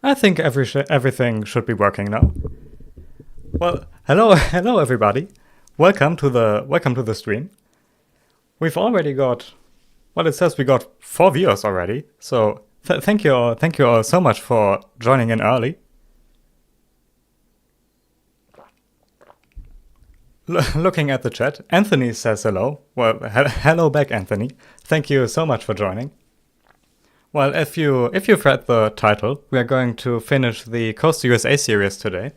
I think everything should be working now. Well, hello everybody. Welcome to the stream. We've already got, well, it says we got 4 viewers already. So thank you all so much for joining in early. Looking at the chat, Anthony says hello. Well, hello back, Anthony. Thank you so much for joining. Well, if you've read the title, we are going to finish the Coast to USA series today,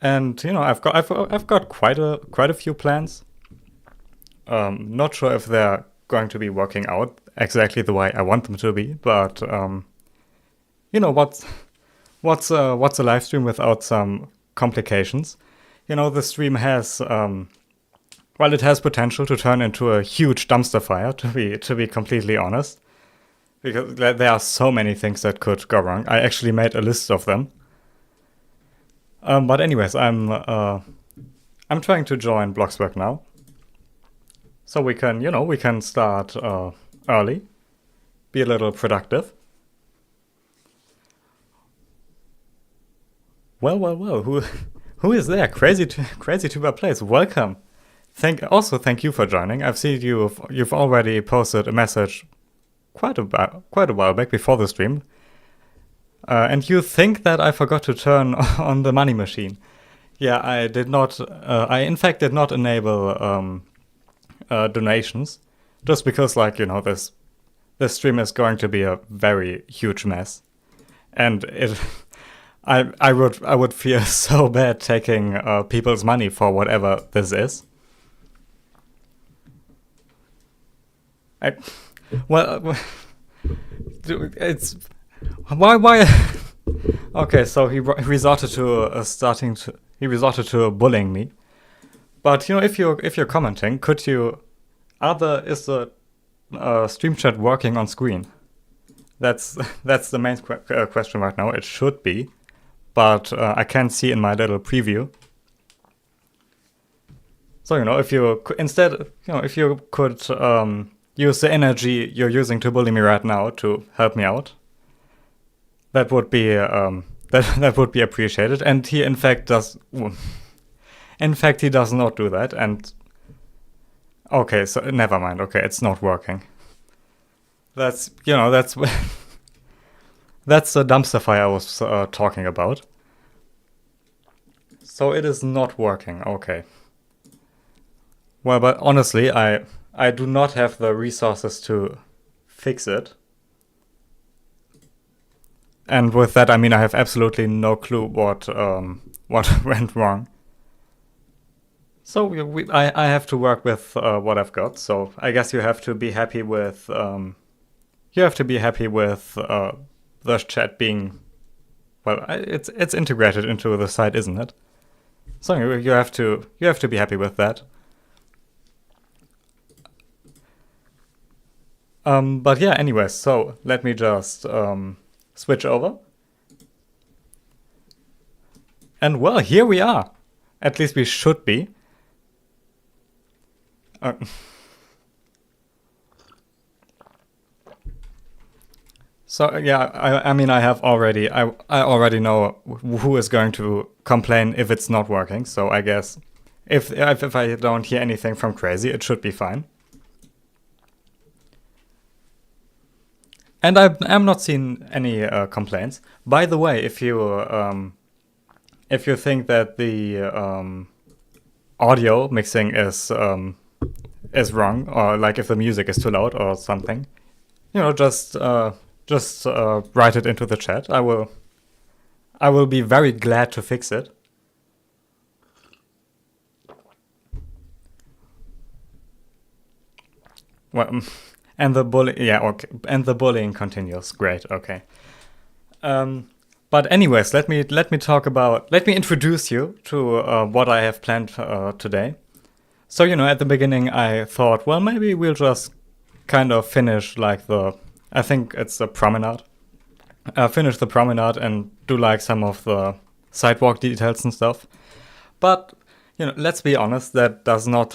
and I've got quite a few plans. Not sure if they're going to be working out exactly the way I want them to be, but what's a live stream without some complications? The stream has it has potential to turn into a huge dumpster fire, to be completely honest, because there are so many things that could go wrong. I actually made a list of them. But anyways, I'm trying to join Bloxburg now, so we can start early, be a little productive. Well, who is there? Crazy Tuber Plays, welcome. Thank you for joining. I've seen you've already posted a message quite a while back before the stream, and you think that I forgot to turn on the money machine. Yeah, I did not. I in fact did not enable donations, just because this stream is going to be a very huge mess, and I would feel so bad taking people's money for whatever this is. It's why. Okay, so he resorted to bullying me. But if you're commenting, could you? Is the stream chat working on screen? That's the main question right now. It should be, but I can't see in my little preview. So if you could use the energy you're using to bully me right now to help me out, that would be that would be appreciated. And he in fact does not do that. And okay, so never mind. Okay, it's not working. That's that's the dumpster fire I was talking about. So it is not working. Okay. Well, but honestly, I do not have the resources to fix it. And with that, I mean I have absolutely no clue what went wrong. So I have to work with what I've got. So I guess you have to be happy with the chat being, well, it's integrated into the site, isn't it? So you have to be happy with that. But yeah, anyways, so let me just switch over. And well, here we are. At least we should be. So yeah, I mean I already know who is going to complain if it's not working. So I guess if I don't hear anything from Crazy, it should be fine. And I'm not seeing any complaints. By the way, if you think that the audio mixing is wrong, or like if the music is too loud or something, just write it into the chat. I will be very glad to fix it. Well, and the bullying continues. Great. Okay. But anyways, let me introduce you to what I have planned today. So at the beginning I thought, well, maybe we'll just kind of finish like I think it's the promenade. Finish the promenade and do like some of the sidewalk details and stuff. But let's be honest, that does not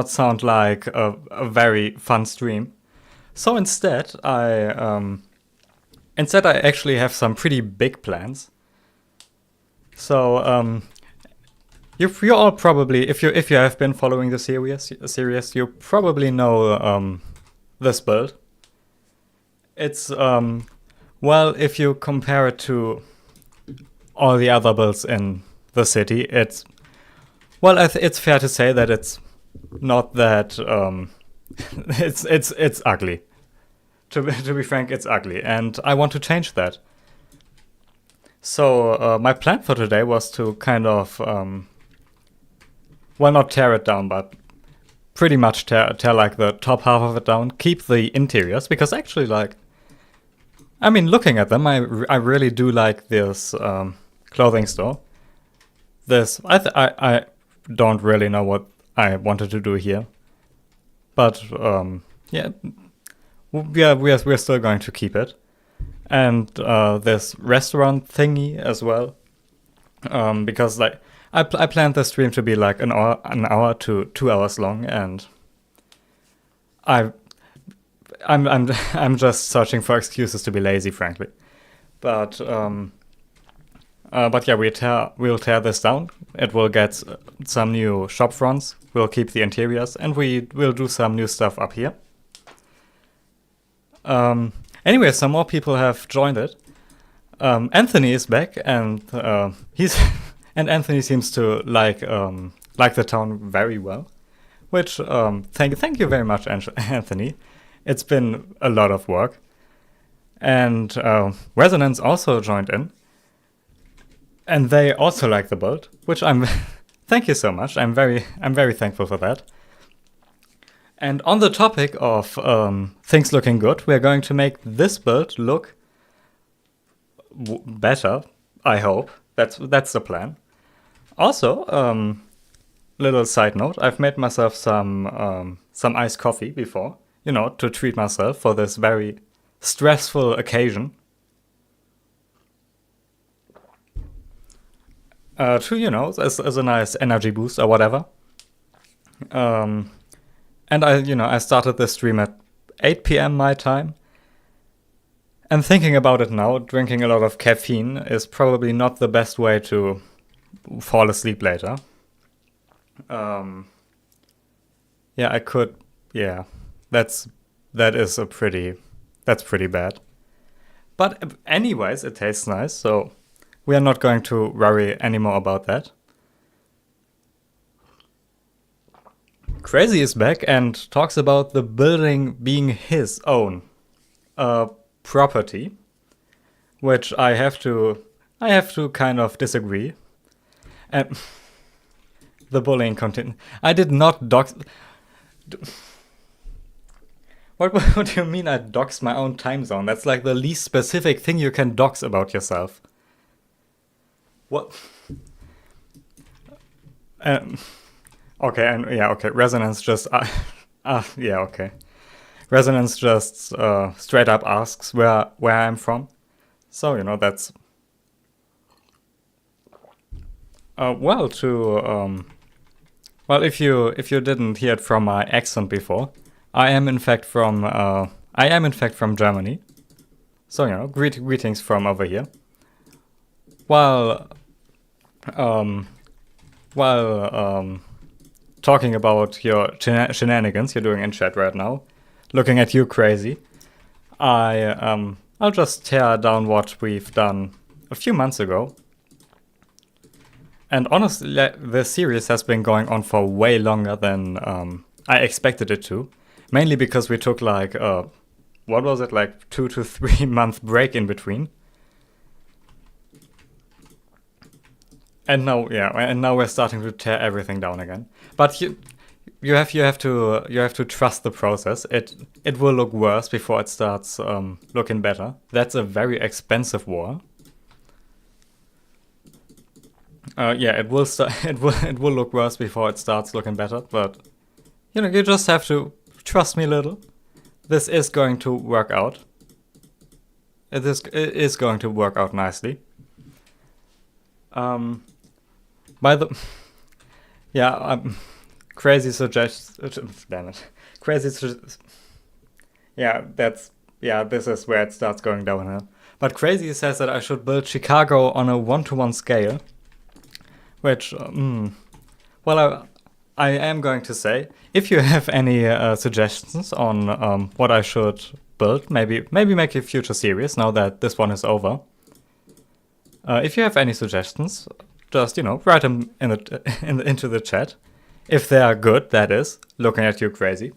sound like a very fun stream. So instead I actually have some pretty big plans. So you all probably, if you have been following the series, you probably know this build. It's well, if you compare it to all the other builds in the city, it's fair to say that it's not that it's ugly. To be frank, it's ugly, and I want to change that. So my plan for today was to kind of not tear it down, but pretty much tear like the top half of it down, keep the interiors, because actually, like, I mean, looking at them, I really do like this clothing store. I don't really know what I wanted to do here, but yeah, we're still going to keep it, and this restaurant thingy as well, because like I planned the stream to be like an hour to 2 hours long, and I'm just searching for excuses to be lazy, frankly. But yeah, we'll tear this down. It will get some new shop fronts. We'll keep the interiors, and we'll do some new stuff up here. Anyway, some more people have joined it. Anthony is back, and he's and Anthony seems to like the town very well. Which thank you very much, Anthony. It's been a lot of work. And Resonance also joined in. And they also like the build, which I'm thank you so much. I'm very thankful for that. And on the topic of things looking good, we're going to make this build look better, I hope. That's the plan. Also, little side note, I've made myself some iced coffee before, to treat myself for this very stressful occasion. As a nice energy boost or whatever. And I started this stream at 8 p.m. my time. And thinking about it now, drinking a lot of caffeine is probably not the best way to fall asleep later. That's pretty bad. But anyways, it tastes nice, so we are not going to worry anymore about that. Crazy is back and talks about the building being his own property, which I have to kind of disagree. And the bullying continues. I did not dox. What do you mean I dox my own time zone? That's like the least specific thing you can dox about yourself. What? Okay, and yeah, okay. Resonance just, yeah, okay. Resonance just straight up asks where I'm from. So that's well if you didn't hear it from my accent before, I am in fact from Germany. So greetings from over here. While talking about your shenanigans you're doing in chat right now, looking at you crazy, I'll just tear down what we've done a few months ago. And honestly, the series has been going on for way longer than I expected it to. Mainly because we took like, what was it, like 2 to 3 month break in between. And now we're starting to tear everything down again. But you have to trust the process. It will look worse before it starts looking better. That's a very expensive war. Yeah, it will look worse before it starts looking better. But you just have to trust me a little. This is going to work out. It is going to work out nicely. Crazy suggestion. Damn it. This is where it starts going downhill. But Crazy says that I should build Chicago on a 1-to-1 scale. Which, well, I am going to say, if you have any suggestions on what I should build, maybe make a future series now that this one is over. If you have any suggestions, just write them into the chat. If they are good, that is. Looking at you crazy.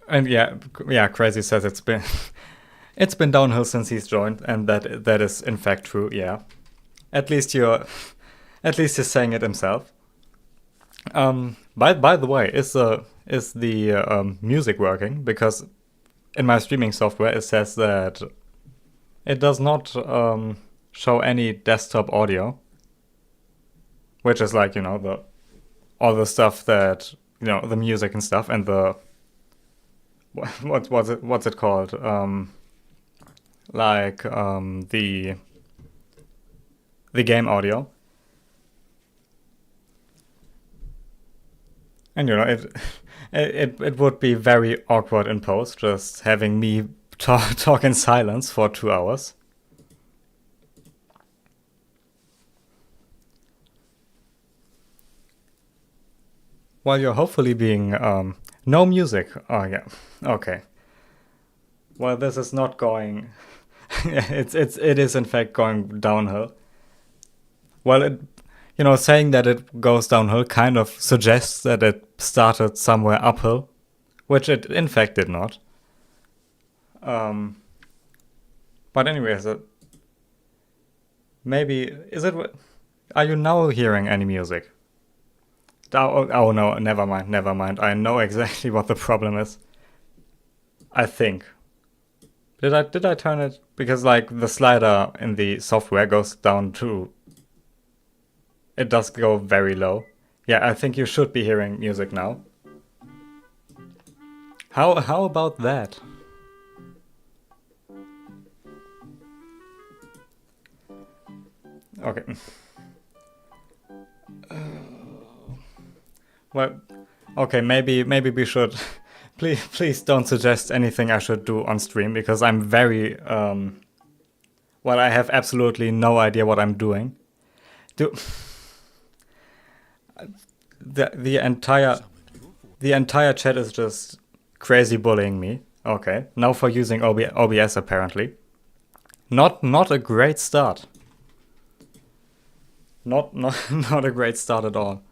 And yeah, Crazy says it's been downhill since he's joined, and that is in fact true. Yeah, at least he's saying it himself. By the way, is the music working? Because in my streaming software it says that it does not show any desktop audio, which is like all the stuff that the music and stuff, and the what's it called, the game audio. And it would be very awkward in post just having me talk in silence for 2 hours. While you're hopefully being no music. Oh yeah, okay. Well, this is not going. it is in fact going downhill. Well, saying that it goes downhill kind of suggests that it started somewhere uphill, which it in fact did not. But anyways, are you now hearing any music? Oh no, never mind. I know exactly what the problem is. I think. Did I turn it? Because like the slider in the software goes down to. It does go very low. Yeah, I think you should be hearing music now. How about that? Okay. Well, okay, maybe we should. Please don't suggest anything I should do on stream, because I'm very well, I have absolutely no idea what I'm doing. The entire chat is just crazy bullying me. Okay, now for using OBS apparently. Not a great start. Not a great start at all.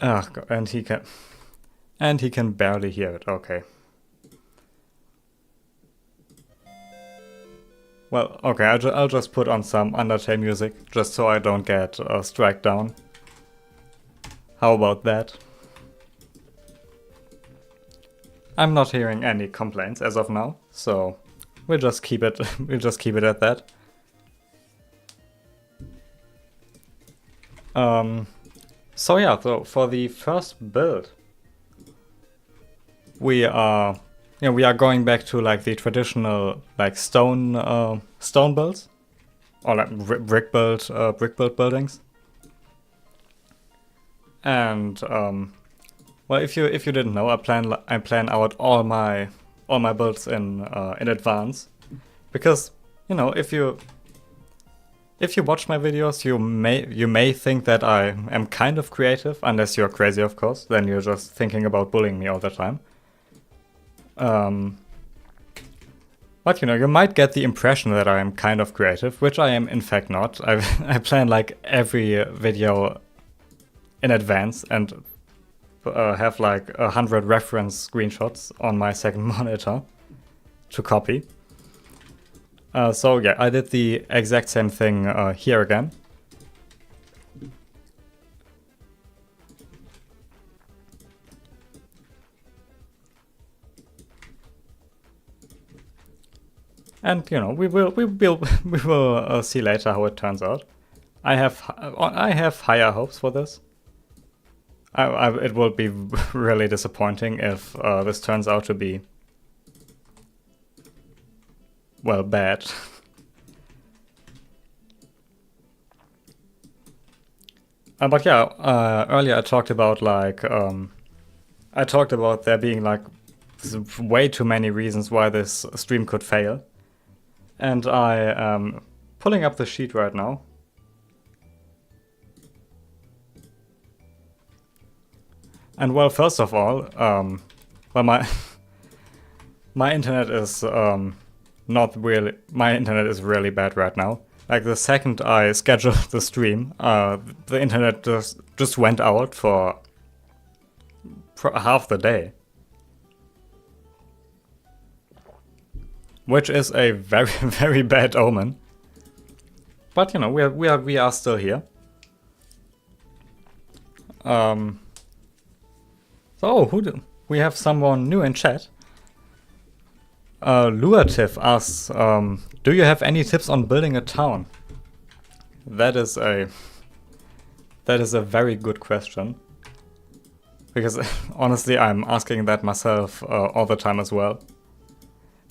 Oh God, and he can. And he can barely hear it, okay. Well, okay, I'll just put on some Undertale music, just so I don't get struck down. How about that? I'm not hearing any complaints as of now, so we'll just keep it at that. So yeah, so for the first build, we are going back to like the traditional like stone builds, or like brick build buildings. And well, if you didn't know, I plan out all my builds in advance, because if you watch my videos, you may think that I am kind of creative, unless you're crazy, of course. Then you're just thinking about bullying me all the time. But you might get the impression that I am kind of creative, which I am in fact not. I plan like every video in advance and have like 100 reference screenshots on my second monitor to copy. So yeah, I did the exact same thing here again. And we will see later how it turns out. I have higher hopes for this. It will be really disappointing if this turns out to be, well, bad. But yeah, earlier I talked about like there being like way too many reasons why this stream could fail, and I am pulling up the sheet right now. And well, first of all, well, my internet is my internet is really bad right now. Like the second I scheduled the stream, the internet just went out for half the day, which is a very very bad omen. But we are still here. So we have someone new in chat. Luatif asks, do you have any tips on building a town? That is a very good question. Because honestly, I'm asking that myself all the time as well.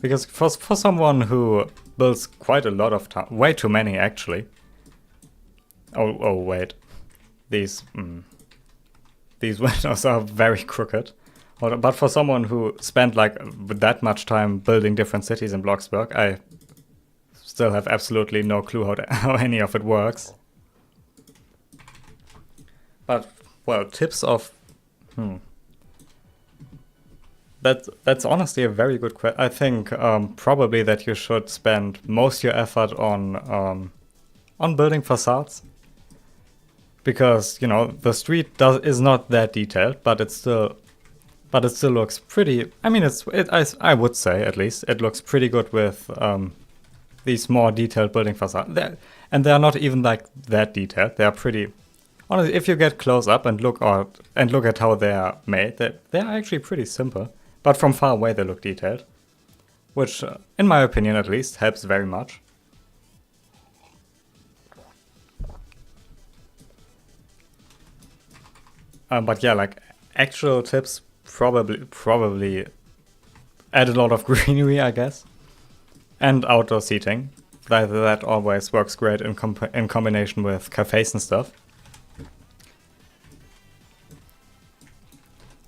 Because for someone who builds quite a lot of towns, way too many actually. Oh wait, these windows are very crooked. But for someone who spent like that much time building different cities in Bloxburg, I still have absolutely no clue how any of it works. But well, tips of that's honestly a very good question. I think probably that you should spend most of your effort on building facades. Because the street is not that detailed, but it still looks pretty. I mean, I would say at least it looks pretty good with these more detailed building facades. And they are not even like that detailed. They are pretty. Honestly, if you get close up and look at how they are made, they are actually pretty simple. But from far away, they look detailed, which, in my opinion at least, helps very much. But yeah, like actual tips, probably add a lot of greenery, I guess, and outdoor seating. That always works great in combination with cafes and stuff.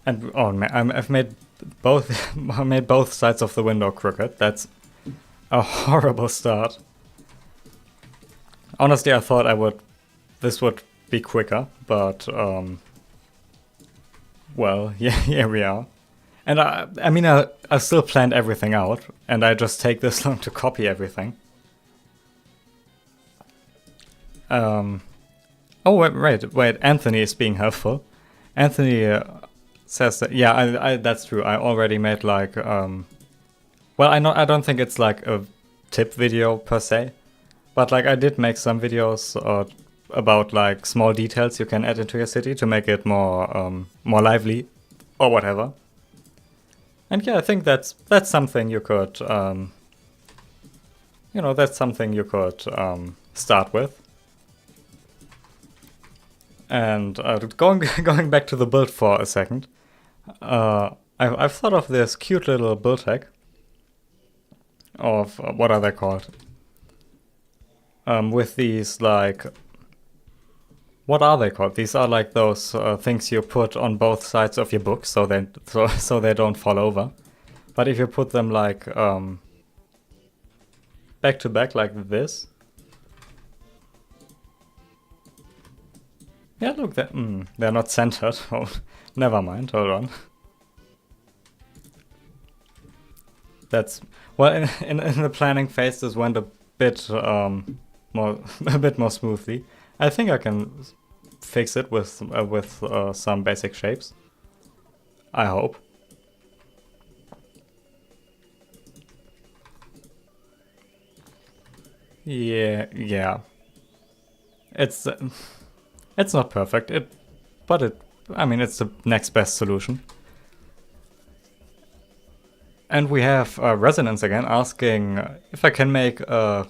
And oh man, I've made both sides of the window crooked. That's a horrible start. Honestly, I thought this would be quicker, but well, yeah, here we are. And I mean, I still planned everything out, and I just take this long to copy everything. Oh, wait, Anthony is being helpful. Anthony says that. Yeah, I that's true. I already made like well, I don't think it's like a tip video per se, but like I did make some videos about like small details you can add into your city to make it more lively or whatever. And yeah, I think that's something you could that's something you could start with. And going back to the build for a second, I've thought of this cute little build hack of what are they called? With these like, what are they called? These are like those things you put on both sides of your book, so they don't fall over. But if you put them like back to back like this, yeah, look, they're not centered. Oh, never mind. Hold on. That's well in the planning phase. This went a bit more a bit more smoothly. I think I can fix it with some basic shapes. I hope. Yeah. It's not perfect. I mean, it's the next best solution. And we have Resonance again asking if I can make a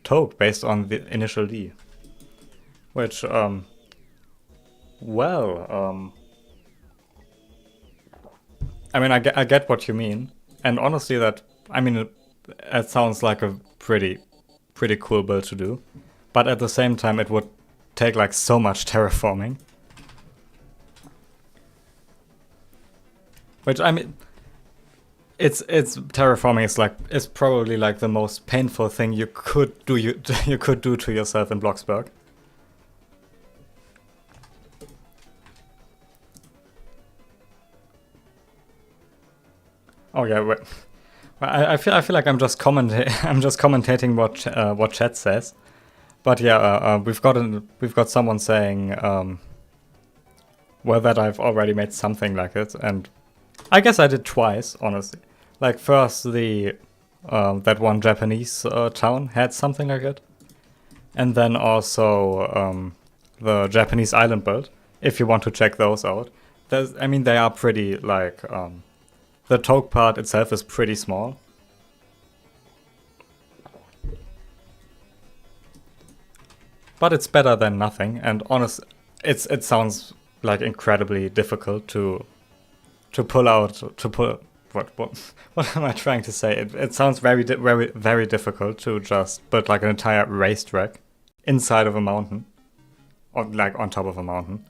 toke based on the initial D. Which, well, I mean, I get what you mean. And honestly, it sounds like a pretty cool build to do. But at the same time, it would take like so much terraforming. Which, I mean, it's terraforming is probably like the most painful thing you could do you could do to yourself in Bloxburg. Oh yeah, wait. I feel like I'm just commentating what chat says. But yeah, we've got someone saying well, that I've already made something like it, and I guess I did twice, honestly. Like first the that one Japanese town had something like it, and then also the Japanese island build. If you want to check those out, they are pretty like the toke part itself is pretty small. But it's better than nothing, and honestly, it sounds like incredibly difficult to pull what am I trying to say? It sounds very difficult to just put like an entire racetrack inside of a mountain, or like on top of a mountain.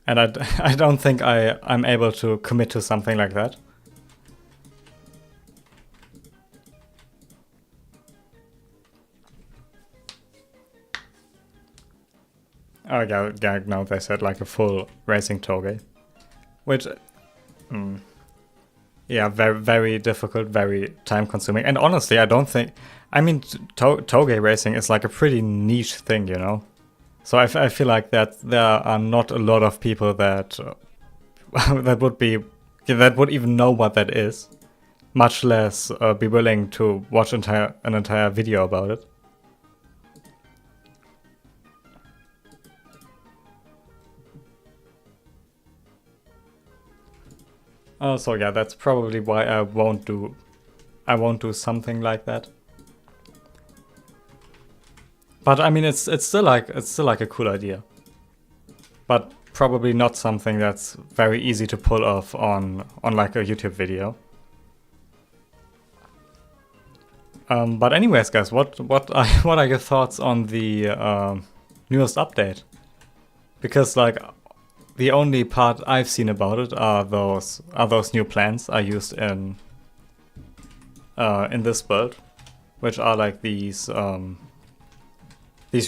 And I don't think I'm able to commit to something like that. Oh yeah, no, they said like a full racing toge. Which, yeah, very difficult, very time consuming. And honestly, I don't think, toge racing is like a pretty niche thing, you know? So I feel like that there are not a lot of people that that would even know what that is, much less be willing to watch an entire video about it. So yeah, that's probably why I won't do something like that. But I mean, it's still like a cool idea. But probably not something that's very easy to pull off on like a YouTube video. But anyways, guys, what are your thoughts on the newest update? Because like, the only part I've seen about it are those new plants I used in this build, which are like these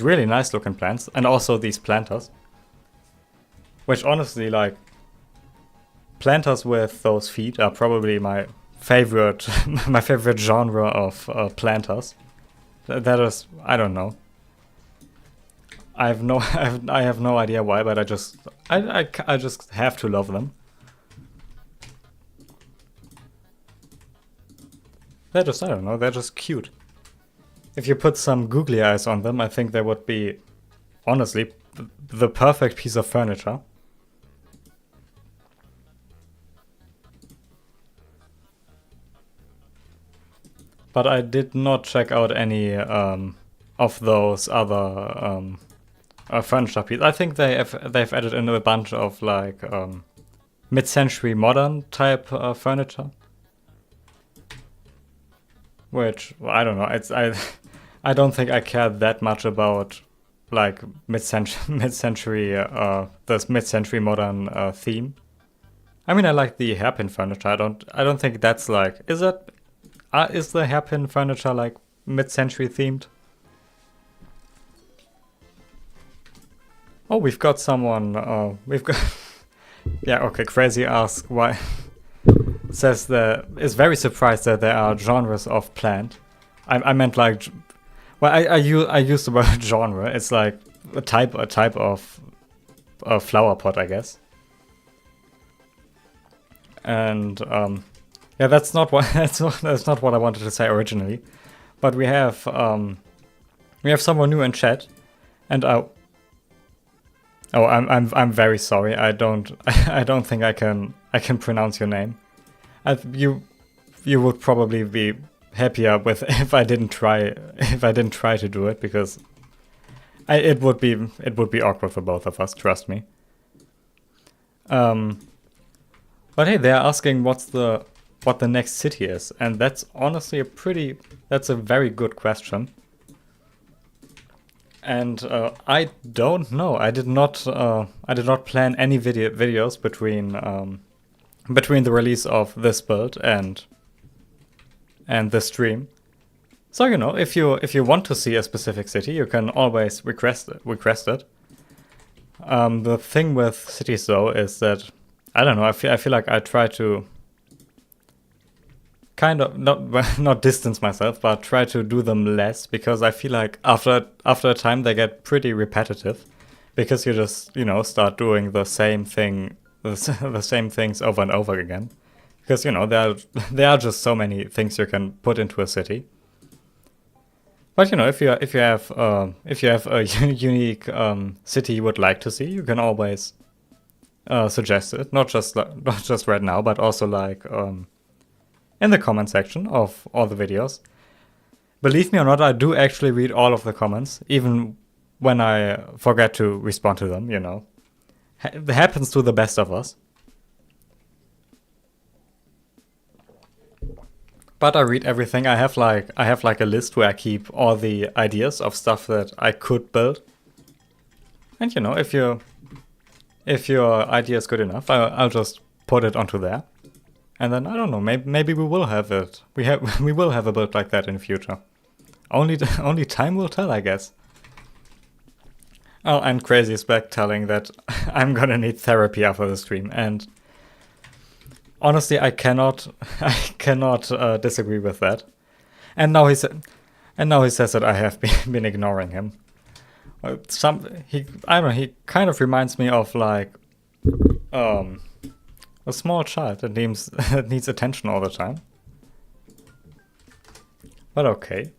really nice looking plants, and also these planters. Which honestly, like, planters with those feet are probably my favorite genre of planters. That is, I don't know. I have no I have no idea why, but I just have to love them. They're just, I don't know, they're just cute. If you put some googly eyes on them, I think they would be, honestly, the perfect piece of furniture. But I did not check out any of those other furniture pieces. I think they've added in a bunch of like mid-century modern type furniture. Which, well, I don't know. I don't think I care that much about like mid-century this mid-century modern theme. I mean, I like the hairpin furniture. I don't think that's like, is the hairpin furniture like mid-century themed? Oh, we've got someone. We've got. Yeah. Okay. Crazy asks why. Says that is very surprised that there are genres of plant. I meant like, well, I used the word genre. It's like a type of flower pot, I guess. And yeah, that's not what that's not what I wanted to say originally. But we have someone new in chat, and I'm very sorry. I don't think I can pronounce your name. You would probably be happier with if I didn't try to do it, because it would be awkward for both of us. Trust me. But hey, they're asking what the next city is, and that's honestly that's a very good question. And I don't know. I did not plan any videos between the release of this build and this stream. So, you know, if you want to see a specific city, you can always request it. The thing with cities though is that, I don't know, I feel like I try to kind of not distance myself, but try to do them less, because I feel like after a time they get pretty repetitive, because you just, you know, start doing the same thing. The same things over and over again, because, you know, there are just so many things you can put into a city. But, you know, if you have a unique city you would like to see, you can always suggest it. Not just right now, but also like in the comment section of all the videos. Believe me or not, I do actually read all of the comments, even when I forget to respond to them. You know. It happens to the best of us. But I read everything. I have like a list where I keep all the ideas of stuff that I could build. And, you know, if your idea is good enough, I'll just put it onto there. And then, I don't know, maybe we will have it. We will have a build like that in the future. Only time will tell, I guess. Oh, and Crazy is back telling that I'm gonna need therapy after the stream, and honestly, I cannot disagree with that. And now he says that I have been ignoring him. I don't know. He kind of reminds me of like a small child that needs attention all the time. But okay.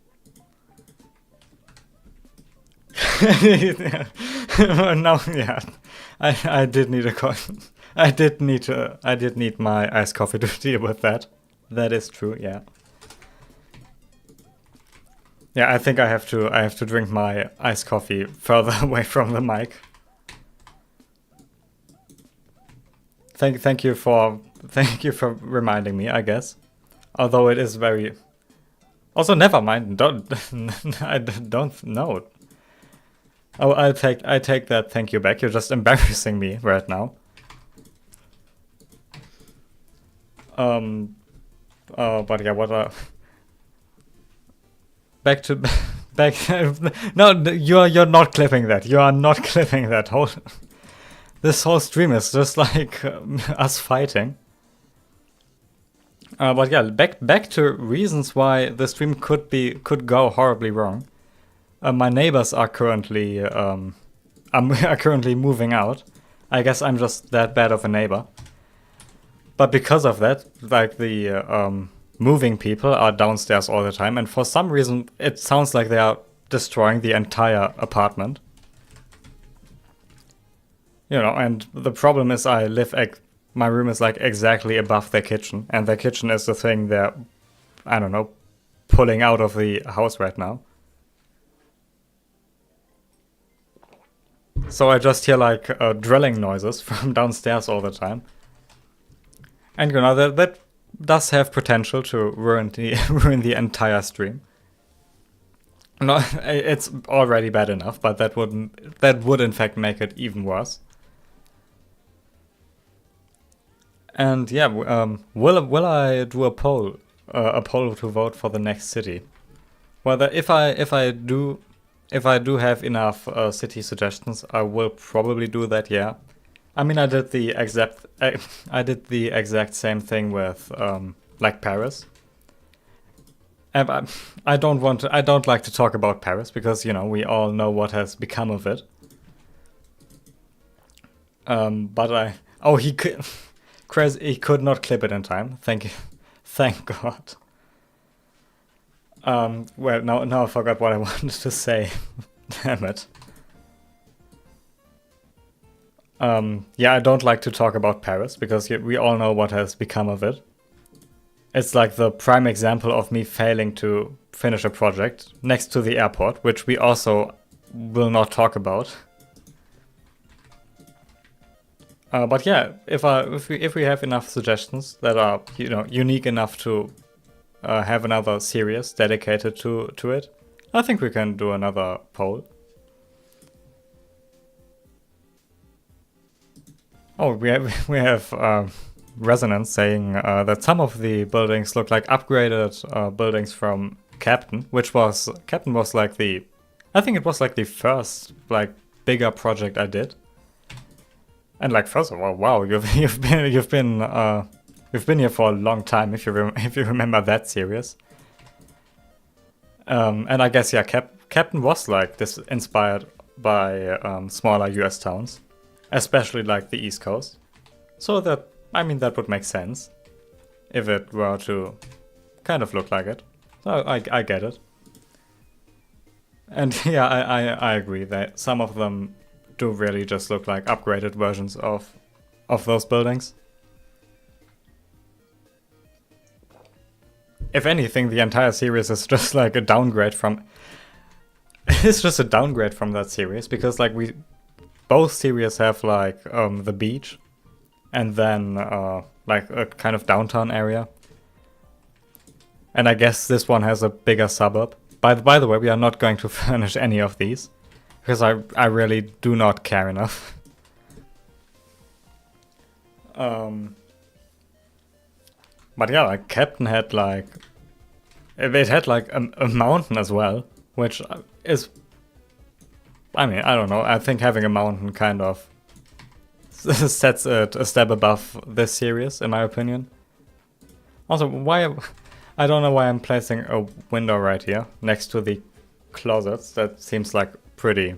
No, yeah, I did need I did need my iced coffee to deal with that. That is true. Yeah. Yeah, I think I have to drink my iced coffee further away from the mic. Thank you for reminding me, I guess. Although it is very. Also, never mind. I don't know. Oh, I take that thank you back. You're just embarrassing me right now. But yeah, what back. No, you're not clipping that. You are not clipping that. This whole stream is just like us fighting. But yeah, back to reasons why the stream could go horribly wrong. My neighbors are currently I'm currently moving out. I guess I'm just that bad of a neighbor. But because of that, like the moving people are downstairs all the time, and for some reason it sounds like they are destroying the entire apartment. You know, and the problem is my room is like exactly above their kitchen, and their kitchen is the thing they're, I don't know, pulling out of the house right now. So I just hear like drilling noises from downstairs all the time. And you know, that does have potential to ruin the entire stream. No, it's already bad enough, but that would in fact make it even worse. And yeah, will I do a poll to vote for the next city? Well, if I do have enough city suggestions, I will probably do that. Yeah, I mean, I did the exact same thing with like Paris. And I don't like to talk about Paris because, you know, we all know what has become of it. But he could. Crazy, he could not clip it in time. Thank God. Well, now I forgot what I wanted to say. Damn it. Yeah, I don't like to talk about Paris because we all know what has become of it. It's like the prime example of me failing to finish a project next to the airport, which we also will not talk about. But yeah, if we have enough suggestions that are, you know, unique enough to have another series dedicated to it, I think we can do another poll. Oh, we have Resonance saying that some of the buildings look like upgraded buildings from Captain, Captain was like I think it was like the first like bigger project I did. And like, first of all, wow, you've been here for a long time if you remember that series. And I guess yeah, Captain was like this inspired by smaller U.S. towns, especially like the East Coast. So that would make sense if it were to kind of look like it. So I get it. And yeah, I agree that some of them do really just look like upgraded versions of those buildings. If anything, the entire series is just like a downgrade from it's just a downgrade from that series, because like both series have like the beach and then like a kind of downtown area. And I guess this one has a bigger suburb. By the way, we are not going to furnish any of these, because I really do not care enough. But yeah, like Captain had like... It had like a mountain as well, which is... I mean, I don't know. I think having a mountain kind of sets it a step above this series, in my opinion. Also, I don't know why I'm placing a window right here, next to the closets. That seems like pretty,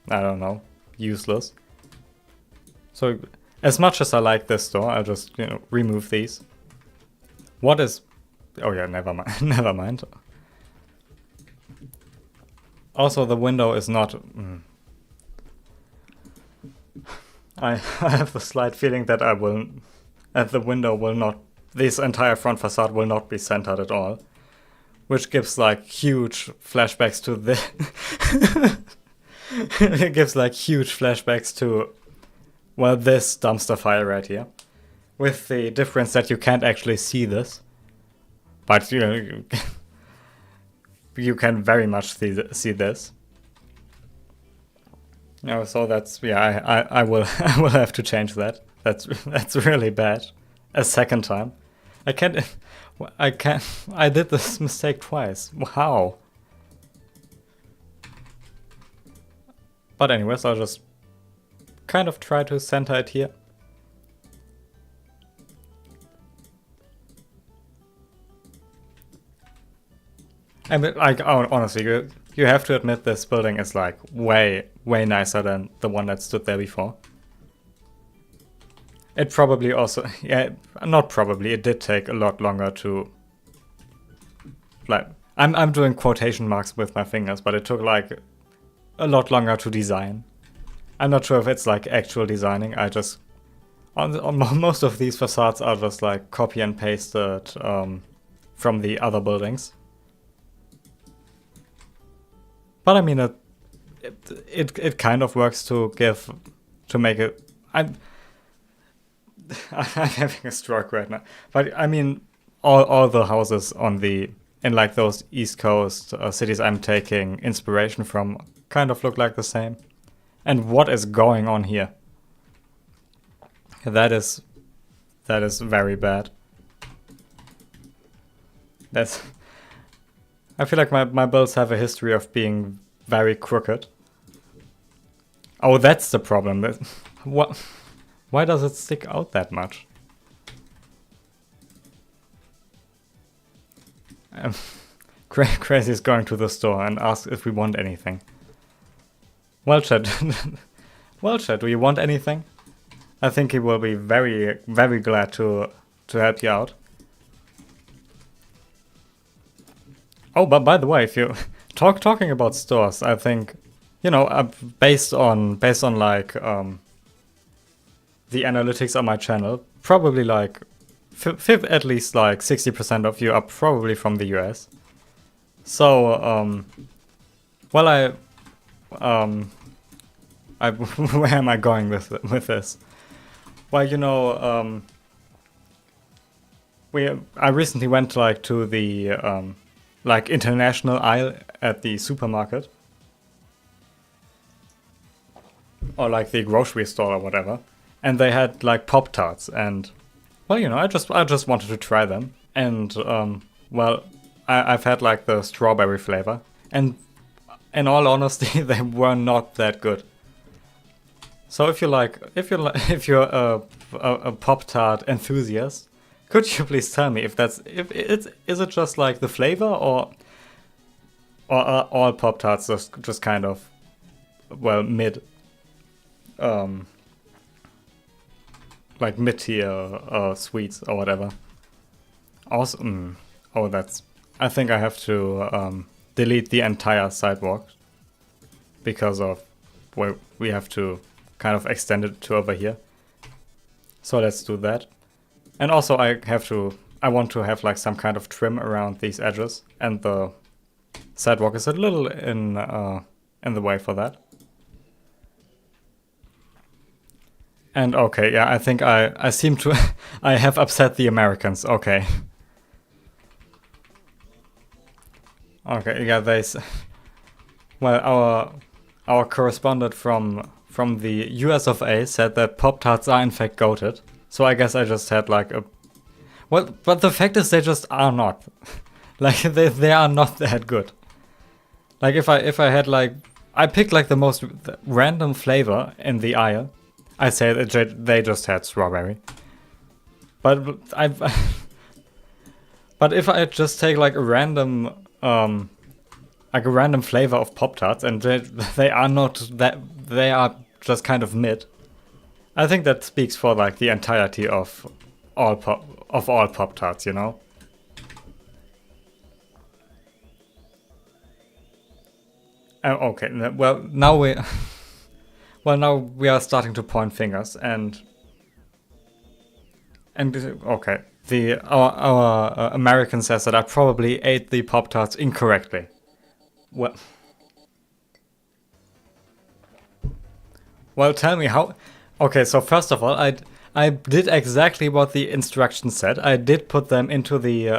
I don't know, useless. So, as much as I like this door, I'll just, you know, remove these. What is... Oh yeah, never mind. Never mind. Also, the window is not... I have a slight feeling that the window will not... This entire front facade will not be centered at all. Which gives like huge flashbacks to the... It gives like huge flashbacks to, well, this dumpster fire right here. With the difference that you can't actually see this. But, you know, you can very much see this. No, so that's, yeah, I will have to change that. That's really bad. A second time. I did this mistake twice. How? But anyways, I'll just kind of try to center it here. I mean, like, honestly, you have to admit this building is like way nicer than the one that stood there before. It probably also, yeah, not probably, it did take a lot longer to, like, I'm doing quotation marks with my fingers, but it took like a lot longer to design. I'm not sure if it's like actual designing. I just, on most of these facades are just like copy and pasted from the other buildings. But I mean, it kind of works to make it. I'm having a stroke right now. But I mean, all the houses in like those East Coast cities I'm taking inspiration from kind of look like the same. And what is going on here? That is very bad. I feel like my builds have a history of being very crooked. Oh, that's the problem. What? Why does it stick out that much? Crazy is going to the store and asks if we want anything. Well, chat. Well, chat, do you want anything? I think he will be very, very glad to help you out. Oh, but by the way, if you talking about stores, I think, you know, based on like the analytics on my channel, probably like at least like 60% of you are probably from the US. So, well, where am I going with this? Well, you know, I recently went like to the like international aisle at the supermarket, or like the grocery store or whatever, and they had like Pop-Tarts, and well, you know, I just wanted to try them, and well, I've had like the strawberry flavor, and in all honesty, they were not that good. So if you're a Pop-Tart enthusiast, could you please tell me if is it just like the flavor, or are all Pop-Tarts just kind of, well, mid, like mid-tier sweets or whatever? Also, oh, I think I have to delete the entire sidewalk because of where we have to kind of extend it to over here. So let's do that. And also I want to have like some kind of trim around these edges, and the sidewalk is a little in the way for that. And okay, yeah, I think I seem to I have upset the Americans. Okay. Okay, yeah, well, our correspondent from the US of A said that Pop-Tarts are in fact goated. So I guess I just had like well, but the fact is they just are not. Like they are not that good. Like if I had like, I picked like the most random flavor in the aisle, I say that they just had strawberry. But but if I just take like a random flavor of Pop-Tarts, and they are not that, they are just kind of mid, I think that speaks for like the entirety of all Pop-Tarts, you know. Okay, well now we are starting to point fingers, and okay, our American says that I probably ate the Pop-Tarts incorrectly. Well, tell me how. Okay, so first of all, I did exactly what the instructions said. I did put them into the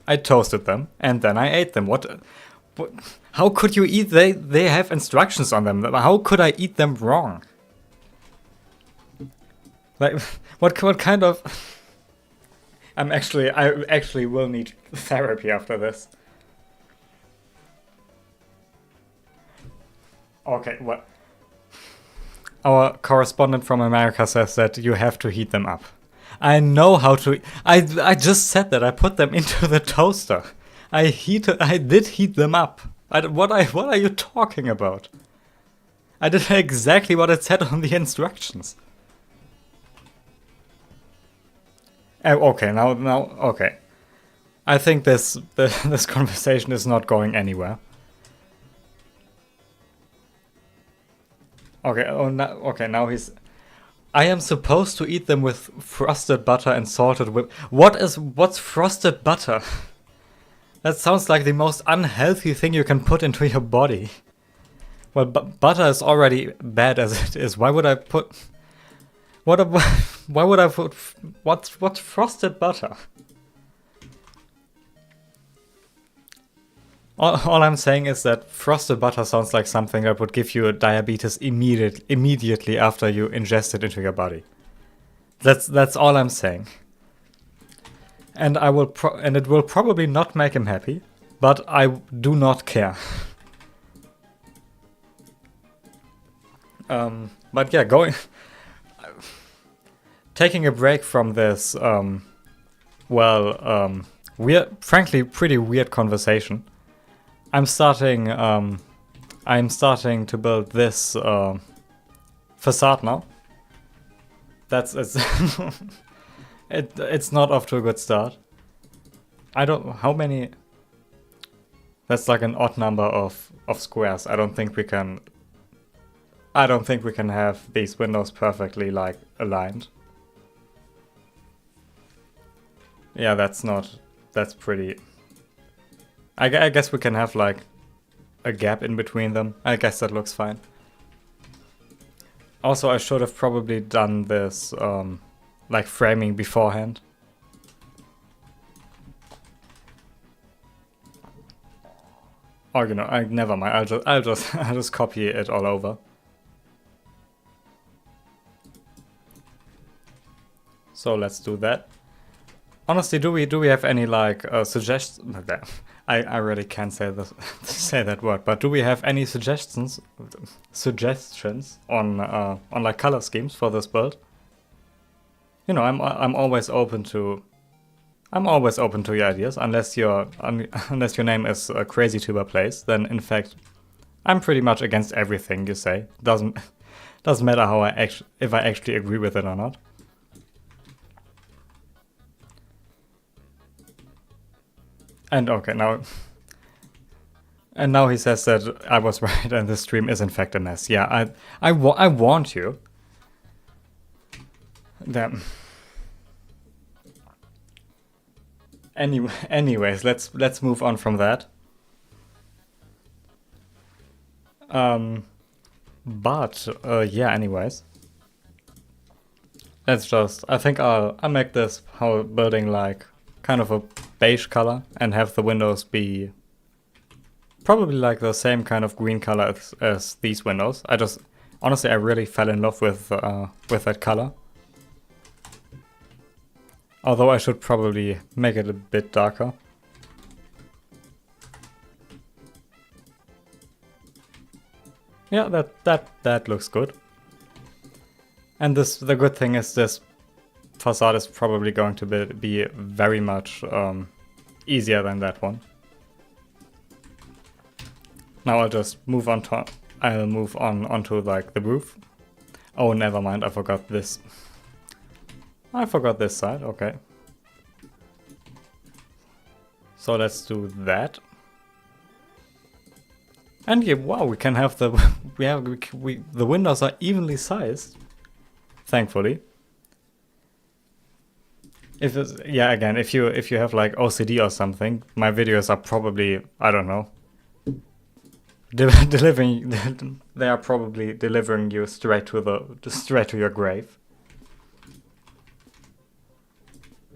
I toasted them and then I ate them. What how could you eat? They have instructions on them. How could I eat them wrong? Like what kind of I actually will need therapy after this. Okay, well, our correspondent from America says that you have to heat them up. I know how to. I just said that I put them into the toaster. I did heat them up. What are you talking about? I did exactly what it said on the instructions. Okay, now, okay. I think this conversation is not going anywhere. Okay, now he's... I am supposed to eat them with frosted butter and salted whip. What's frosted butter? That sounds like the most unhealthy thing you can put into your body. Well, butter is already bad as it is. Why would I put... Why would I put... What's frosted butter? All I'm saying is that frosted butter sounds like something that would give you a diabetes immediately after you ingest it into your body. That's all I'm saying. And it will probably not make him happy, but I do not care. But yeah, taking a break from this, weird, frankly, pretty weird conversation. I'm starting to build this facade now. It's not off to a good start. How many? That's like an odd number of squares. I don't think we can have these windows perfectly like aligned. Yeah, that's pretty... I guess we can have like a gap in between them. I guess that looks fine. Also, I should have probably done this like framing beforehand. Or never mind. I'll just copy it all over. So let's do that. Honestly, do we have any like suggestions? I really can't say that word. But do we have any suggestions on like color schemes for this build? I'm always open to your ideas. Unless your name is Crazy Tuber Plays, then in fact I'm pretty much against everything you say. Doesn't matter how if I actually agree with it or not. And okay, now he says that I was right and this stream is in fact a mess. Yeah, I warned you. Damn. Anyways, let's move on from that. Yeah. Anyways, I think I'll make this whole building like kind of a beige color and have the windows be probably like the same kind of green color as these windows. Honestly, I really fell in love with that color. Although I should probably make it a bit darker. Yeah, that looks good. And the good thing is this facade is probably going to be very much easier than that one. Now I'll just move on onto like the roof. Oh, never mind, I forgot this. I forgot this side, okay. So let's do that. And yeah, wow, we can have the the windows are evenly sized, thankfully. If you have like OCD or something, my videos are probably, I don't know, delivering. They are probably delivering you straight to your grave.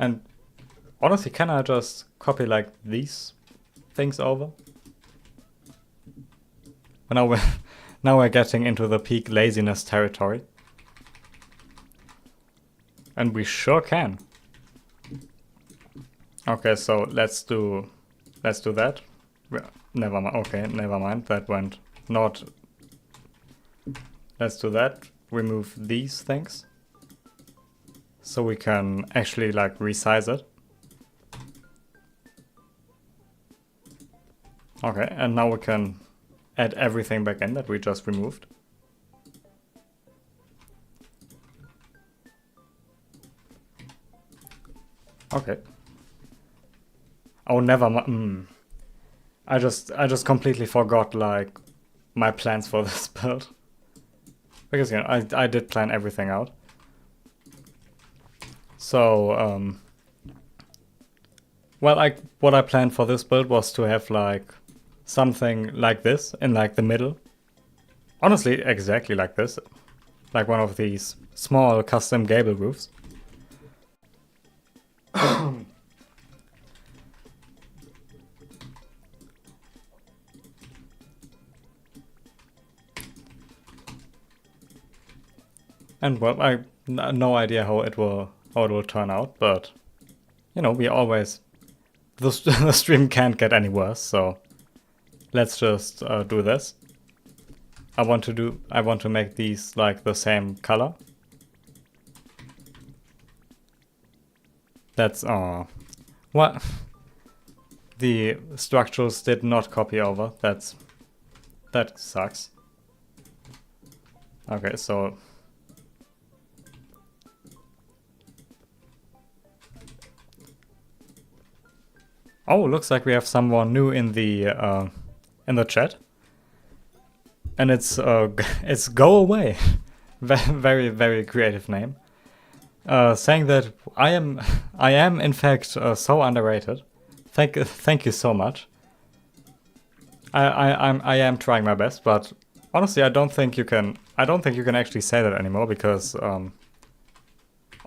And honestly, can I just copy like these things over? Now we're getting into the peak laziness territory. And we sure can. Okay, so let's do that. Never mind. Okay, never mind. That went not. Let's do that. Remove these things. So we can actually like resize it. Okay, and now we can add everything back in that we just removed. Okay. Oh, never mind. I just completely forgot like my plans for this build. Because, you know, I did plan everything out. So, well, what I planned for this build was to have like something like this in like the middle. Honestly, exactly like this. Like one of these small custom gable roofs. And well, I no idea how it will turn out, but you know, we always the stream can't get any worse, so let's just do this. I want to make these like the same color. That's what the structures did not copy over. That sucks. Okay, so oh, looks like we have someone new in the chat, and it's Go Away, very very creative name, saying that I am in fact so underrated. Thank you so much. I am trying my best, but honestly, I don't think you can actually say that anymore because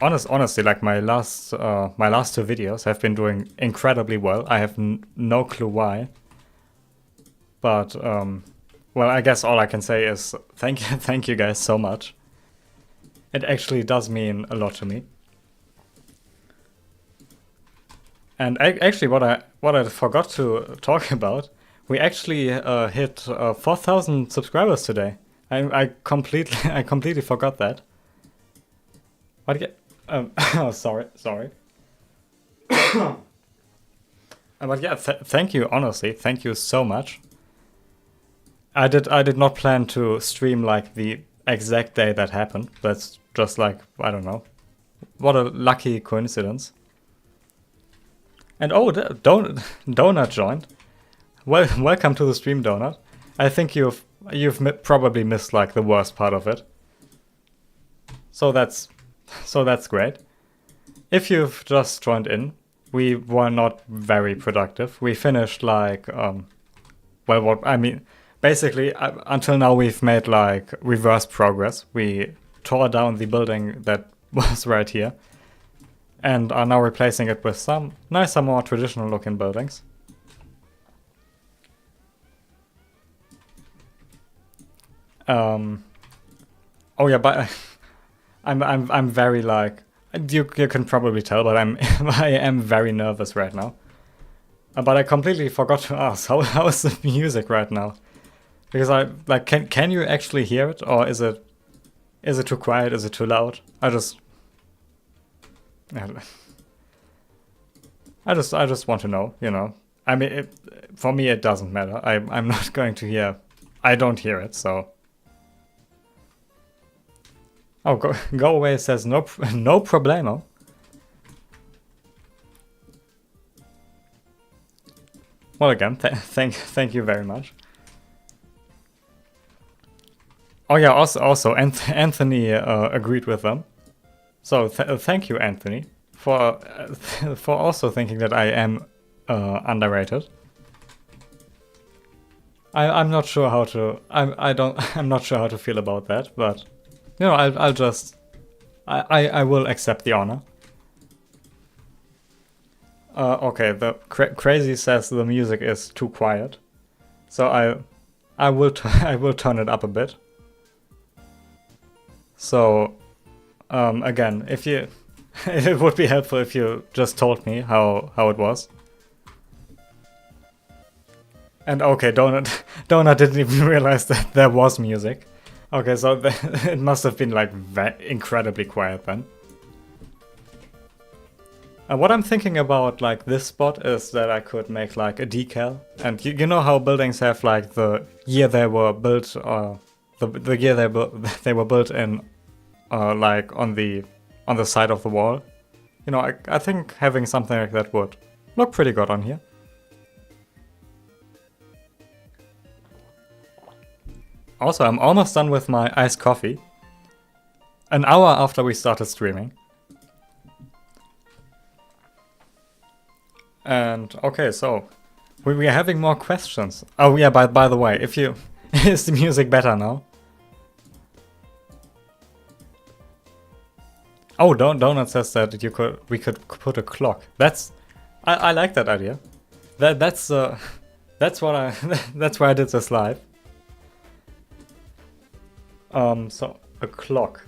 honestly, like my last two videos have been doing incredibly well. I have no clue why, but well, I guess all I can say is thank you guys so much. It actually does mean a lot to me. And actually, what I forgot to talk about, we actually hit 4,000 subscribers today. I completely forgot that. What again? Oh, sorry. But yeah, thank you. Honestly, thank you so much. I did not plan to stream like the exact day that happened. That's just like, I don't know. What a lucky coincidence. And oh, Donut joined. Well, welcome to the stream, Donut. I think you've probably missed like the worst part of it. So that's great. If you've just joined in, we were not very productive. We finished like well, what I mean, basically until now we've made like reverse progress. We tore down the building that was right here, and are now replacing it with some nicer, more traditional looking buildings. Oh yeah, but I'm very like you can probably tell, but I am very nervous right now. But I completely forgot to ask how is the music right now? Because I like can you actually hear it, or is it too quiet? Is it too loud? I just want to know, you know. I mean, for me it doesn't matter. I'm not going to hear. I don't hear it, so. Oh, go away says no problemo. Well, again, thank you very much. Oh yeah, also Anthony agreed with them. So thank you, Anthony, for also thinking that I am underrated. I'm not sure how to. I'm not sure how to feel about that, but you know, I'll just. I will accept the honor. Okay, the crazy says the music is too quiet, so I will turn it up a bit. So, again, if you, it would be helpful if you just told me how it was. And okay, Donut didn't even realize that there was music. Okay, so it must have been like incredibly quiet then. What I'm thinking about, like, this spot is that I could make, like, a decal. And you know how buildings have, like, the year they were built, the year they were built in, like, on the side of the wall? You know, I think having something like that would look pretty good on here. Also, I'm almost done with my iced coffee. An hour after we started streaming. And okay, so we are having more questions. Oh yeah, by the way, if you is the music better now? Oh, Donut says that we could put a clock. I like that idea. That's what I that's why I did this live. So a clock.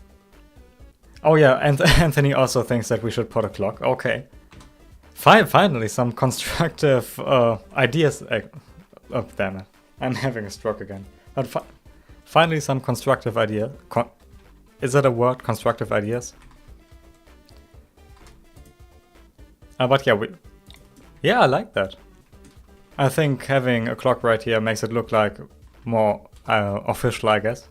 Oh yeah, and Anthony also thinks that we should put a clock. Okay. Finally, some constructive ideas. Oh, damn it. I'm having a stroke again. But finally, some constructive idea. Is that a word? Constructive ideas? But yeah, I like that. I think having a clock right here makes it look like more official, I guess.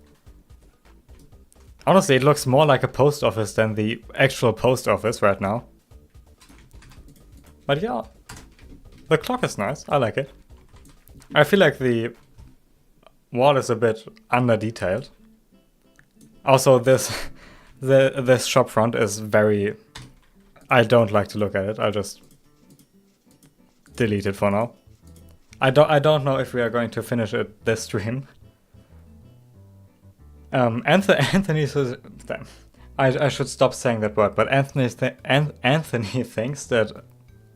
Honestly, it looks more like a post office than the actual post office right now. But yeah, the clock is nice. I like it. I feel like the wall is a bit under-detailed. Also, this shop front is very... I don't like to look at it. I'll just delete it for now. I don't know if we are going to finish it this stream. Anthony says... I should stop saying that word, but Anthony thinks that...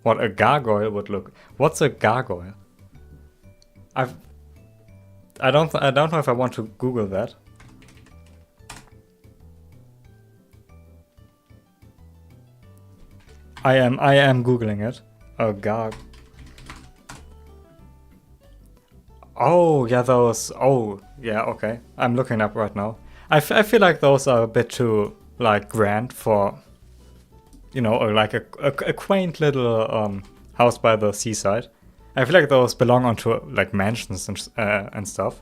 What a gargoyle would look. What's a gargoyle? I don't know if I want to Google that. I am Googling it. A garg. Oh yeah, those. Oh yeah, okay. I'm looking up right now. I feel like those are a bit too like grand for. You know, or like a quaint little house by the seaside. I feel like those belong onto like mansions and stuff.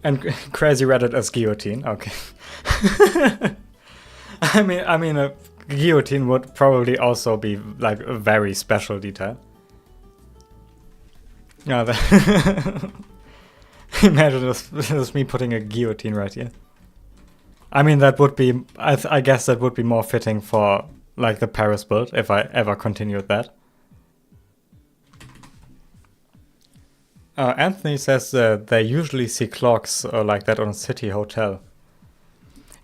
And Crazy Reddit as guillotine. Okay. I mean, a guillotine would probably also be like a very special detail. Yeah. Imagine this me putting a guillotine right here. I mean, that would be... I guess that would be more fitting for, like, the Paris build, if I ever continued that. Anthony says that they usually see clocks like that on a city hotel.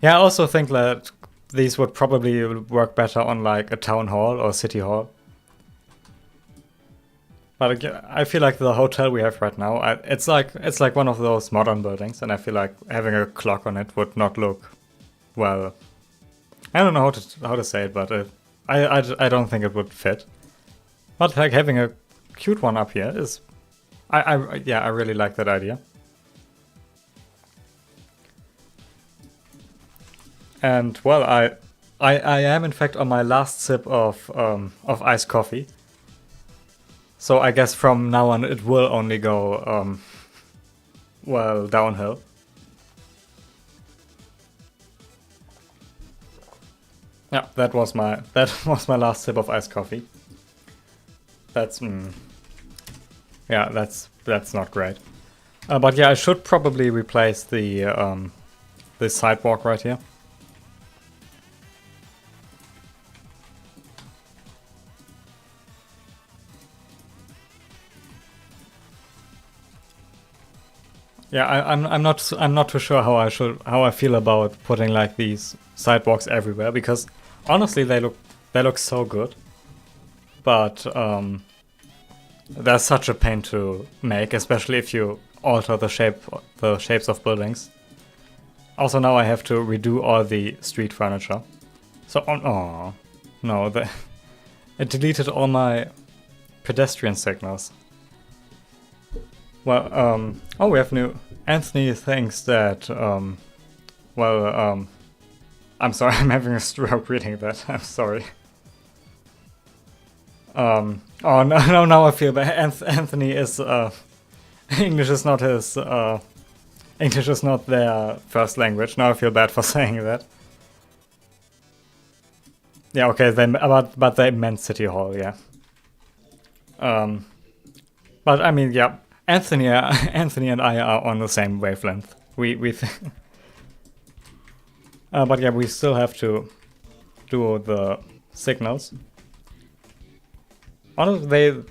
Yeah, I also think that these would probably work better on, like, a town hall or city hall. But I feel like the hotel we have right now, it's like one of those modern buildings, and I feel like having a clock on it would not look, well, I don't know how to say it, but I don't think it would fit. But like having a cute one up here is, I really like that idea. And well, I am in fact on my last sip of iced coffee. So I guess from now on it will only go, well, downhill. Yeah, that was my last sip of iced coffee. That's yeah, that's not great. But yeah, I should probably replace the sidewalk right here. Yeah, I'm not too sure how I feel about putting like these sidewalks everywhere, because honestly they look so good, but they're such a pain to make, especially if you alter the shapes of buildings. Also now I have to redo all the street furniture. So oh no, it deleted all my pedestrian signals. Well, oh, we have new... Anthony thinks that, well, I'm sorry, I'm having a stroke reading that. I'm sorry. Oh no, now I feel bad. Anthony is English is not his English is not their first language. Now I feel bad for saying that. Yeah, okay, but they meant City Hall, yeah. But I mean, yeah, Anthony and I are on the same wavelength. But yeah, we still have to do the signals. Honestly,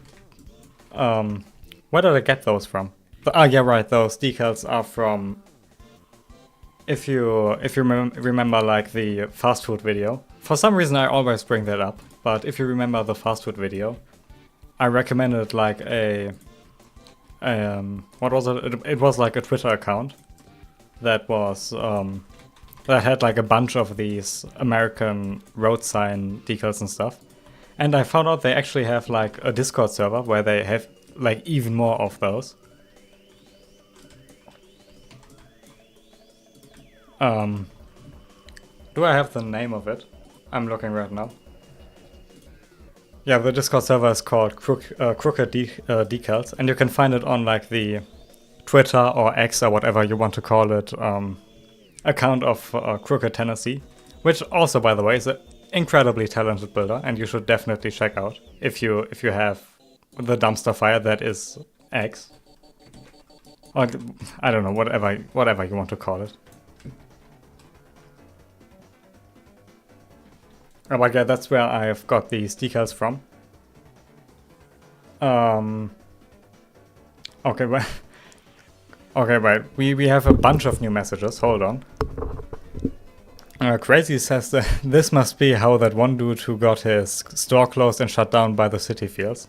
where did I get those from? Yeah, right. Those decals are from. If you remember, like the fast food video. For some reason, I always bring that up. But if you remember the fast food video, I recommended like what was it? It was like a Twitter account that was that had like a bunch of these American road sign decals and stuff. And I found out they actually have like a Discord server where they have like even more of those. Do I have the name of it? I'm looking right now. Yeah, the Discord server is called Crooked Decals, and you can find it on like the Twitter or X or whatever you want to call it account of Crooked Tennessee, which also, by the way, is an incredibly talented builder, and you should definitely check out if you have the dumpster fire that is X, or I don't know, whatever you want to call it. Oh, but yeah, that's where I've got these decals from. Okay, well, okay, right. We have a bunch of new messages. Hold on. Crazy says that this must be how that one dude who got his store closed and shut down by the city feels.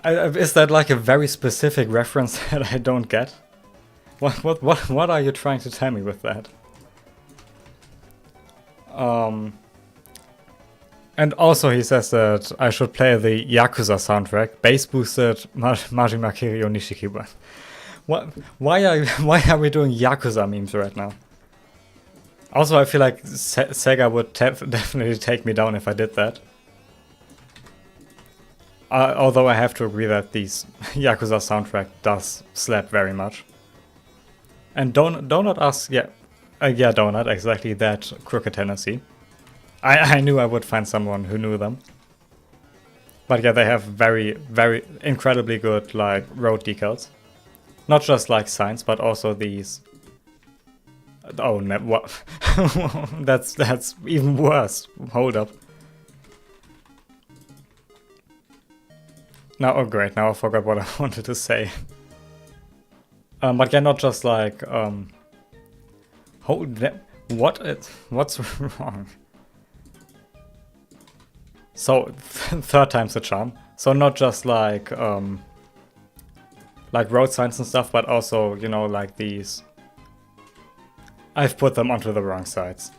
Is that like a very specific reference that I don't get? What are you trying to tell me with that? And also he says that I should play the Yakuza soundtrack, bass boosted Majima Kiryu Nishikiba. Why are we doing Yakuza memes right now? Also, I feel like Sega would definitely take me down if I did that. Although I have to agree that this Yakuza soundtrack does slap very much. And Donut asks, yeah, Donut, exactly that, Crooked Tennessee. I knew I would find someone who knew them. But yeah, they have very, very incredibly good like road decals. Not just like signs, but also these. Oh, what? that's even worse. Hold up. Now, oh great, now I forgot what I wanted to say. But yeah, not just like what's wrong? So third time's the charm. So not just like road signs and stuff, but also, you know, like these. I've put them onto the wrong sides.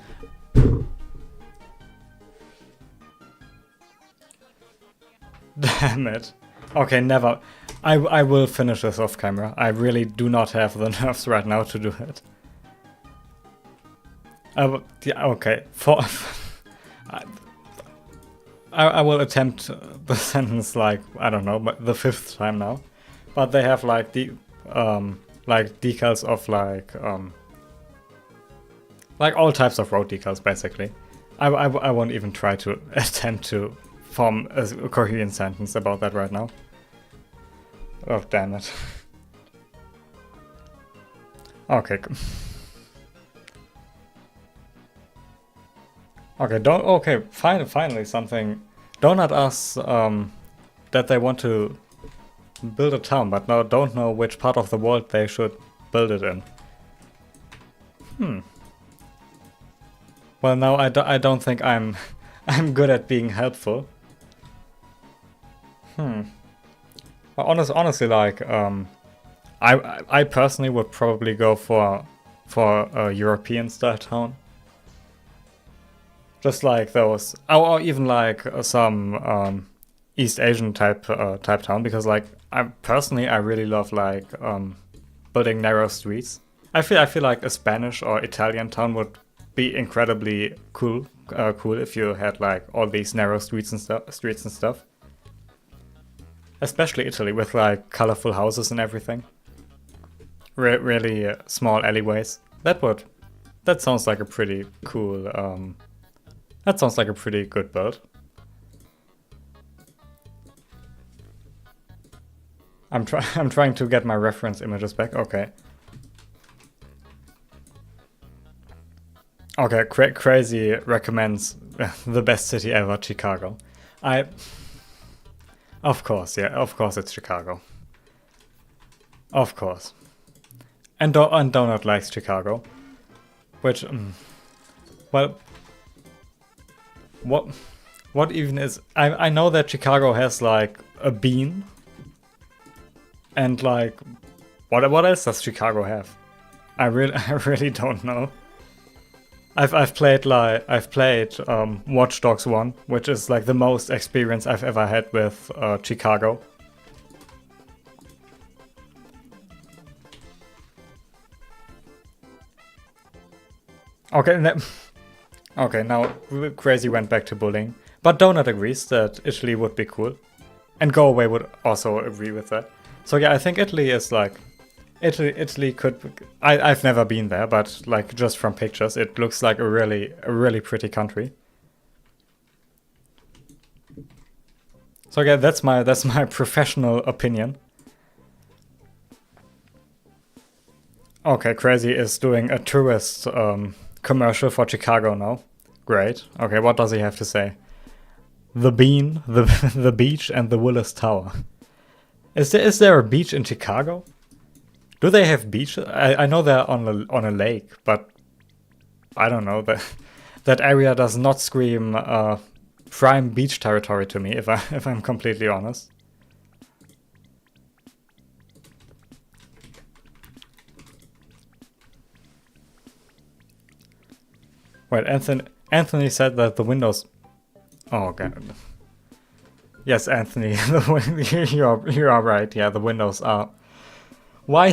Damn it. Okay, never. I will finish this off camera. I really do not have the nerves right now to do it. Yeah, okay. I will attempt the sentence like, I don't know, but the 5th time now. But they have like the decals of like all types of road decals basically. I won't even try to attempt to form a coherent sentence about that right now. Oh damn it. Okay. Okay, finally something. Donut asks that they want to build a town, but now don't know which part of the world they should build it in. Well, now I don't think I'm good at being helpful. Well, honestly, like I personally would probably go for a European style town. Just like those, or even like some East Asian type town, because like I really love like building narrow streets. I feel like a Spanish or Italian town would be incredibly cool if you had like all these narrow streets and stuff. Especially Italy with like colorful houses and everything. Really small alleyways. That sounds like a pretty cool. That sounds like a pretty good build. I'm trying to get my reference images back. Okay. Okay, Crazy recommends the best city ever, Chicago. Of course, yeah, of course it's Chicago. Of course. And Donut likes Chicago. Which, well, what even is... I know that Chicago has like a bean. And like, what else does Chicago have? I really don't know. I've played Watch Dogs 1, which is like the most experience I've ever had with Chicago. Okay, okay, now Crazy went back to bullying, but Donut agrees that Italy would be cool, and Go Away would also agree with that. So yeah, I think Italy is like. Italy could... I've never been there, but like just from pictures, it looks like a really pretty country. So yeah, that's my professional opinion. Okay, Crazy is doing a tourist commercial for Chicago now. Great. Okay, what does he have to say? The bean, the beach, and the Willis Tower. Is there a beach in Chicago? Do they have beaches? I know they're on a lake, but I don't know. That area does not scream prime beach territory to me, if I'm completely honest. Wait, Anthony said that the windows... Oh god. Yes, Anthony, you are right. Yeah, the windows are... Why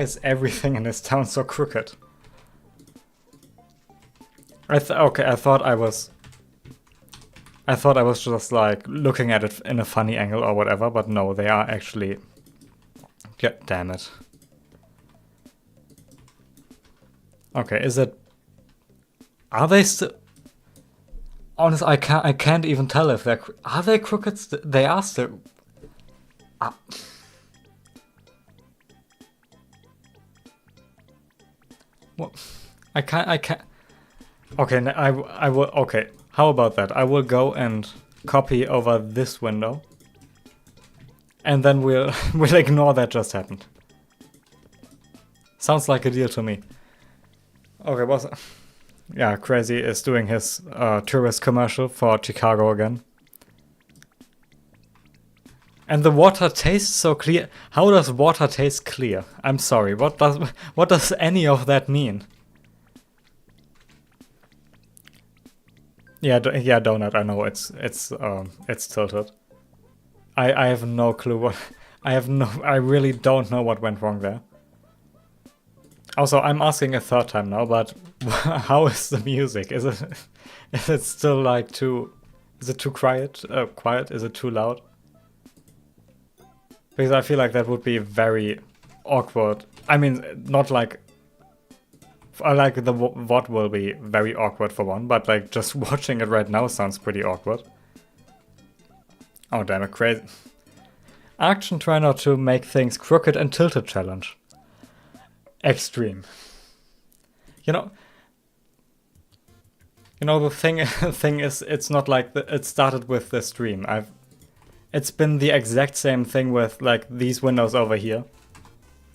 is everything in this town so crooked? I thought I was just like looking at it in a funny angle or whatever, but no, they are actually... God damn it. Okay, is it... Are they still... Honestly, I can't even tell if they're... Are they crooked? They are still... What? I can't... Okay, I will... Okay, how about that? I will go and copy over this window. And then we'll ignore that just happened. Sounds like a deal to me. Okay, yeah, Crazy is doing his tourist commercial for Chicago again. And the water tastes so clear. How does water taste clear? I'm sorry. What does any of that mean? Yeah, Donut. I know it's tilted. I have no clue what. I really don't know what went wrong there. Also, I'm asking a third time now, but how is the music? Is it still like too? Is it too quiet? Quiet? Is it too loud? Because I feel like that would be very awkward. I mean, not like... Like the VOD will be very awkward for one, but like just watching it right now sounds pretty awkward. Oh damn it, Crazy. Action try not to make things crooked and tilted challenge. Extreme. You know the thing is, it's not like it started with the stream. It's been the exact same thing with like these windows over here.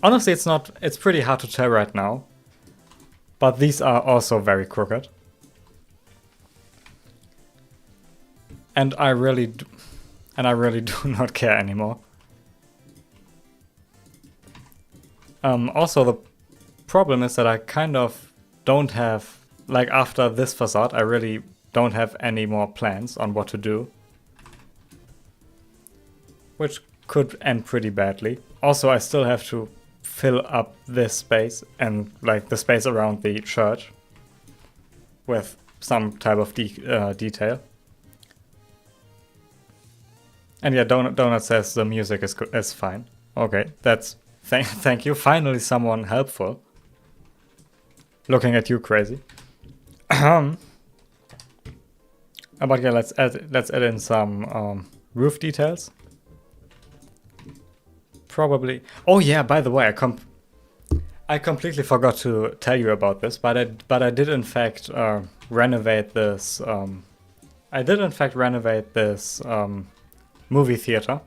Honestly, it's pretty hard to tell right now. But these are also very crooked. And I really do not care anymore. Also, the problem is that I kind of don't have, like after this facade, I really don't have any more plans on what to do. Which could end pretty badly. Also, I still have to fill up this space and like the space around the church with some type of detail. And yeah, Donut says the music is fine. Okay, that's thank you. Finally, someone helpful. Looking at you, crazy. But yeah, let's add in some roof details. Probably. Oh yeah, by the way, I completely forgot to tell you about this, but I did in fact renovate this. I did in fact renovate this movie theater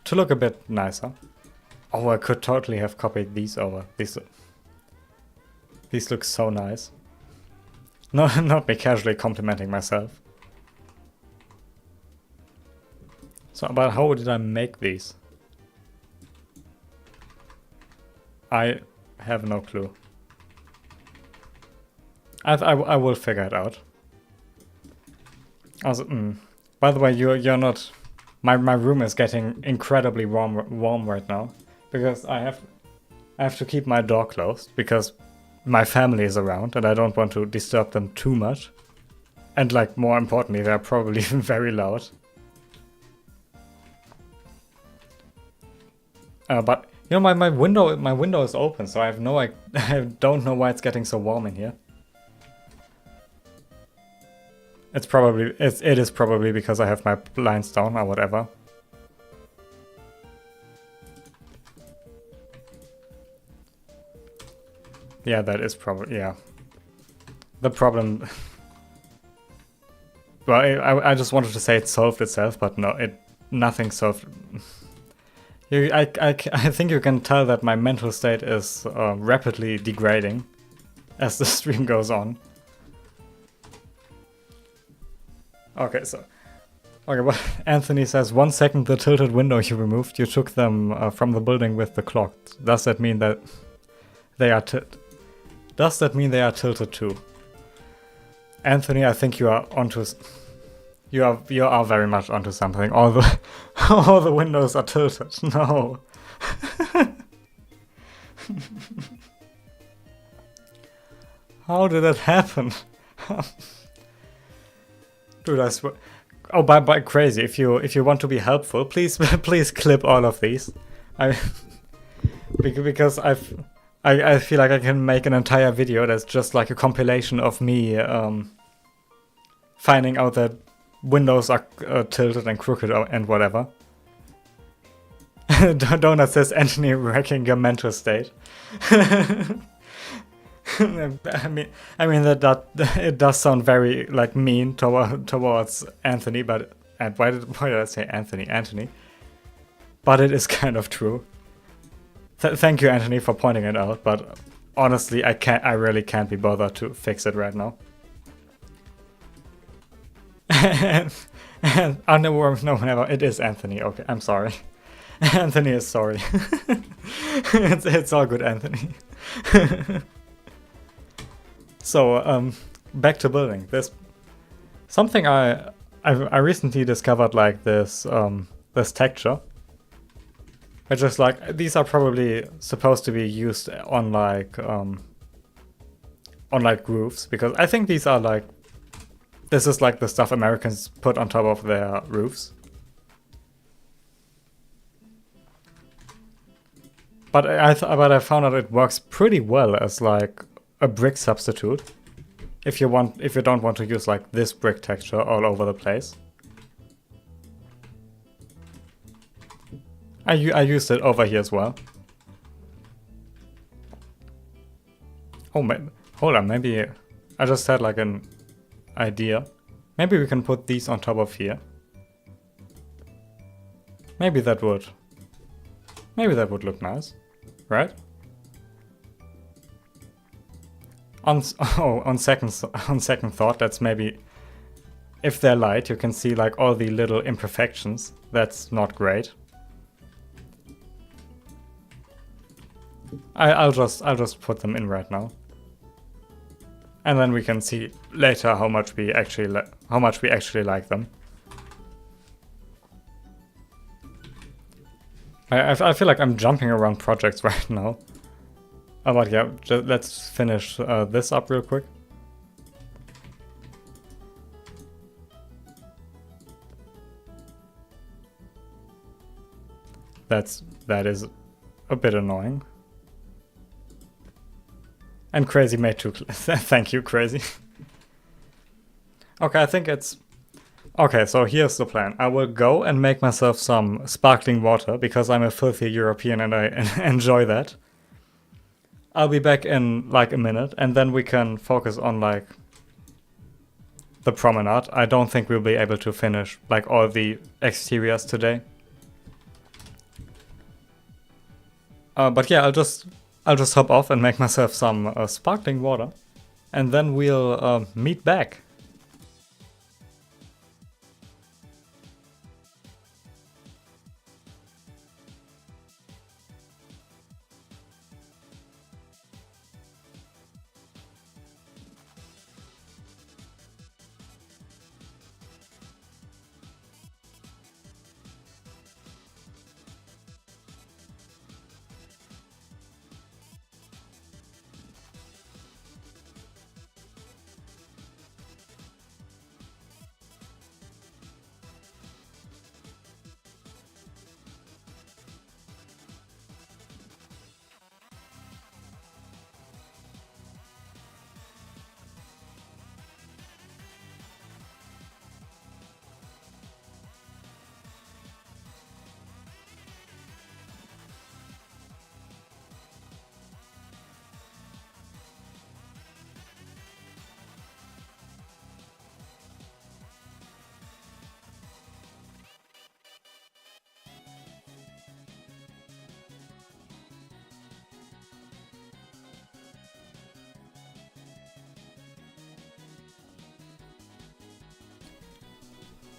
to look a bit nicer. Oh, I could totally have copied these over. These look so nice. No, not me casually complimenting myself. So, but how did I make these? I have no clue. I will figure it out. Also, by the way, you're not. My room is getting incredibly warm right now because I have to keep my door closed because my family is around and I don't want to disturb them too much. And like more importantly, they're probably very loud. But you know, my window is open, so I don't know why it's getting so warm in here. It is probably because I have my blinds down or whatever. Yeah, that is probably, yeah. The problem... Well, I just wanted to say it solved itself, but no, nothing solved. I think you can tell that my mental state is rapidly degrading as the stream goes on. Okay, but Anthony says, 1 second the tilted window you removed, you took them from the building with the clock. Does that mean that they are tilted too? Anthony, I think you are onto... You are very much onto something. All the windows are tilted. No. How did that happen? Dude, I swear. Oh, by crazy. If you want to be helpful, please clip all of these. Because I feel like I can make an entire video that's just like a compilation of me finding out that windows are tilted and crooked and whatever. Donut says, Anthony wrecking your mental state. I mean that it does sound very like mean towards Anthony, but why did I say Anthony? Anthony, but it is kind of true. Thank you, Anthony, for pointing it out. But honestly, I really can't be bothered to fix it right now. and no, never. It is Anthony. Okay, I'm sorry. Anthony is sorry. it's all good, Anthony. So, back to building. There's something I recently discovered, like this this texture. It's just like, these are probably supposed to be used on like roofs, because I think these are like, this is like the stuff Americans put on top of their roofs. But I found out it works pretty well as like a brick substitute. If you don't want to use like this brick texture all over the place. I used it over here as well. Oh, hold on, maybe I just had like an idea. Maybe we can put these on top of here. Maybe that would look nice, right? On second thought, that's maybe, if they're light, you can see like all the little imperfections. That's not great. I'll just put them in right now, and then we can see later how much we actually like them. I feel like I'm jumping around projects right now. But yeah, let's finish this up real quick. That is a bit annoying. And Crazy made 2 thank you, Crazy. Okay, I think it's... Okay, so here's the plan. I will go and make myself some sparkling water, because I'm a filthy European and I enjoy that. I'll be back in like a minute, and then we can focus on like the promenade. I don't think we'll be able to finish like all the exteriors today. But yeah, I'll just hop off and make myself some sparkling water, and then we'll meet back.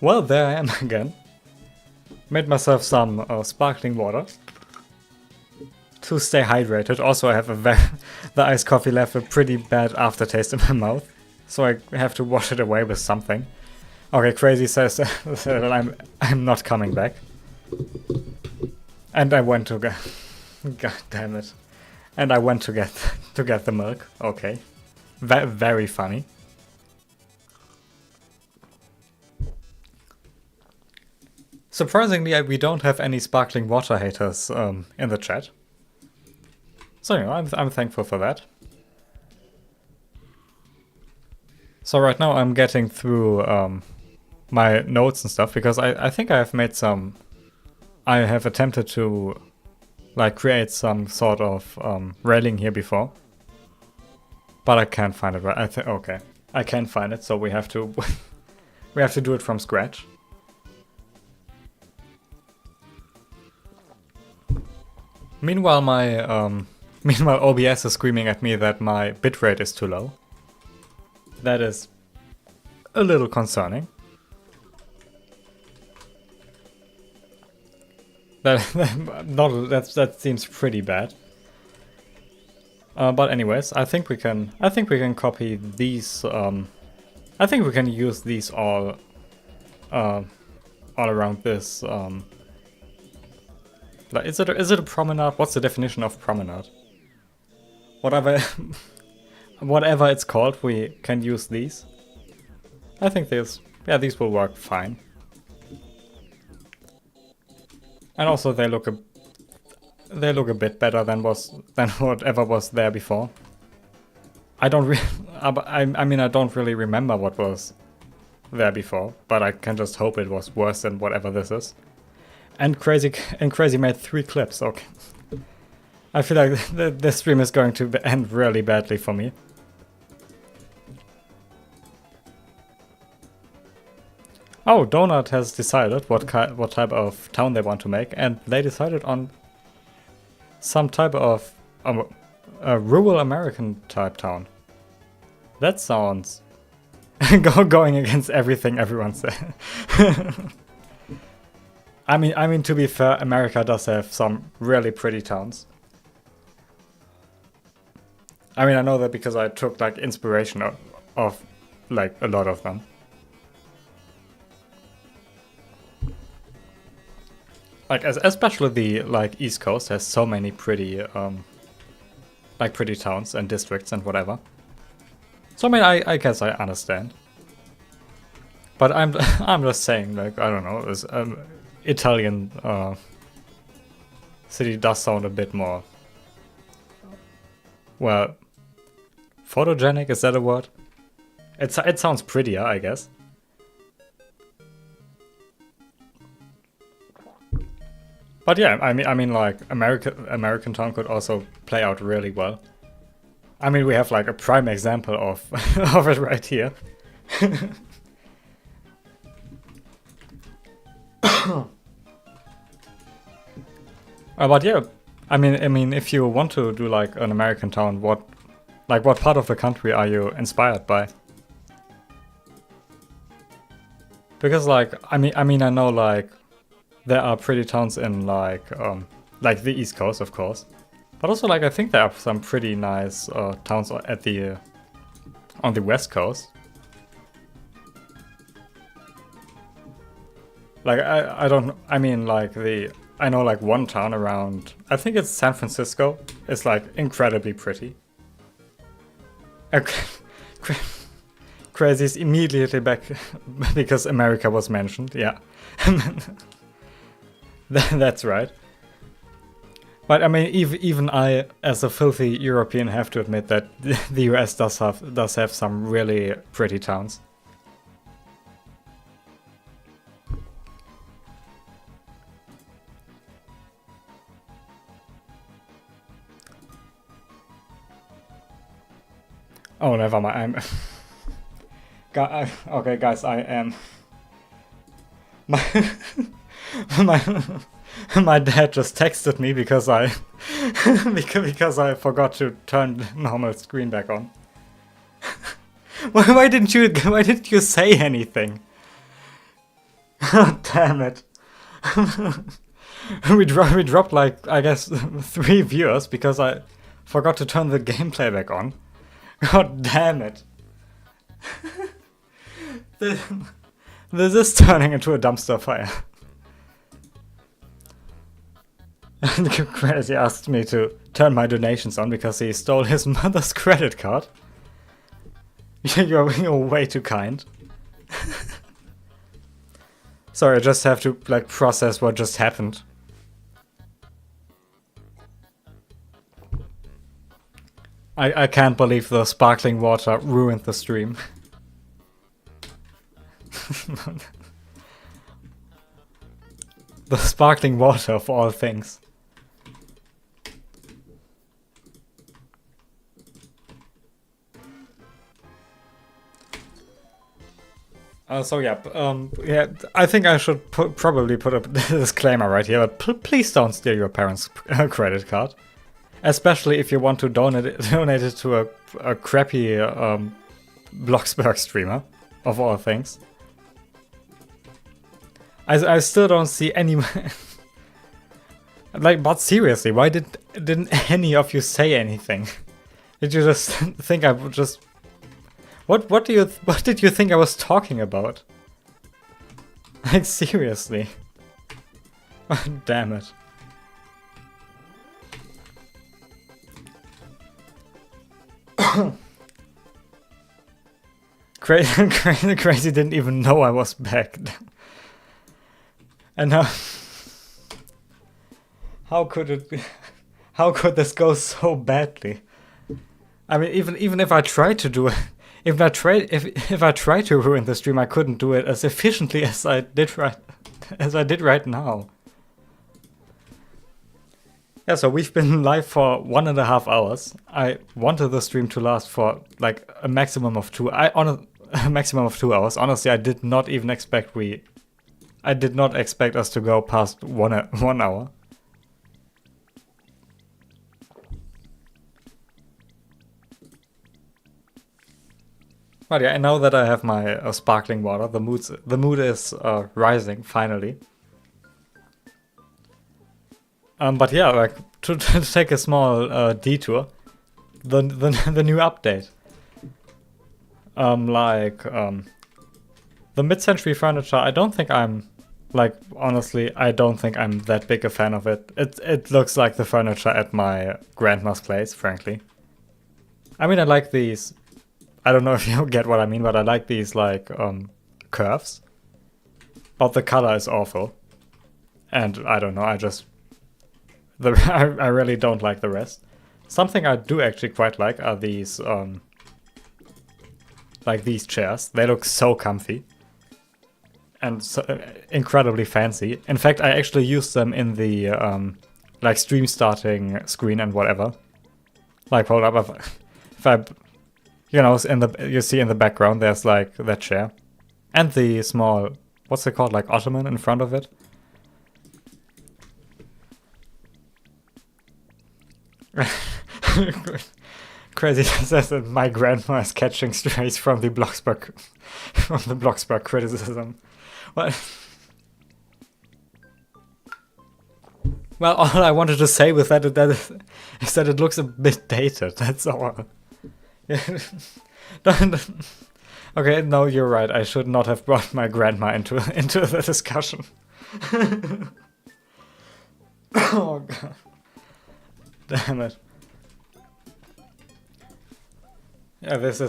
Well, there I am again. Made myself some sparkling water to stay hydrated. Also, I have the iced coffee left a pretty bad aftertaste in my mouth, so I have to wash it away with something. Okay, Crazy says that I'm not coming back, and I went to go. God damn it! And I went to get the milk. Okay, very funny. Surprisingly, we don't have any sparkling water haters in the chat. So, you know, I'm thankful for that. So right now I'm getting through my notes and stuff, because I think I have made some... I have attempted to like create some sort of railing here before. But I can't find it right. Okay, I can't find it, so we have to... we have to do it from scratch. Meanwhile, meanwhile, OBS is screaming at me that my bitrate is too low. That is a little concerning. That seems pretty bad. But anyways, I think we can copy these. I think we can use these all around this. Like, is it a promenade? What's the definition of promenade? Whatever it's called, we can use these. I think these will work fine. And also they look a bit better than whatever was there before. I mean I don't really remember what was there before, but I can just hope it was worse than whatever this is. And Crazy made 3 clips. Okay. I feel like this stream is going to end really badly for me. Oh, Donut has decided what type of town they want to make, and they decided on some type of a rural American type town. That sounds going against everything everyone said. I mean, to be fair, America does have some really pretty towns. I mean, I know that because I took like inspiration of like a lot of them. like especially the like East Coast has so many pretty like pretty towns and districts and whatever. So I mean, I guess I understand. But I'm I'm just saying, like, I don't know, this Italian city does sound a bit more, well, photogenic. Is that a word? It sounds prettier, I guess. But yeah, I mean, like American Town could also play out really well. I mean, we have like a prime example of of it right here. But yeah, I mean, if you want to do like an American Town, what part of the country are you inspired by? Because like, I mean, I know like there are pretty towns in like the East Coast, of course, but also like I think there are some pretty nice towns at the on the West Coast. Like I don't, I mean, like I know like one town around, I think it's San Francisco. It's like incredibly pretty. Crazy is immediately back because America was mentioned. Yeah, that's right. But I mean, even I, as a filthy European, have to admit that the US does have some really pretty towns. Oh, never mind. Okay, guys, I am. My dad just texted me because I because I forgot to turn the normal screen back on. Why didn't you say anything? Oh, damn it. we dropped like, I guess, 3 viewers because I forgot to turn the gameplay back on. God damn it. This is turning into a dumpster fire. Crazy asked me to turn my donations on because he stole his mother's credit card. You're way too kind. Sorry, I just have to like process what just happened. I can't believe the sparkling water ruined the stream. The sparkling water of all things. So yeah, I think I should probably put a disclaimer right here, but please don't steal your parents' credit card. Especially if you want to donate it to a crappy Bloxburg streamer, of all things. I still don't see any... like, but seriously, why didn't any of you say anything? Did you just think I would just... What did you think I was talking about? Like, seriously. Damn it. Crazy didn't even know I was back. And how could it be? How could this go so badly? I mean, even if I tried to do it, if I tried to ruin the stream, I couldn't do it as efficiently as I did right now. Yeah, so we've been live for 1.5 hours. I wanted the stream to last for like a maximum of 2 hours. Honestly, I did not expect us to go past 1 hour. But yeah, I know that I have my sparkling water. The mood is rising finally. But yeah, like to take a small detour, the new update. The mid-century furniture, I don't think I'm Like, honestly, I don't think I'm that big a fan of it. It looks like the furniture at my grandma's place, frankly. I mean, I like these. I don't know if you get what I mean, but I like these, like, curves. But the color is awful. And I don't know, I really don't like the rest. Something I do actually quite like are these, like these chairs. They look so comfy. And so, incredibly fancy. In fact, I actually used them in the, like, stream starting screen and whatever. Like, hold up, if I, you know, you see in the background, there's, like, that chair. And the small, what's it called, like, ottoman in front of it. Crazy says that my grandma is catching strays from the Bloxburg criticism. Well, all I wanted to say with that is that it looks a bit dated. That's all. Okay, no, you're right. I should not have brought my grandma into the discussion. Oh god. Damn it. Yeah, this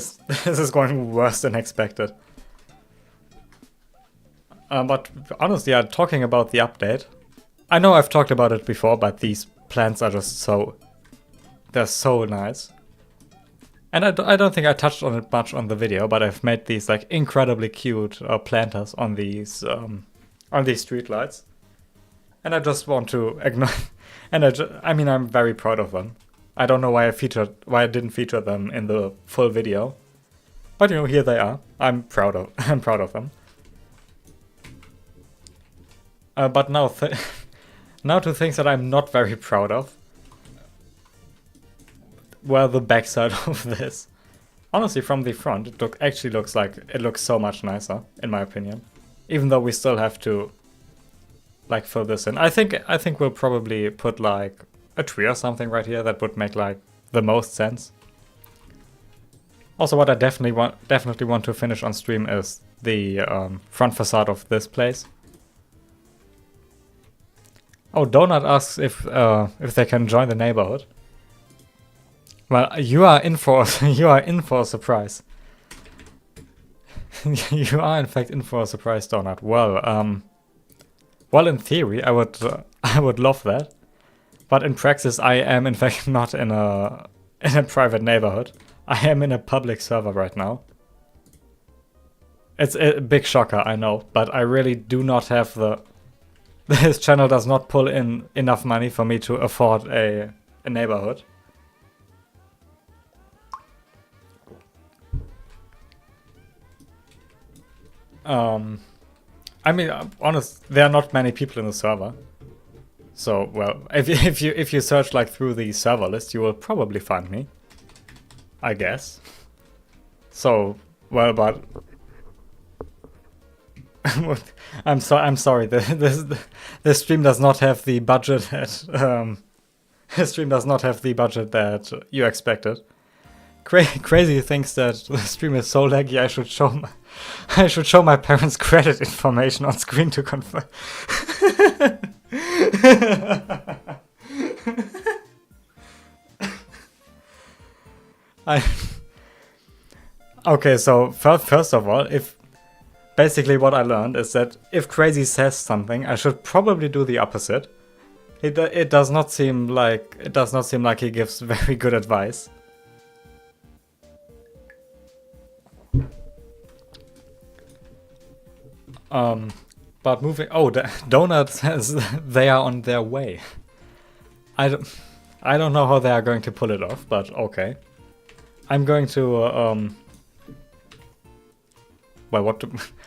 is going worse than expected. But honestly, talking about the update, I know I've talked about it before, but these plants are just they're so nice. And I don't think I touched on it much on the video, but I've made these like incredibly cute planters on these streetlights. And I just want to ignore, and I mean, I'm very proud of them. I don't know why I didn't feature them in the full video, but you know, here they are. I'm proud of them. But now, now to things that I'm not very proud of. Well, the backside of this. Honestly, from the front, it looks so much nicer, in my opinion. Even though we still have to, like, fill this in. I think we'll probably put like a tree or something right here that would make like the most sense. Also, what I definitely want to finish on stream is the front facade of this place. Oh, Donut asks if they can join the neighborhood. Well, you are in for a surprise. You are in fact in for a surprise, Donut. Well, in theory, I would love that, but in practice, I am in fact not in a private neighborhood. I am in a public server right now. It's a big shocker, I know, but I really do not have this channel does not pull in enough money for me to afford a neighborhood. I mean, honest, there are not many people in the server. So, well, if you search like through the server list, you will probably find me, I guess. So, well, but I'm sorry. This stream does not have the budget that you expected. Crazy thinks that the stream is so laggy. I should show my parents' credit information on screen to confirm. Okay, so first of all, basically what I learned is that if Crazy says something, I should probably do the opposite. It does not seem like he gives very good advice. But moving. Oh, Donut says they are on their way. I don't know how they are going to pull it off, but okay. I'm going to well,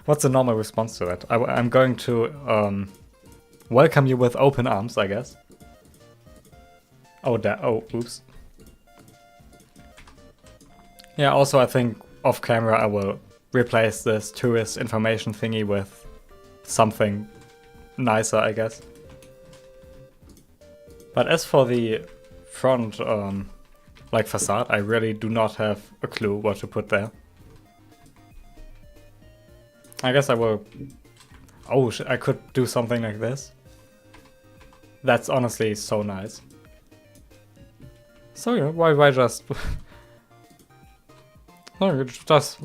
what's the normal response to that? I'm going to welcome you with open arms, I guess. Oh, oops. Yeah. Also, I think off camera I will replace this tourist information thingy with something nicer, I guess. But as for the front like facade, I really do not have a clue what to put there. I guess I will Oh, I could do something like this. That's honestly so nice. So yeah, why just... No,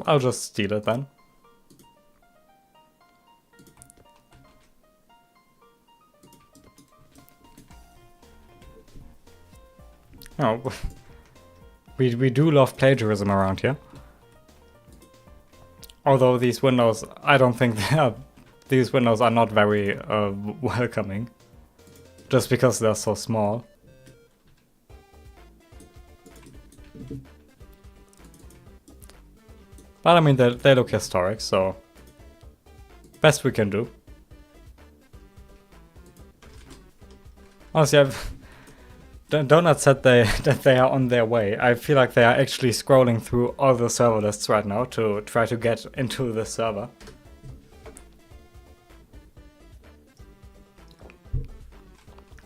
I'll just steal it then. Oh, we do love plagiarism around here. Although these windows, I don't think these windows are not very welcoming. Just because they're so small. But I mean, they look historic, so best we can do. Honestly, Donut said that they are on their way. I feel like they are actually scrolling through all the server lists right now to try to get into the server.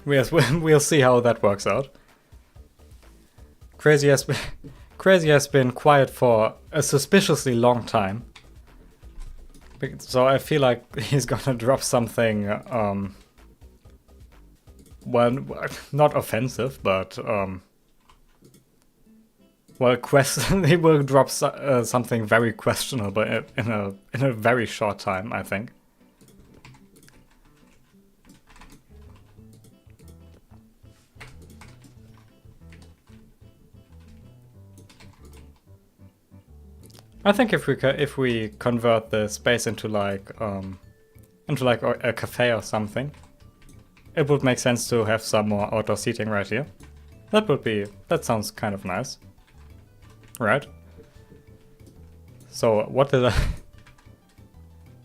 We'll see how that works out. Crazy has been quiet for a suspiciously long time. So I feel like he's gonna drop something, well, not offensive, but, well, he will drop something very questionable in a very short time, I think. I think if we convert the space into like a cafe or something, it would make sense to have some more outdoor seating right here. That sounds kind of nice. Right? So what did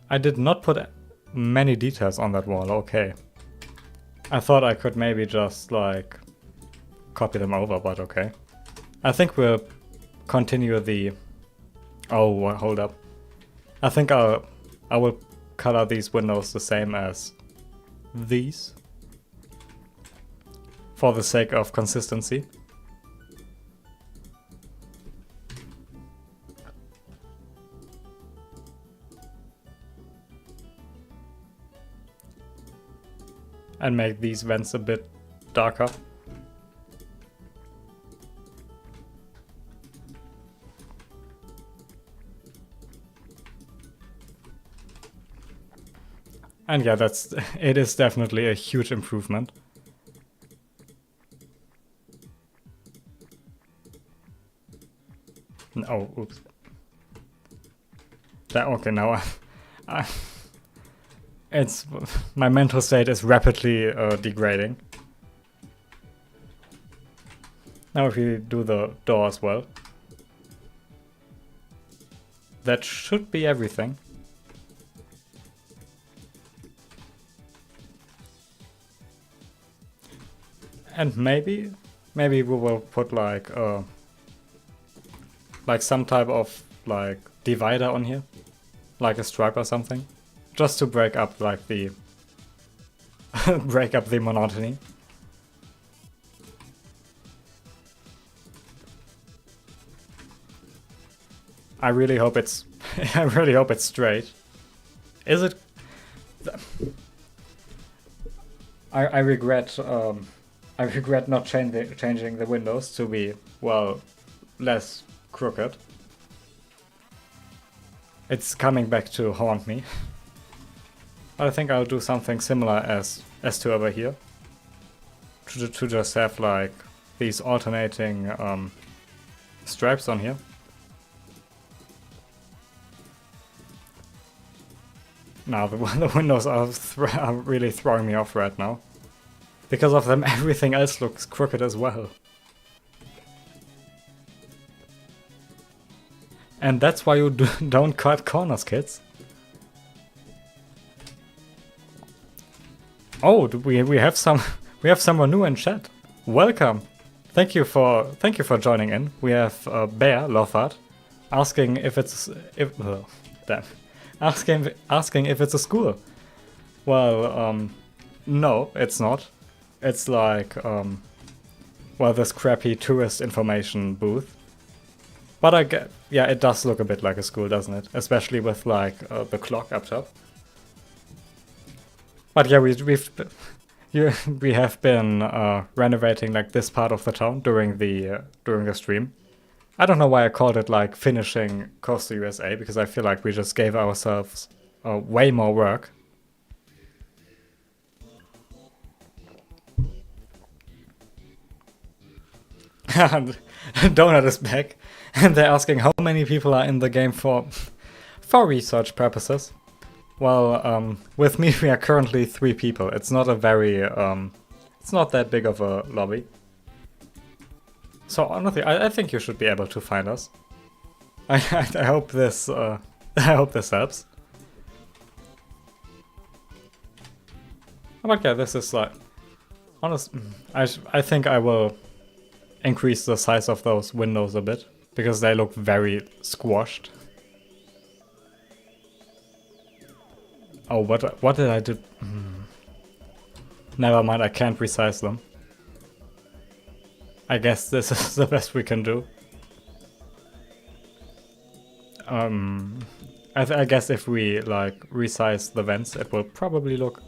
I did not put many details on that wall, okay. I thought I could maybe just like copy them over, but okay. I think we'll continue the... Oh, hold up. I think I will color these windows the same as these. For the sake of consistency. And make these vents a bit darker. And yeah, it is definitely a huge improvement. Oh, oops. Okay, now it's my mental state is rapidly degrading. Now if we do the door as well. That should be everything. And maybe we will put like some type of like divider on here, like a stripe or something, just to break up like the break up the monotony. I really hope it's straight. Is it? I regret not changing the windows to be, well, less crooked. It's coming back to haunt me. I think I'll do something similar as to over here. To just have like these alternating stripes on here. Now the windows are really throwing me off right now. Because of them, everything else looks crooked as well. And that's why you don't cut corners, kids. Oh, we have someone new in chat. Welcome. Thank you for joining in. We have Bear Lothard asking if it's asking if it's a school. Well, no, it's not. It's like, well, this crappy tourist information booth. But I get, yeah, it does look a bit like a school, doesn't it? Especially with like the clock up top. But yeah, we have been renovating like this part of the town during the stream. I don't know why I called it like finishing Coastal USA, because I feel like we just gave ourselves way more work. And Donut is back, and they're asking how many people are in the game for research purposes. Well, with me we are currently 3 people. It's not a very it's not that big of a lobby. So honestly, I think you should be able to find us. I hope this I hope this helps. But yeah, this is like honest. I think I will increase the size of those windows a bit because they look very squashed. Oh, what did I do? Never mind, I can't resize them. I guess this is the best we can do. I guess if we like resize the vents, it will probably look.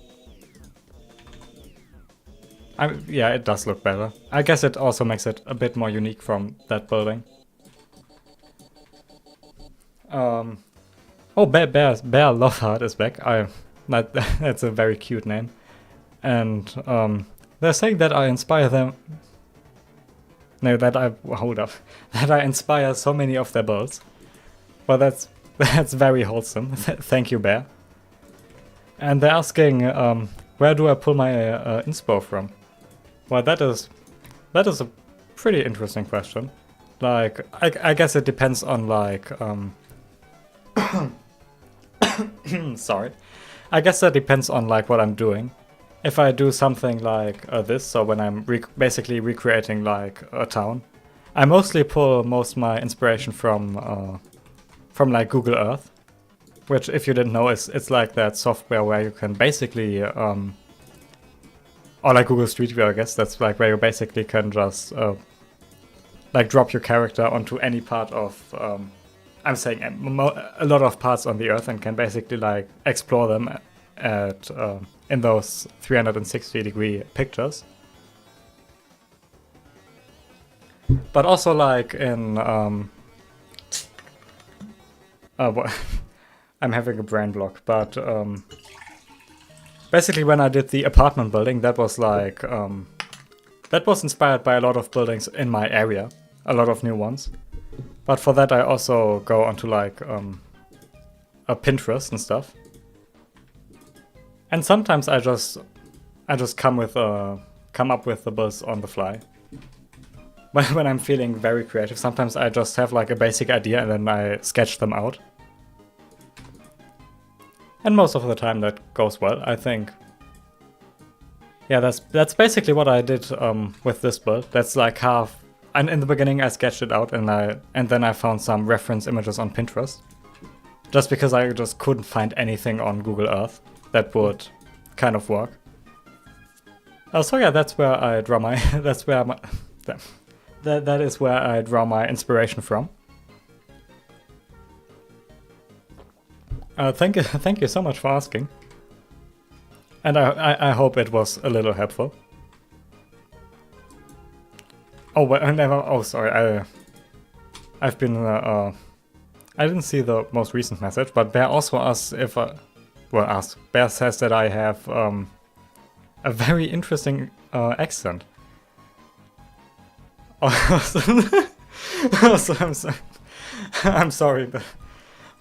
Yeah, it does look better. I guess it also makes it a bit more unique from that building. Oh, Bear Loveheart is back. That's a very cute name. And they're saying that I inspire them. No, that I inspire so many of their builds. Well, that's very wholesome. Thank you, Bear. And they're asking, where do I pull my inspo from? Well, that is a pretty interesting question. Like, I guess it depends on like sorry. I guess that depends on like what I'm doing. If I do something like this, so when I'm basically recreating like a town, I mostly pull most my inspiration from like Google Earth, which if you didn't know it's like that software where you can basically or like Google Street View, I guess that's like where you basically can just like drop your character onto any part of I'm saying a lot of parts on the Earth and can basically like explore them at in those 360-degree pictures. But also like in I'm having a brain block, but basically when I did the apartment building, that was like that was inspired by a lot of buildings in my area, a lot of new ones. But for that I also go onto like a Pinterest and stuff. And sometimes I just come up with the builds on the fly. When I'm feeling very creative, sometimes I just have like a basic idea and then I sketch them out. And most of the time that goes well, I think. Yeah, that's basically what I did with this build. That's like half. And in the beginning I sketched it out and then I found some reference images on Pinterest. Just because I just couldn't find anything on Google Earth that would kind of work. So yeah, that's where I draw my that is where I draw my inspiration from. Thank you so much for asking. And I hope it was a little helpful. Oh, but I never. Oh, sorry. I've been. I didn't see the most recent message, but Bear also asked if Bear says that I have a very interesting accent. Also, I'm sorry,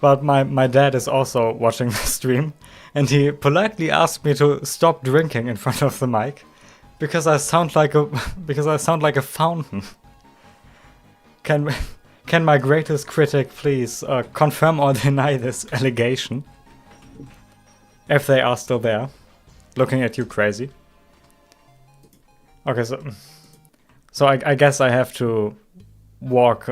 but my dad is also watching the stream, and he politely asked me to stop drinking in front of the mic. Because I sound like a fountain. Can my greatest critic please confirm or deny this allegation? If they are still there, looking at you crazy. Okay, so I guess I have to walk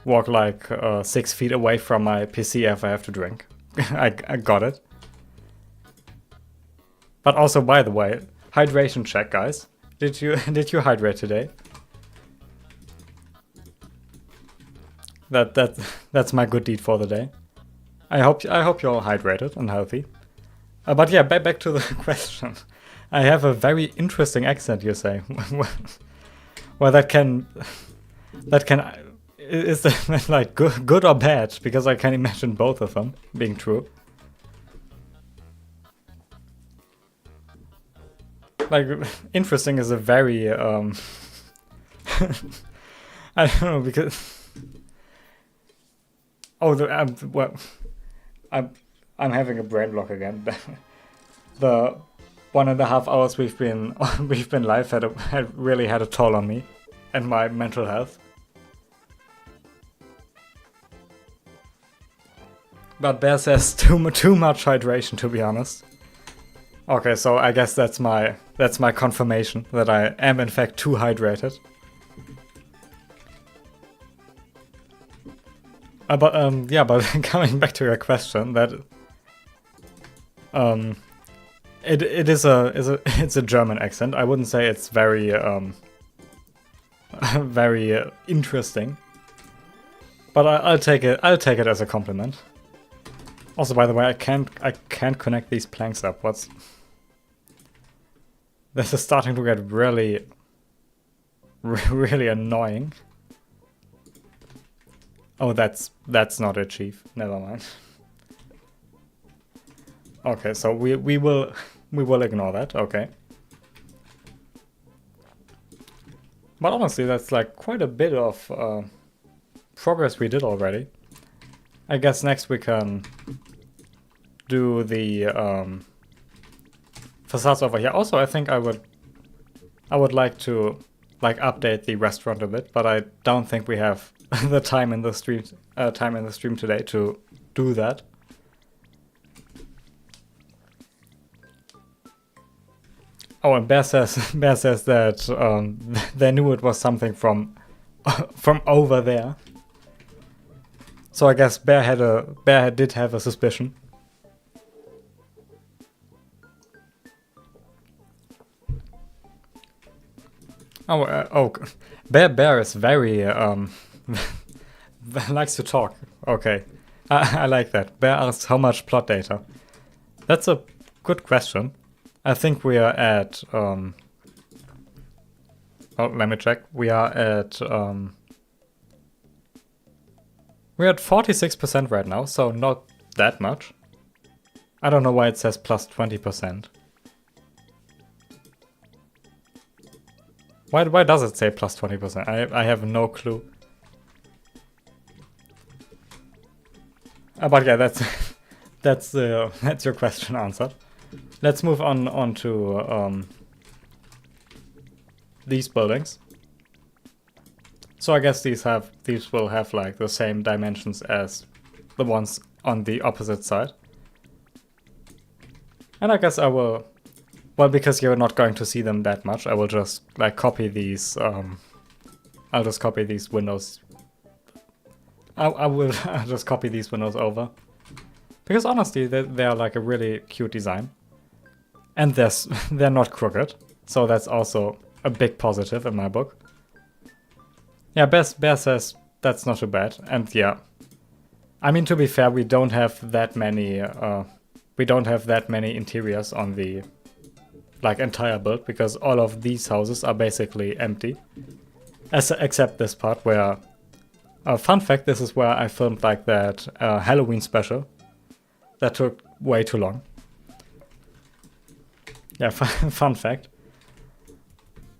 like 6 feet away from my PC if I have to drink. I got it. But also, by the way. Hydration check, guys. Did you hydrate today? That's my good deed for the day. I hope you're all hydrated and healthy. But yeah, back to the question. I have a very interesting accent, you say. Well, that can is that like good or bad? Because I can imagine both of them being true. Like, interesting is a very I don't know, because well, I'm having a brain block again. The 1.5 hours we've been live had really had a toll on me and my mental health. But Bear says too much hydration, to be honest. Okay, so I guess that's my confirmation that I am in fact too hydrated. But coming back to your question, that it's a German accent. I wouldn't say it's very very interesting, but I'll take it as a compliment. Also, by the way, I can't connect these planks up. This is starting to get really annoying. Oh, that's not a chief. Never mind. Okay, so we will ignore that. Okay. But honestly, that's like quite a bit of progress we did already. I guess next we can do the facades over here. Also, I think I would like to update the restaurant a bit, but I don't think we have the time in the stream today to do that. Oh, and Bear says that they knew it was something from over there. So I guess Bear did have a suspicion. Bear is very likes to talk. Okay, I like that. Bear asks how much plot data. That's a good question. I think we are at oh, let me check. We are at we're at 46% right now, so not that much. I don't know why it says plus 20%. Why does it say plus 20%? I have no clue. But yeah, that's your question answered. Let's move on to these buildings. So I guess these will have like the same dimensions as the ones on the opposite side. And I guess I will, well, because you're not going to see them that much, I will just like copy these. I'll just copy these windows. I'll just copy these windows over, because honestly, they're like a really cute design. And they're not crooked, so that's also a big positive in my book. Yeah, Bear says that's not too bad, and yeah, I mean, to be fair, we don't have that many interiors on the like entire build, because all of these houses are basically empty, except this part where. Fun fact: this is where I filmed like that Halloween special. That took way too long. Yeah, fun fact.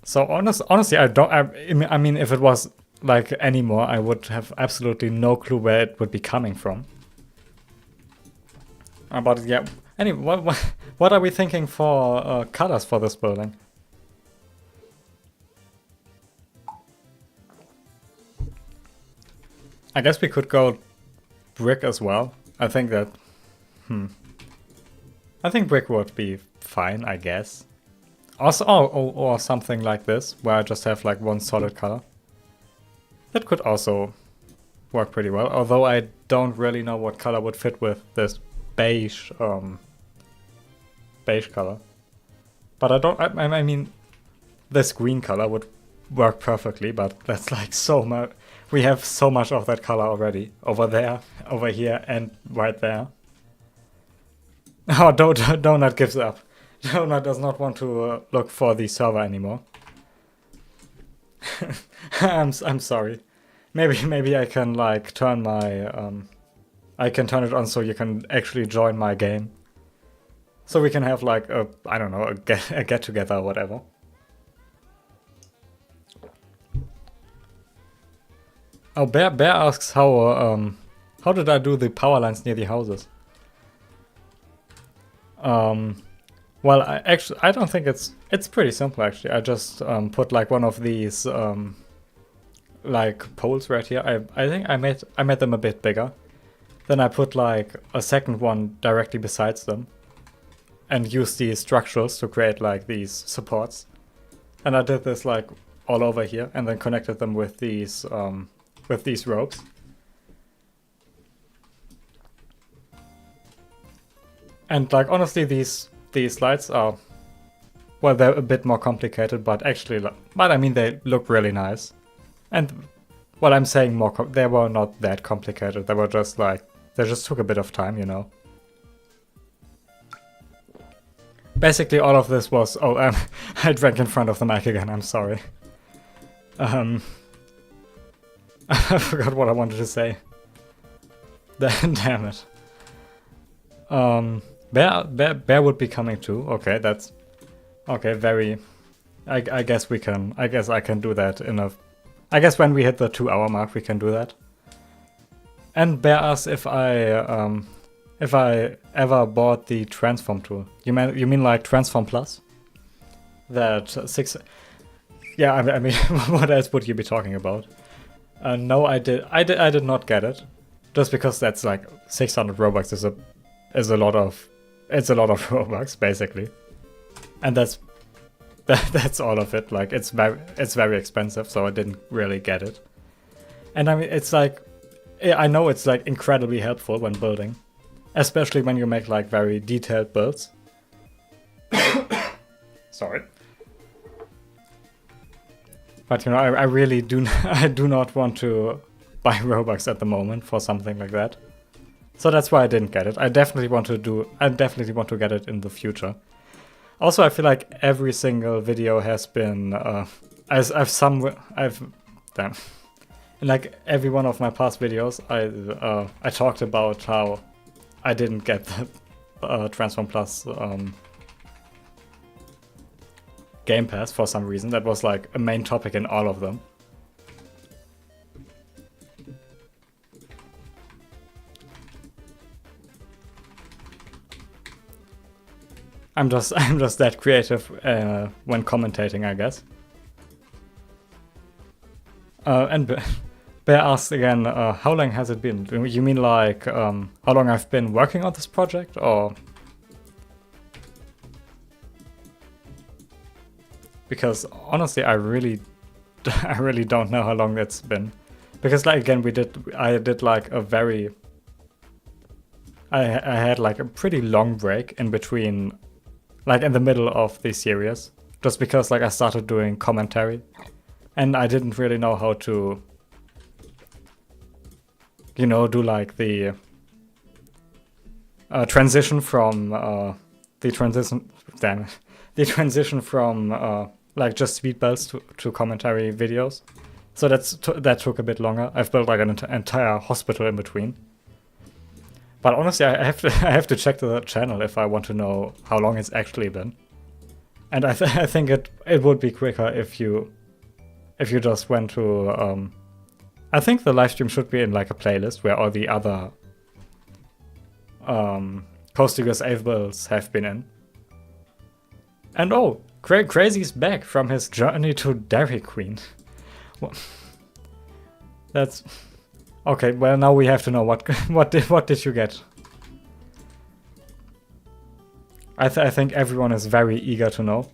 So honestly, I mean, if it was like anymore, I would have absolutely no clue where it would be coming from. But yeah, anyway, what are we thinking for colors for this building? I guess we could go brick as well. I think that, I think brick would be fine, I guess. Also, or something like this, where I just have like one solid color. That could also work pretty well, although I don't really know what color would fit with this beige color. But I mean, this green color would work perfectly, but that's like so much. We have so much of that color already, over there, over here, and right there. Oh, Donut gives up. Donut does not want to look for the server anymore. I'm sorry. Maybe I can like turn my I can turn it on so you can actually join my game. So we can have like a, I don't know, a get together or whatever. Oh, Bear asks how did I do the power lines near the houses? Well, I don't think it's pretty simple actually. I just put like one of these like poles right here. I think I made them a bit bigger. Then I put like a second one directly besides them, and used these structurals to create like these supports. And I did this like all over here, and then connected them with these ropes. And like honestly, these lights are, well, they're a bit more complicated, but actually, but I mean they look really nice. And what I'm saying they were not that complicated. They were just like, they just took a bit of time, you know. Basically, all of this was, I drank in front of the mic again. I'm sorry. I forgot what I wanted to say. Damn it. Bear would be coming too. Okay, that's okay. Very. I guess we can. I guess I can do that in a. I guess when we hit the 2-hour mark, we can do that. And Bear asks if I ever bought the transform tool. You mean like Transform Plus? That 6. Yeah, I mean, what else would you be talking about? No, I did not get it, just because that's like 600 Robux is a lot of Robux basically, and that's all of it. Like it's very expensive, so I didn't really get it. And I mean, it's like, I know it's like incredibly helpful when building, especially when you make like very detailed builds. Sorry. But you know, I really do not want to buy Robux at the moment for something like that. So that's why I didn't get it. I definitely want to get it in the future. Also, I feel like every single video has been damn. In like every one of my past videos, I talked about how I didn't get the Transform Plus Game Pass for some reason. That was like a main topic in all of them. I'm just that creative when commentating, I guess. And Bear asks again, how long has it been? You mean like how long I've been working on this project, or? Because honestly, I really don't know how long it's been. Because like again, I did like a very. I had like a pretty long break in between, like in the middle of the series, just because like I started doing commentary, and I didn't really know how to, you know, do like the transition from the transition from like just speed builds to commentary videos. So that took a bit longer. I've built like an entire hospital in between. But honestly, I have to check the channel if I want to know how long it's actually been. And I think it would be quicker if you just went to I think the live stream should be in like a playlist where all the other Coast to USA builds have been in. And oh, Crazy's back from his journey to Dairy Queen. Well, that's okay. Well, now we have to know what did you get? I think everyone is very eager to know.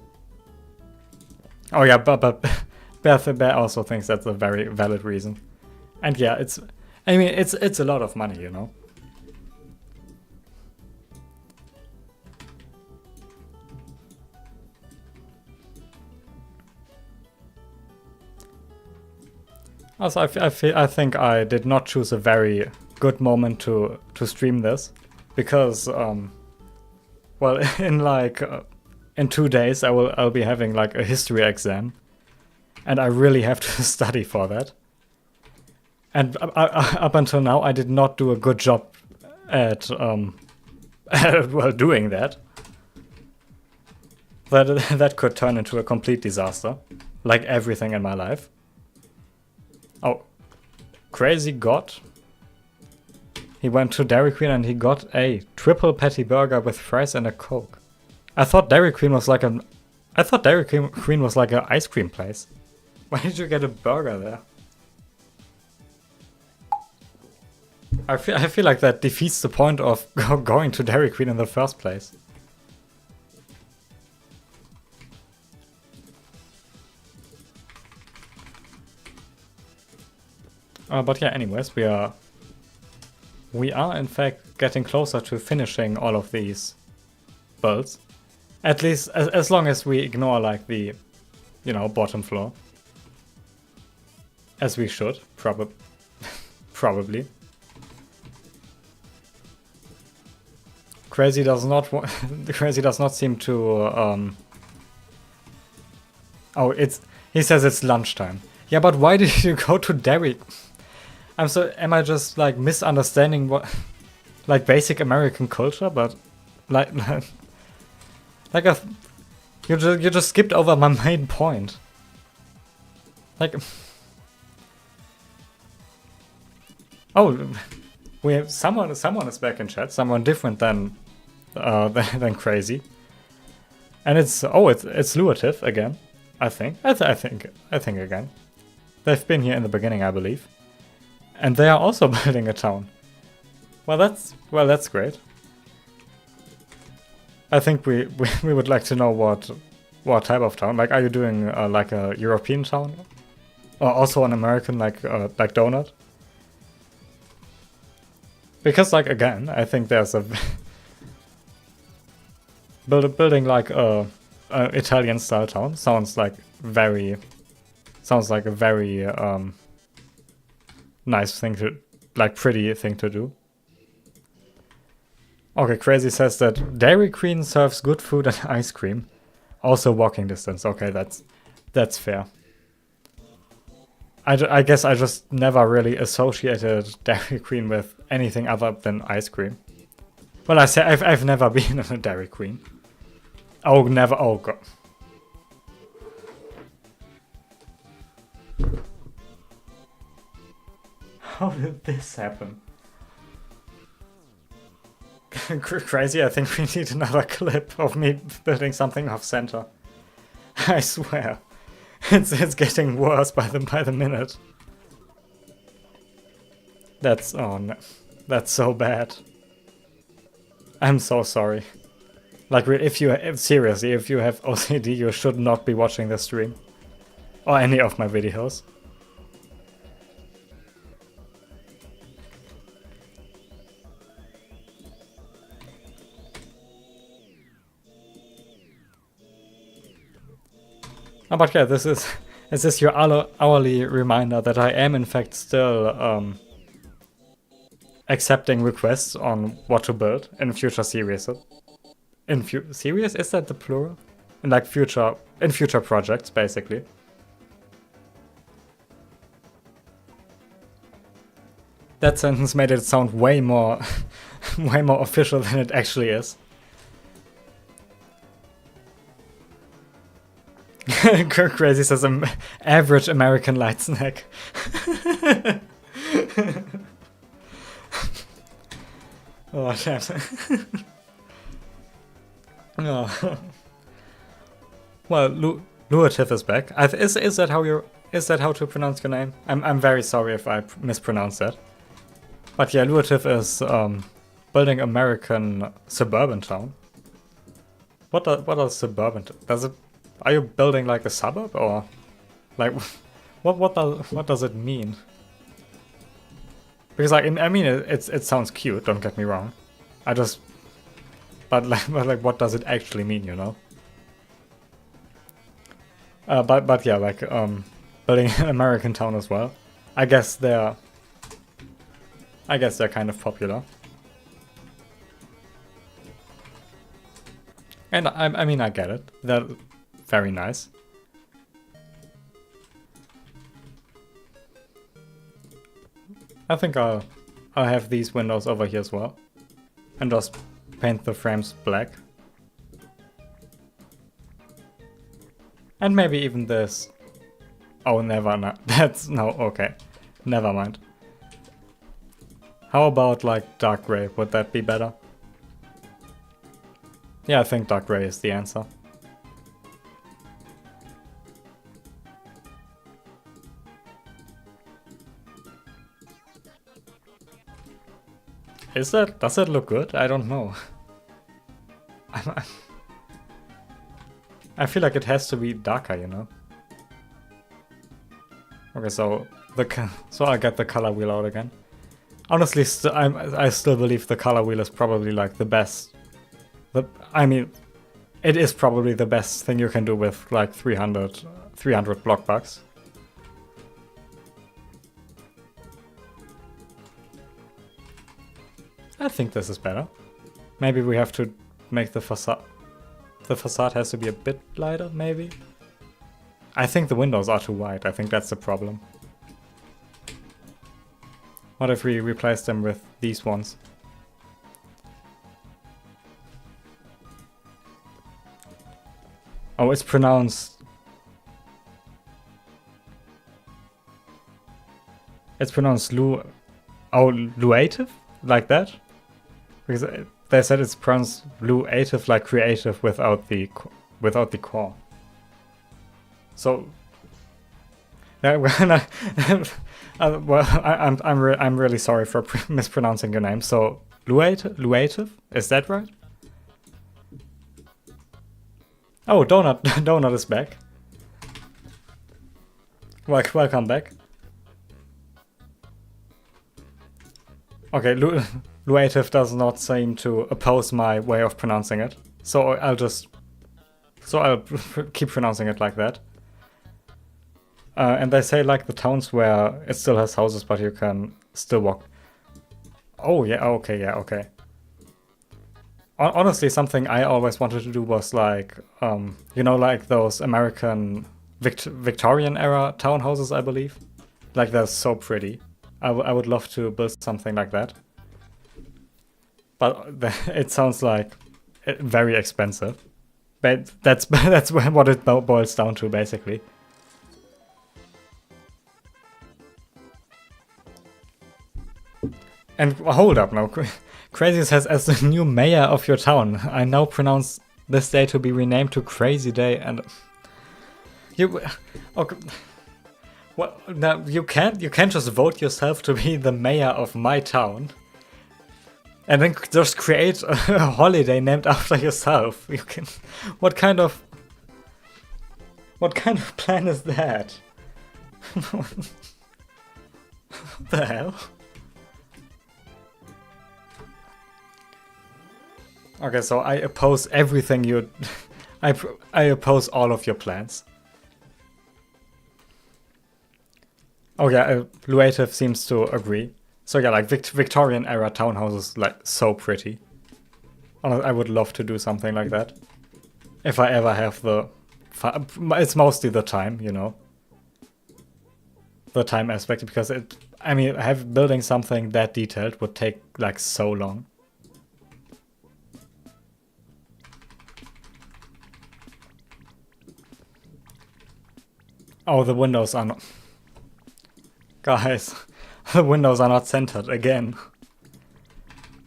Oh yeah, but Bear also thinks that's a very valid reason. And yeah, it's a lot of money, you know. Also, I think I did not choose a very good moment to stream this, because well, in like in 2 days I'll be having like a history exam, and I really have to study for that. And up until now, I did not do a good job at well, doing that. That could turn into a complete disaster, like everything in my life. Oh, Crazy got. He went to Dairy Queen and he got a triple patty burger with fries and a Coke. I thought Dairy Queen was like an ice cream place. Why did you get a burger there? I feel like that defeats the point of going to Dairy Queen in the first place. But yeah, anyways, we are in fact getting closer to finishing all of these builds. At least as long as we ignore like the, you know, bottom floor. As we should, probably. Crazy does not seem to oh, he says it's lunchtime. Yeah, but why did you go to Dairy? Am I just like misunderstanding what, like basic American culture? But like you just skipped over my main point. Like, oh, we have someone is back in chat. Someone different than Crazy, and it's Luative again. I think again. They've been here in the beginning, I believe. And they are also building a town. Well, that's great. I think we would like to know what type of town. Like, are you doing like a European town, or also an American like donut? Because like again, I think there's a building like a Italian style town sounds like a very nice thing to, like, pretty thing to do. Okay, Crazy says that Dairy Queen serves good food and ice cream. Also walking distance. Okay, that's fair. I guess I just never really associated Dairy Queen with anything other than ice cream. Well, I say I've never been in a Dairy Queen. Oh, never. Oh, God. How did this happen? Crazy, I think we need another clip of me building something off center. I swear. It's getting worse by the minute. That's so bad. I'm so sorry. Like, seriously, if you have OCD, you should not be watching this stream. Or any of my videos. Oh, but yeah, this is your hourly reminder that I am in fact still accepting requests on what to build in future series. Series? Is that the plural? In like future projects, basically. That sentence made it sound way more official than it actually is. Crazy says an average American light snack. Oh, damn. Oh. Well, Luative is back. Is that how to pronounce your name? I'm very sorry if I mispronounced that. But yeah, Luative is building American suburban town. What are suburban? Are you building like a suburb, or like what does it mean? Because like I mean it sounds cute. Don't get me wrong. But what does it actually mean? You know. But yeah, like building an American town as well. I guess they're kind of popular. And I mean, I get it. They're very nice. I think I'll have these windows over here as well. And just paint the frames black. And maybe even this. Oh, never, no. That's, no, okay. Never mind. How about like dark gray? Would that be better? Yeah, I think dark gray is the answer. Is that, does it look good? I don't know. I feel like it has to be darker, you know? Okay, so I get the color wheel out again. Honestly, I still believe the color wheel is probably like the best. I mean, it is probably the best thing you can do with like 300 block bucks. I think this is better. Maybe we have to make the facade. The facade has to be a bit lighter, maybe? I think the windows are too wide. I think that's the problem. What if we replace them with these ones? Oh, it's pronounced... It's pronounced luative? Like that? Because they said it's pronounced luative, like creative, without the core. So, well, I'm really sorry for mispronouncing your name. So, luative, is that right? Oh, Donut is back. Welcome back. Okay, luative does not seem to oppose my way of pronouncing it, so I'll keep pronouncing it like that. And they say like the towns where it still has houses, but you can still walk. Oh yeah, okay, yeah, okay. Honestly, something I always wanted to do was like, you know, like those American Victorian era townhouses, I believe. Like they're so pretty. I would love to build something like that. But it sounds like very expensive. But that's what it boils down to, basically. And hold up now. Crazy says, as the new mayor of your town, I now pronounce this day to be renamed to Crazy Day, and you okay. Well, now you can't just vote yourself to be the mayor of my town and then just create a holiday named after yourself. You can. What kind of plan is that? What the hell? Okay, so I oppose everything you... I oppose all of your plans. Oh yeah, Luative seems to agree. So yeah, like Victorian era townhouses, like so pretty. I would love to do something like that. If I ever have the... It's mostly the time, you know. The time aspect, because building something that detailed would take like so long. Oh, the windows are not... Guys, the windows are not centered again.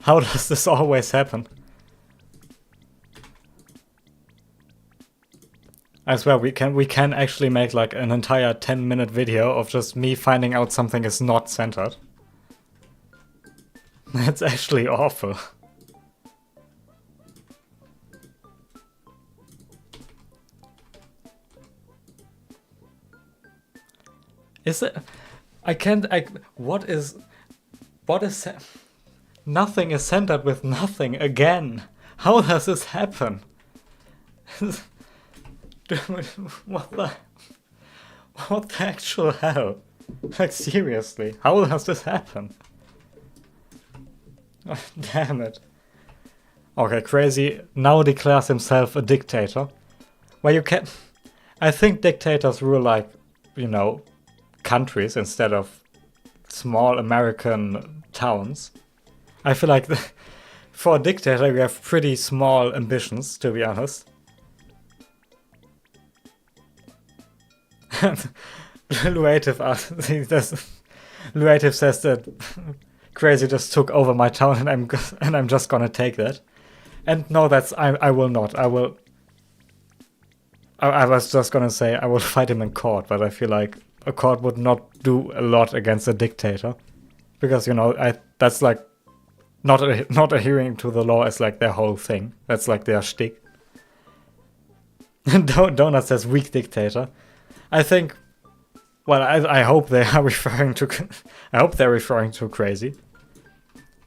How does this always happen? I swear, we can actually make like an entire 10-minute video of just me finding out something is not centered. That's actually awful. Is it? What is... Nothing is centered with nothing again. How does this happen? What the actual hell? Like seriously, how does this happen? Oh, damn it. Okay, Crazy now declares himself a dictator. Well, you can... I think dictators rule like, you know, countries instead of small American towns. I feel like for a dictator you have pretty small ambitions, to be honest. Luative says that Crazy just took over my town and I'm just gonna take that. And no, I will not. I was just gonna say I will fight him in court, but I feel like a court would not do a lot against a dictator, because you know that's like not adhering to the law is like their whole thing. That's like their shtick. Donut says weak dictator. I think. Well, I hope they are referring to. I hope they're referring to Crazy,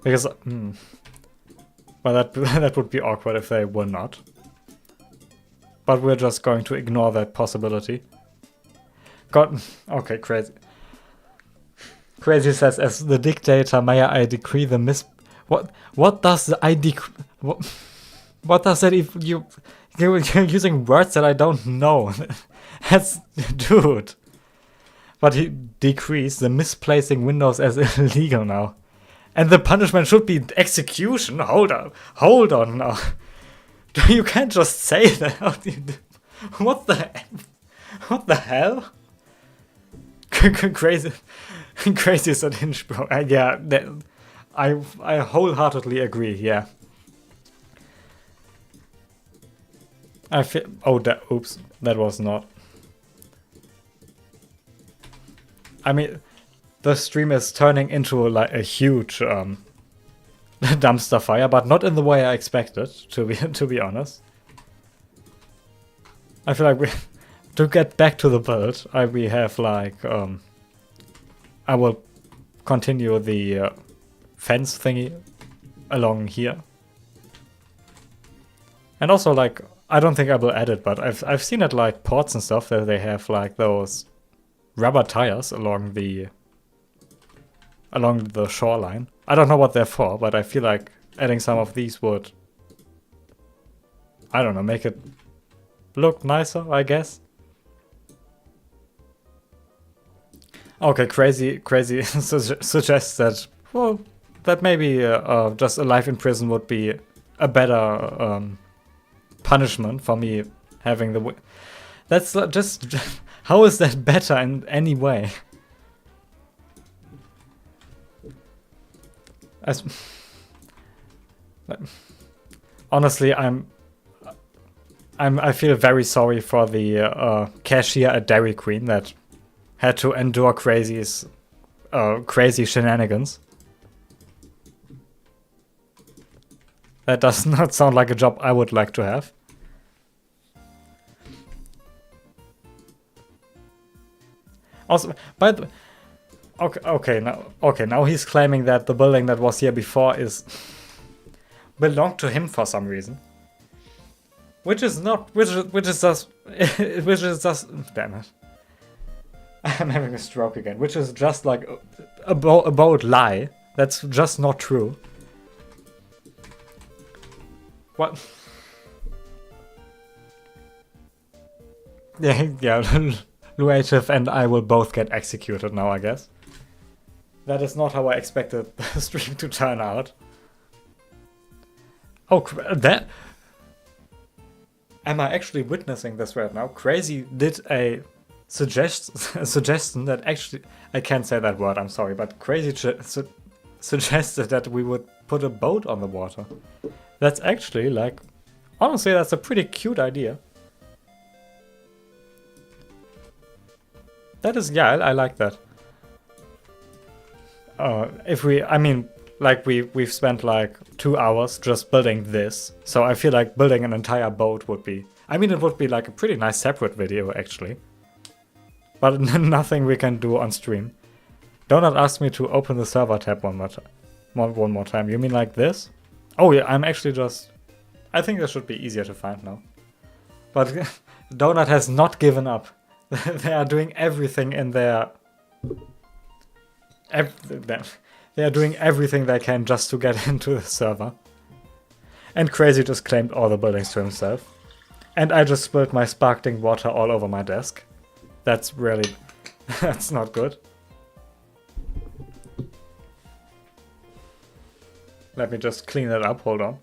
because. Well, that would be awkward if they were not. But we're just going to ignore that possibility. God, okay, Crazy. Crazy says, as the dictator, may I decree the What does the I decree? What does that? If you're using words that I don't know. That's dude. But he decrees the misplacing windows as illegal now. And the punishment should be execution. Hold on now. You can't just say that. What the hell? Crazy said hinge, bro. Yeah, I wholeheartedly agree. Yeah. I feel. Oh, oops, that was not. I mean, the stream is turning into like a huge dumpster fire, but not in the way I expected. To be honest, I feel like to get back to the build, we have like I will continue the fence thingy along here, and also like I don't think I will add it, but I've seen it like ports and stuff that they have like those rubber tires along the shoreline. I don't know what they're for, but I feel like adding some of these would, I don't know, make it look nicer, I guess. Okay, Crazy suggests that, well, that maybe just a life in prison would be a better punishment for me having the... That's just... How is that better in any way? Honestly, I feel very sorry for the cashier at Dairy Queen that had to endure crazy shenanigans. That does not sound like a job I would like to have. Also, by the now he's claiming that the building that was here before belonged to him for some reason. Which is just damn it. I'm having a stroke again. Which is just like a bold lie. That's just not true. What? Yeah. Luative and I will both get executed now, I guess. That is not how I expected the stream to turn out. Oh, that... Am I actually witnessing this right now? Crazy did a suggestion that actually... I can't say that word, I'm sorry, but Crazy suggested that we would put a boat on the water. That's actually, like... Honestly, that's a pretty cute idea. That is, yeah, I like that. We've spent like 2 hours just building this, so I feel like building an entire boat would be... it would be like a pretty nice separate video, actually. But nothing we can do on stream. Donut asked me to open the server tab one more time. You mean like this? Oh yeah, I'm actually just... I think this should be easier to find now. But Donut has not given up. They are doing everything in their... They are doing everything they can just to get into the server. And Crazy just claimed all the buildings to himself. And I just spilled my sparkling water all over my desk. That's really... that's not good. Let me just clean that up, hold on.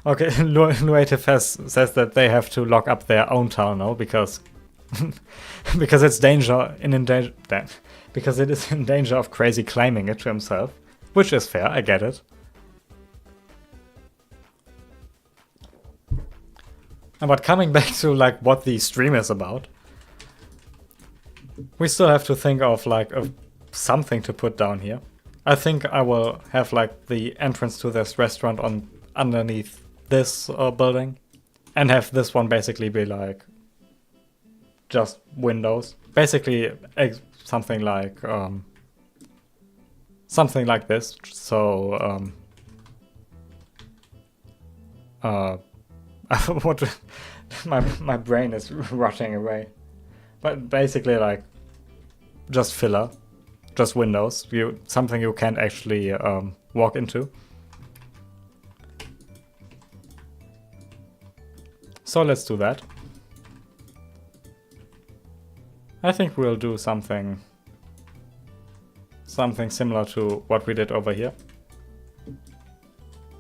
Okay, Luative says that they have to lock up their own town now because because it's because it is in danger of Crazy claiming it to himself, which is fair. I get it. But coming back to like what the stream is about, we still have to think of like something to put down here. I think I will have like the entrance to this restaurant on underneath this building, and have this one basically be like just windows. Basically something like this. So what? my brain is rotting away. But basically like just filler. Just windows, something you can't actually walk into. So let's do that. I think we'll do something similar to what we did over here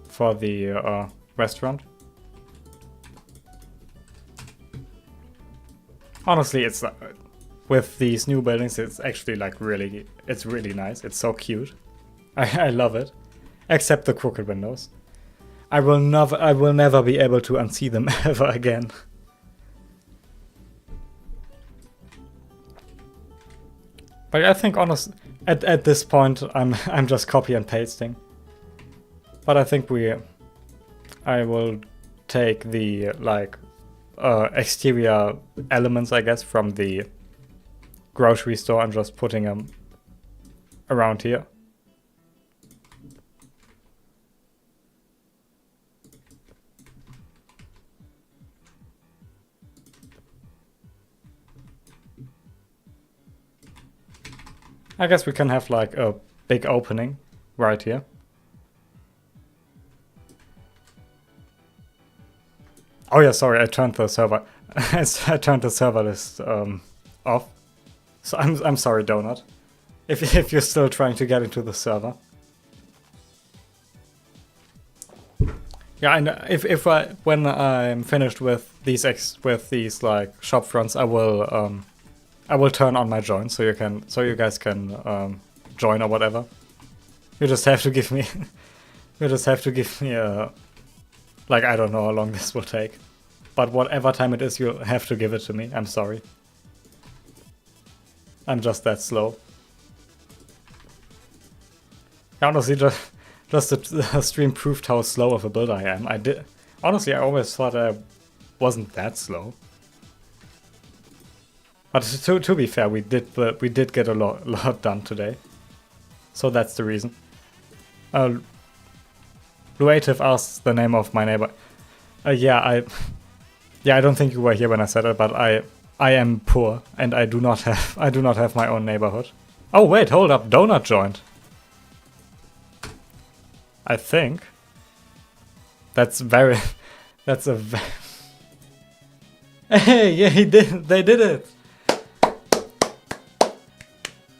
for the restaurant. Honestly, it's with these new buildings, it's actually like it's really nice. It's so cute. I love it. Except the crooked windows. I will never be able to unsee them ever again. But I think honestly, at this point, I'm just copy and pasting. But I think I will take the like exterior elements, I guess, from the grocery store and just putting them around here. I guess we can have like a big opening right here. Oh yeah, sorry, I turned the server. I turned the server list off. So I'm sorry, Donut, if you're still trying to get into the server. Yeah, and when I'm finished with these like shop fronts, I will turn on my join so you guys can join or whatever. You just have to give me like, I don't know how long this will take, but whatever time it is, you have to give it to me. I'm sorry. I'm just that slow. Honestly, just the stream proved how slow of a builder I am. Honestly, I always thought I wasn't that slow. But to be fair, we did get a lot done today, so that's the reason. Luative asks the name of my neighbor. Yeah, I don't think you were here when I said it, but I am poor and I do not have my own neighborhood. Oh wait, hold up, Donut joined. I think that's a hey, yeah, they did it.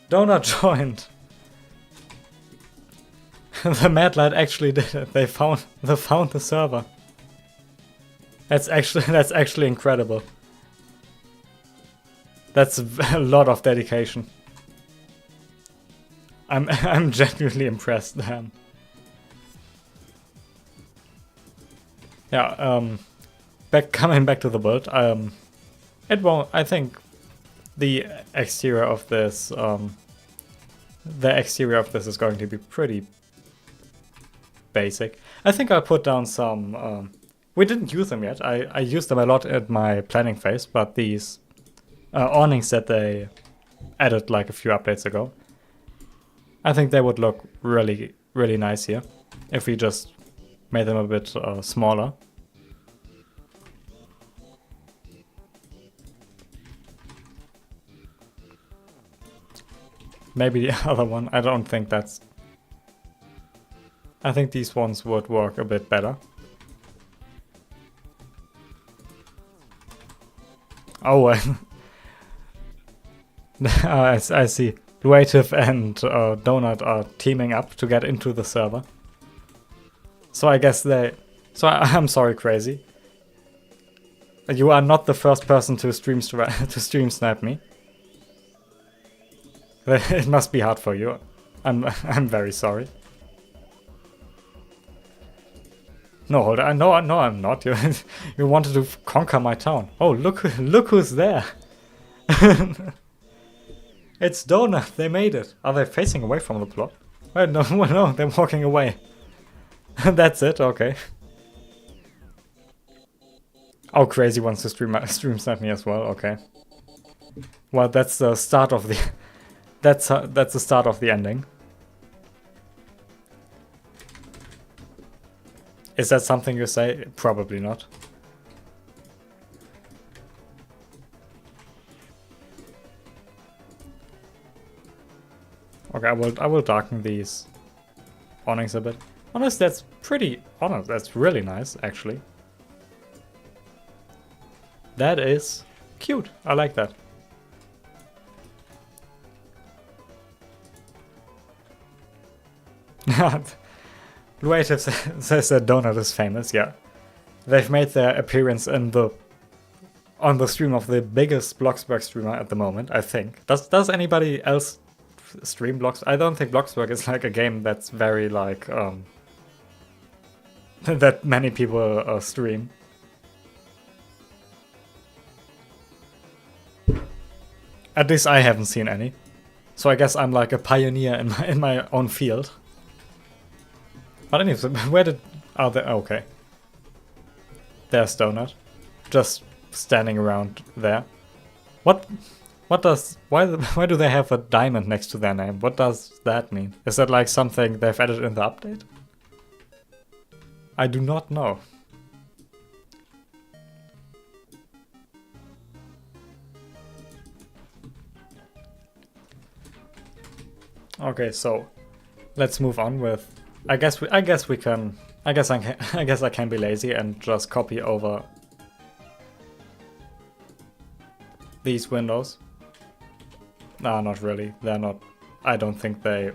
Donut joined. The Mad Light actually did it. They found the server. That's actually incredible. That's a lot of dedication. I'm genuinely impressed, man. Yeah, coming back to the build, I think the exterior of this is going to be pretty basic. I think I'll put down some, we didn't use them yet. I used them a lot at my planning phase, but these awnings that they added like a few updates ago, I think they would look really, really nice here if we just Made them a bit smaller. Maybe the other one. I don't think that's... I think these ones would work a bit better. Oh, I see. Creative and Donut are teaming up to get into the server. So I guess they... So I'm sorry, Crazy. You are not the first person to stream snipe me. It must be hard for you. I'm very sorry. No, hold on. No, I'm not. You wanted to conquer my town. Oh, look who's there. It's Donut. They made it. Are they facing away from the plot? Wait, no, they're walking away. That's it. Okay. Oh, Crazy wants to stream snipe me as well. Okay. Well, that's the start of the. That's the start of the ending. Is that something you say? Probably not. Okay, I will darken these awnings a bit. Honest, that's pretty honest. That's really nice, actually. That is cute. I like that. Creative says that Donut is famous. Yeah, they've made their appearance in on the stream of the biggest Bloxburg streamer at the moment. I think. Does anybody else stream Bloxburg? I don't think Bloxburg is like a game that's very like that many people stream. At least I haven't seen any. So I guess I'm like a pioneer in my own field. But anyways, where did... Oh, okay. There's Donut. Just standing around there. What does... Why do they have a diamond next to their name? What does that mean? Is that like something they've added in the update? I do not know. Okay, so let's move on with... I guess I can be lazy and just copy over these windows. Nah, not really. They're not... I don't think they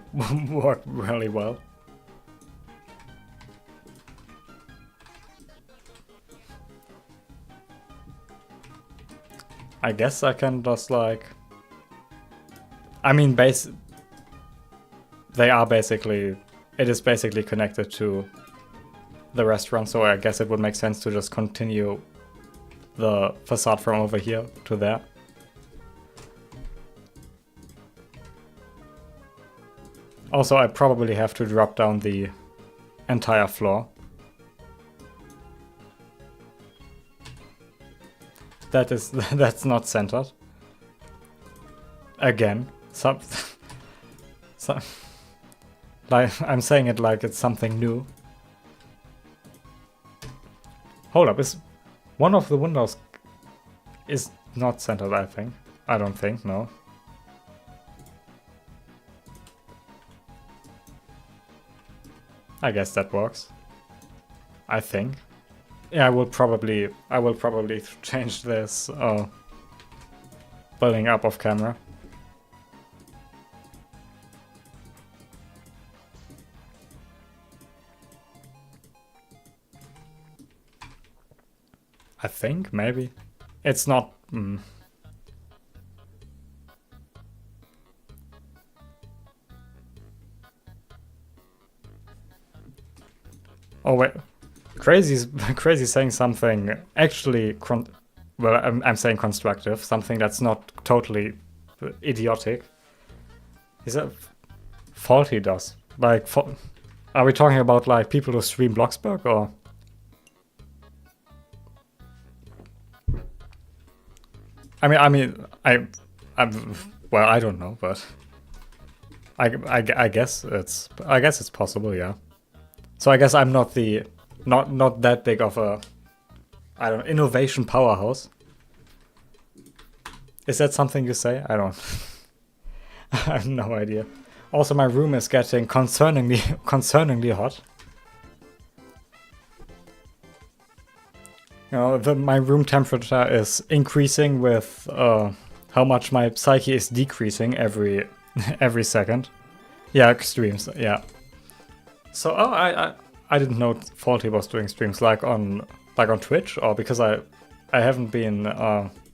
work really well. I guess I can just like... I mean, they are basically... It is basically connected to the restaurant, so I guess it would make sense to just continue the facade from over here to there. Also, I probably have to drop down the entire floor. That's not centered. Again, like, I'm saying it like it's something new. Hold up, is one of the windows is not centered, I think. I don't think, no. I guess that works. I think. Yeah, I will probably change this building up off camera. I think, maybe. It's not... Oh wait, Crazy's saying something actually... Well, I'm saying constructive, something that's not totally idiotic. Is that... Faulty does. Like, are we talking about like people who stream Bloxburg or... Well, I don't know, but I guess it's possible, yeah. So I guess I'm not the not that big of a, I don't know, innovation powerhouse. Is that something you say? I don't. I have no idea. Also, my room is getting concerningly hot. You know, my room temperature is increasing with how much my psyche is decreasing every second. Yeah, streams. Yeah. So I didn't know Faulty was doing streams like on Twitch, or because I haven't been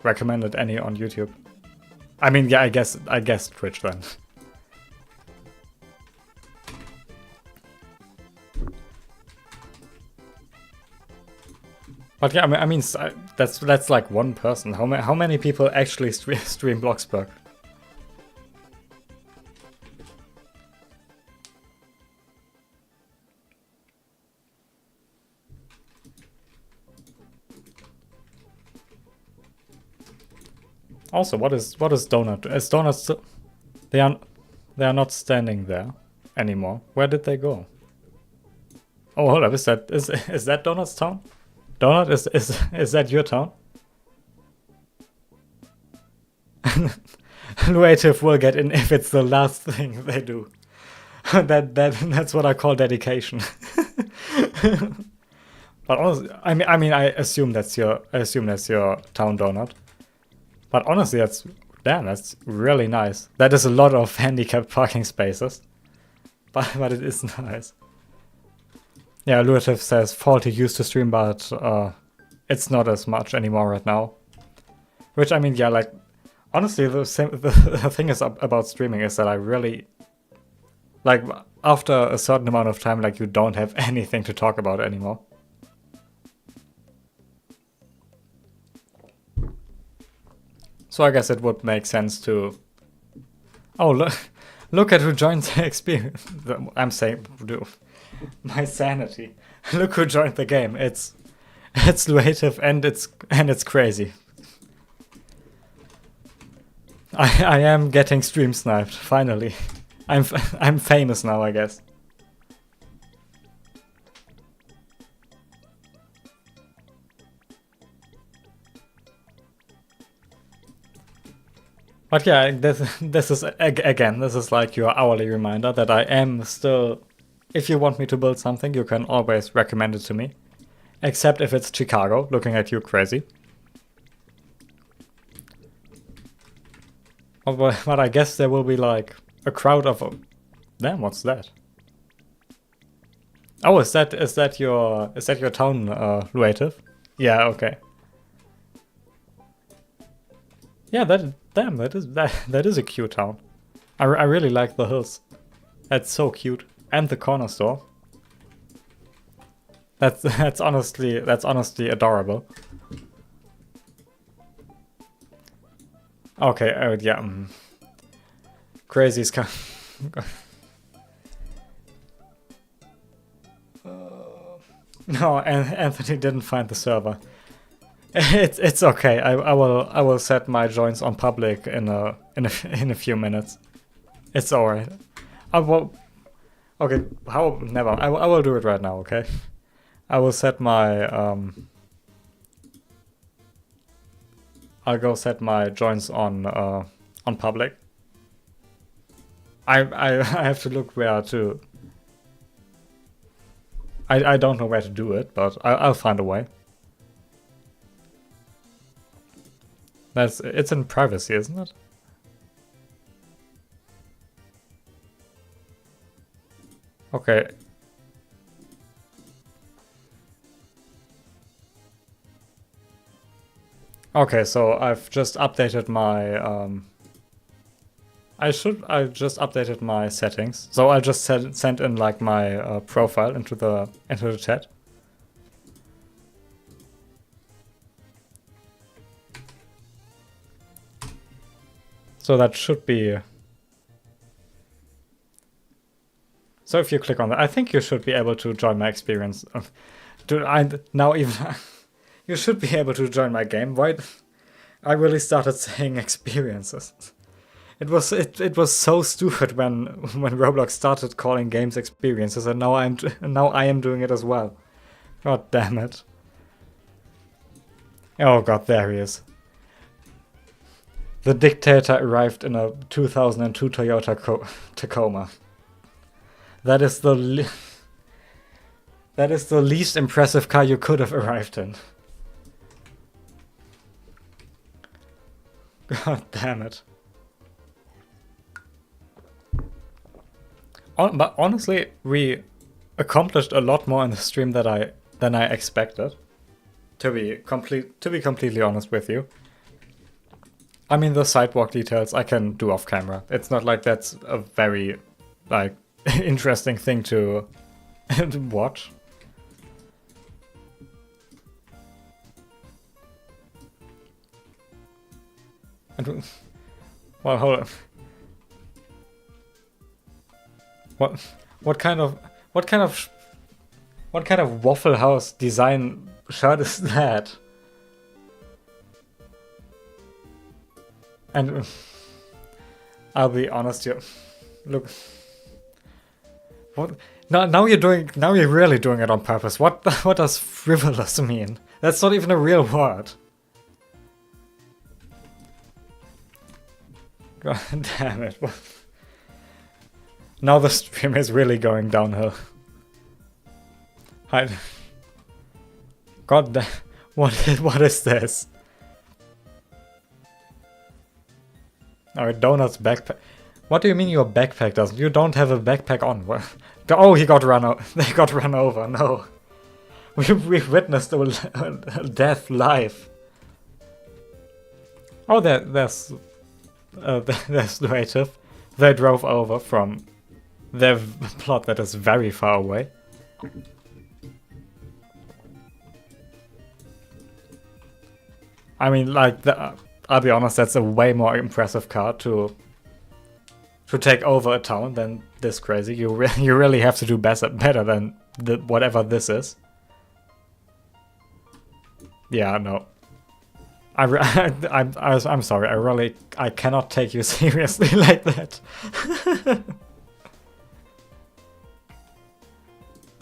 recommended any on YouTube. I mean, yeah, I guess Twitch then. But yeah, I mean that's like one person. How many people actually stream Bloxburg? Also, what is Donut? Is Donut still? They are not standing there anymore. Where did they go? Oh, hold up! Is that Donut's town? Donut, is that your town? Luative will get in if it's the last thing they do. That's what I call dedication. But honestly, I mean, I assume that's your town, Donut. But honestly, that's really nice. That is a lot of handicapped parking spaces, but it is nice. Yeah, Luative says Faulty used to stream, but it's not as much anymore right now. Which, I mean, yeah, like, honestly, the thing is about streaming is that I really, like, after a certain amount of time, like, you don't have anything to talk about anymore. So I guess it would make sense to... Oh, look at who joined the experience. I'm saying... My sanity. Look who joined the game. It's Luative and it's crazy. I am getting stream sniped, finally. I'm famous now, I guess. But yeah, this is again, this is like your hourly reminder that I am still. If you want me to build something, you can always recommend it to me. Except if it's Chicago, looking at you crazy. Oh, but I guess there will be like a crowd of... Damn, what's that? Oh, is that your town, Luative? Yeah, okay. Yeah, that is a cute town. I really like the hills. That's so cute. And the corner store. That's honestly adorable. Okay, yeah. Crazy's come. No, Anthony didn't find the server. It's okay. I will set my joins on public in a few minutes. It's alright. Okay, never. I will do it right now. Okay, I will set my I'll go set my joins on public. I have to look where to. I don't know where to do it, but I'll find a way. It's in privacy, isn't it? Okay. Okay, so I've just updated my I just updated my settings. So I'll just send in like my profile into the chat. So that should be. So if you click on that, I think you should be able to join my experience. Now even you should be able to join my game. Why? I really started saying experiences. It was so stupid when Roblox started calling games experiences, and now I am doing it as well. God damn it. Oh god, there he is. The dictator arrived in a 2002 Toyota Tacoma. That is the least impressive car you could have arrived in. God damn it. But honestly, we accomplished a lot more in the stream than I expected. To be completely honest with you. I mean, the sidewalk details I can do off camera. It's not like that's a very like interesting thing to watch. And, well, hold on. What kind of Waffle House design shirt is that? And I'll be honest, you look. What? Now you're really doing it on purpose. What does frivolous mean? That's not even a real word. God damn it. Now the stream is really going downhill. God damn. What is this? Alright, Donut's backpack. What do you mean your backpack doesn't? You don't have a backpack on. Oh, he got run over. They got run over. No. We've witnessed a death live. Oh, there's narrative. They drove over from their plot that is very far away. I mean, like, I'll be honest, that's a way more impressive car to take over a town than this crazy. You really have to do better than whatever this is. Yeah, no. I'm sorry. I cannot take you seriously like that.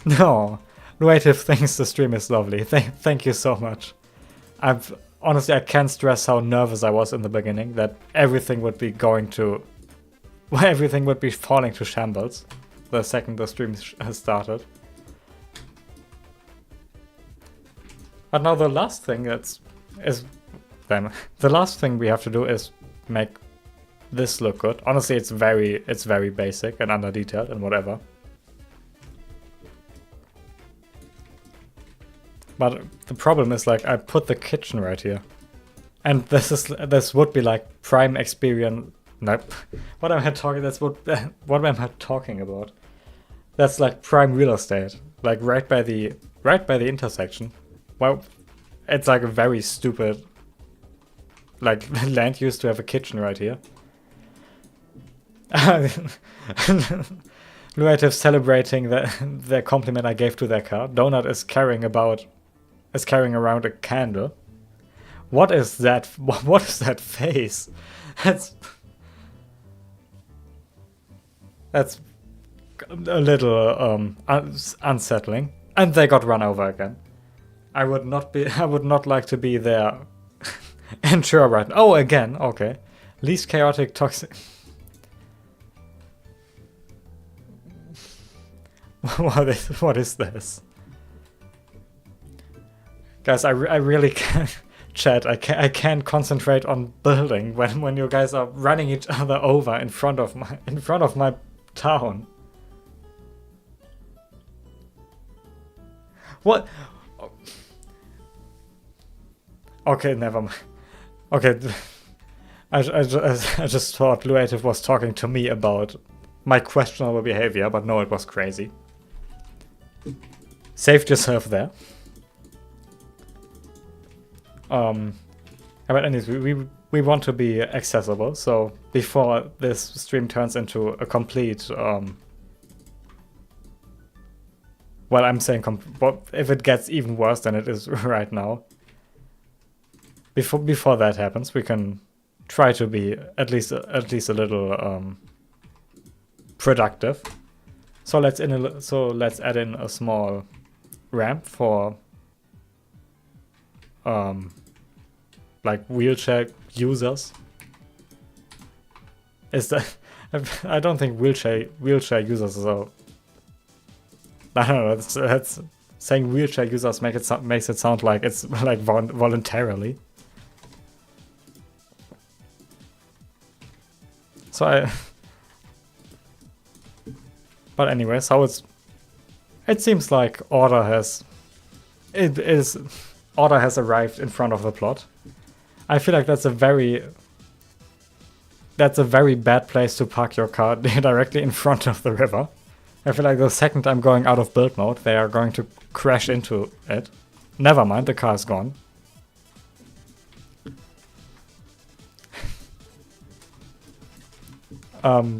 No, Luative thinks the stream is lovely. Thank you so much. Honestly, I can't stress how nervous I was in the beginning that everything would be falling to shambles the second the stream has started. But now the last thing the last thing we have to do is make this look good. Honestly, it's very basic and under detailed and whatever. But the problem is, like, I put the kitchen right here, and this would be like prime experience. Nope. What am I talking? What am I talking about? That's like prime real estate, like right by the intersection. Well, it's like a very stupid, like, land use to have a kitchen right here. Luative celebrating the compliment I gave to their car. Donut is carrying around a candle. What is that? What is that face? That's a little unsettling. And they got run over again. I would not like to be there. And sure, right. Oh, again. Okay. Least chaotic toxic. What is this? Guys, I really can't. Chat, I can't concentrate on building when you guys are running each other over in front of my town. What? Okay, never mind. Okay, I just thought Luative was talking to me about my questionable behavior, but no, it was crazy. Saved yourself there. But anyways, we want to be accessible, so before this stream turns into a complete, well, I'm saying, if it gets even worse than it is right now, before that happens, we can try to be at least a little productive. So let's add in a small ramp for like wheelchair users. Is that I don't think wheelchair users are. I don't know. That's saying wheelchair users makes it sound like it's like voluntarily. So but anyways, how it seems like order has arrived in front of the plot. I feel like that's a very bad place to park your car directly in front of the river. I feel like the second I'm going out of build mode, they are going to crash into it. Never mind, the car is gone.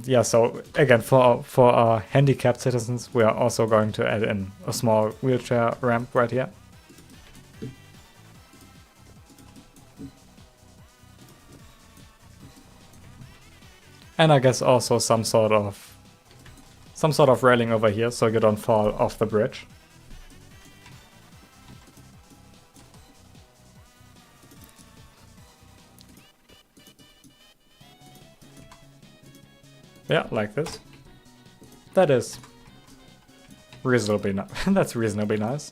Yeah, so again, for our handicapped citizens, we are also going to add in a small wheelchair ramp right here. And I guess also some sort of railing over here so you don't fall off the bridge. Yeah, like this. That is reasonably nice. That's reasonably nice.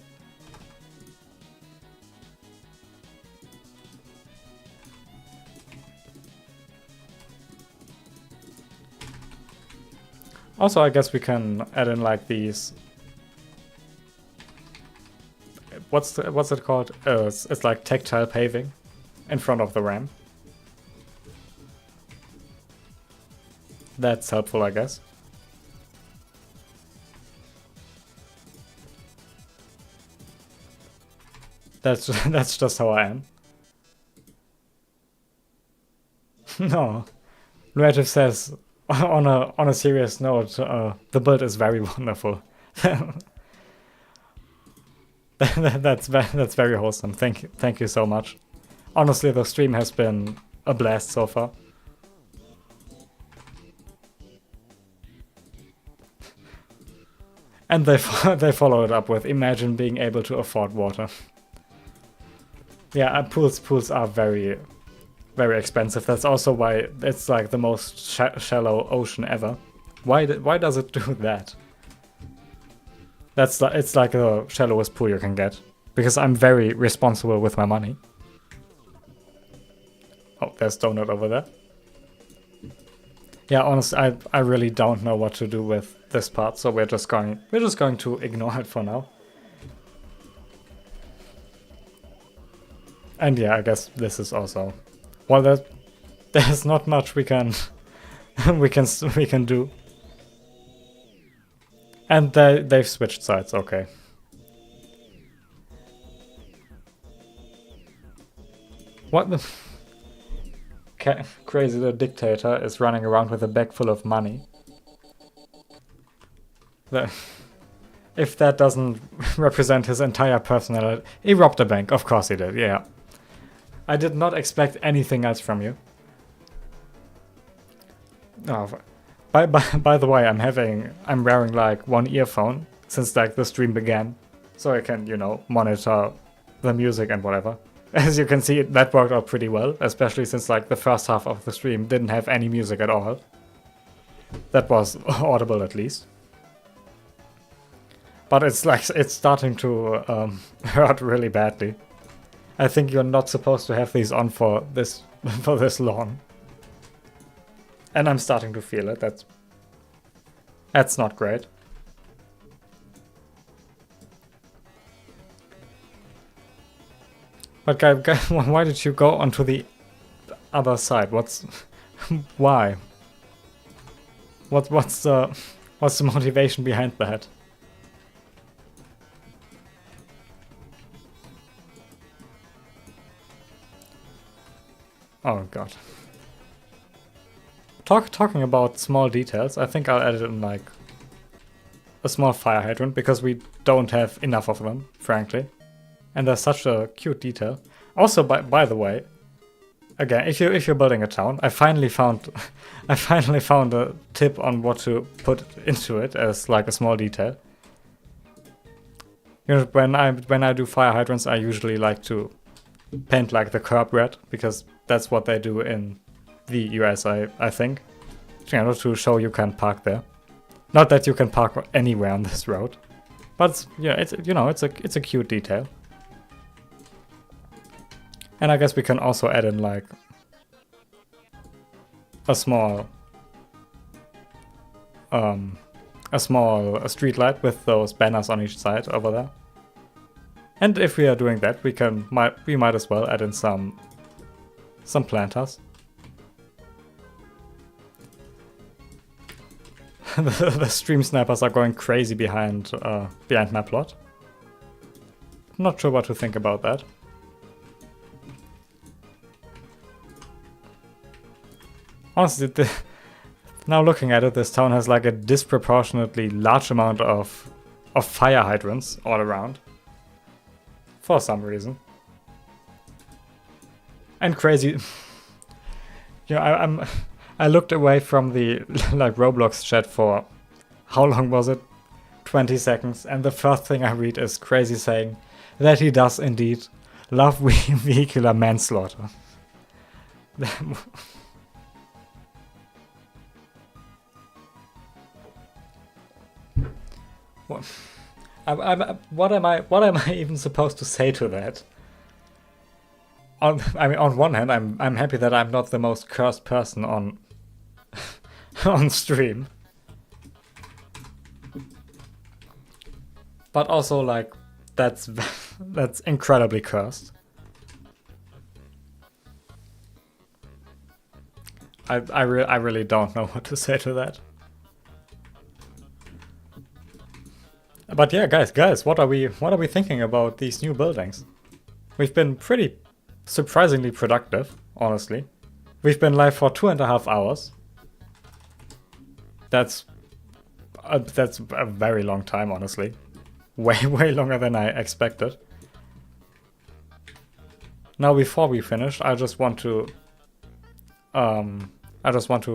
Also, I guess we can add in like these. What's it called? It's like tactile paving in front of the ramp. That's helpful, I guess. That's just how I am. No, Luative says on a serious note, the build is very wonderful. That's very wholesome. Thank you so much. Honestly, the stream has been a blast so far. And they follow it up with, imagine being able to afford water. Yeah, pools are very, very expensive. That's also why it's like the most shallow ocean ever. Why does it do that? It's like the shallowest pool you can get. Because I'm very responsible with my money. Oh, there's donut over there. Yeah, honestly, I really don't know what to do with this part, so we're just going to ignore it for now. And yeah, I guess this is also, well, there's not much we can we can do. And they've switched sides, okay. What the Crazy the dictator is running around with a bag full of money. If that doesn't represent his entire personality, he robbed a bank. Of course he did. Yeah, I did not expect anything else from you. Oh, by the way, I'm wearing like one earphone since like the stream began, so I can monitor the music and whatever. As you can see, that worked out pretty well, especially since like the first half of the stream didn't have any music at all. That was audible at least. But it's starting to hurt really badly. I think you're not supposed to have these on for this long. And I'm starting to feel it. That's not great. But guys, why did you go onto the other side? Why? What's the motivation behind that? Oh god. Talking about small details, I think I'll add it in like a small fire hydrant because we don't have enough of them, frankly. And there's such a cute detail. Also, by the way, again, if you're building a town, I finally found a tip on what to put into it as like a small detail. You know, when I do fire hydrants, I usually like to paint like the curb red, because that's what they do in the US, I think. You know, to show you can park there. Not that you can park anywhere on this road, but yeah, it's, you know, it's a cute detail. And I guess we can also add in like a small street light with those banners on each side over there. And if we are doing that, we might as well add in some planters. The stream snipers are going crazy behind my plot. Not sure what to think about that. Honestly, now looking at it, this town has like a disproportionately large amount of fire hydrants all around. For some reason. And crazy. Yeah, I looked away from the like Roblox chat for, how long was it? 20 seconds. And the first thing I read is Crazy saying that he does indeed love vehicular manslaughter. What am I even supposed to say to that? On one hand, I'm happy that I'm not the most cursed person on on stream, but also like that's incredibly cursed. I really don't know what to say to that. But yeah, guys, what are we thinking about these new buildings? We've been pretty surprisingly productive, honestly. We've been live for 2.5 hours. That's a very long time, honestly. Way longer than I expected. Now, before we finish, I just want to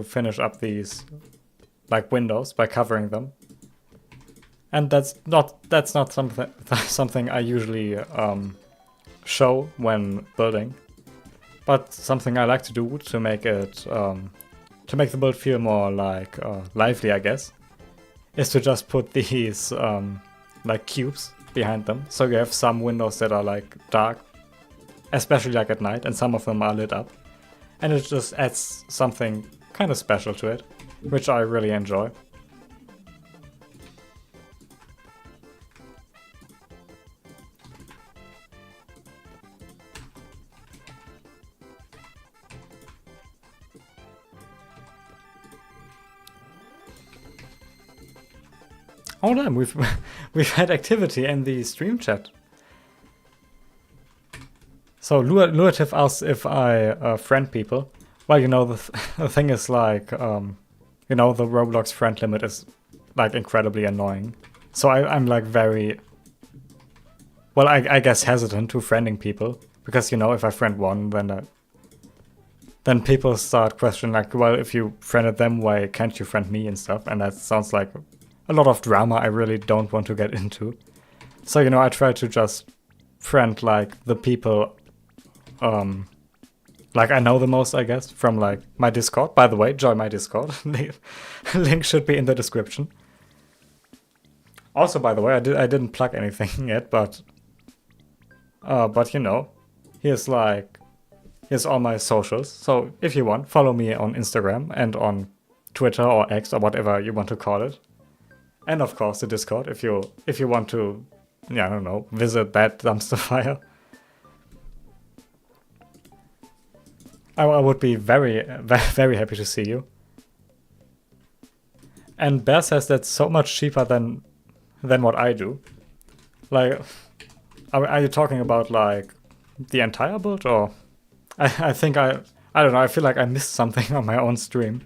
finish up these like windows by covering them. And that's not something I usually show when building, but something I like to do to make the build feel more like lively, I guess, is to just put these like cubes behind them. So you have some windows that are like dark, especially like at night, and some of them are lit up, and it just adds something kind of special to it, which I really enjoy. Oh damn, we've had activity in the stream chat. So Luative asks if I friend people. Well, you know, the thing is like, you know, the Roblox friend limit is like incredibly annoying. So I'm like very, well, I guess hesitant to friending people, because, you know, if I friend one, then people start questioning like, well, if you friended them, why can't you friend me and stuff? And that sounds like a lot of drama I really don't want to get into. So, you know, I try to just friend like the people like I know the most, I guess, from like my Discord. By the way, join my Discord. Link should be in the description. Also, by the way, I didn't plug anything yet, but you know, here's all my socials. So if you want, follow me on Instagram and on Twitter or X or whatever you want to call it. And of course the Discord if you want to, yeah, I don't know, visit that dumpster fire. I would be very, very happy to see you. And Bear says that's so much cheaper than what I do. Like, are you talking about like the entire build, or I think I don't know, I feel like I missed something on my own stream.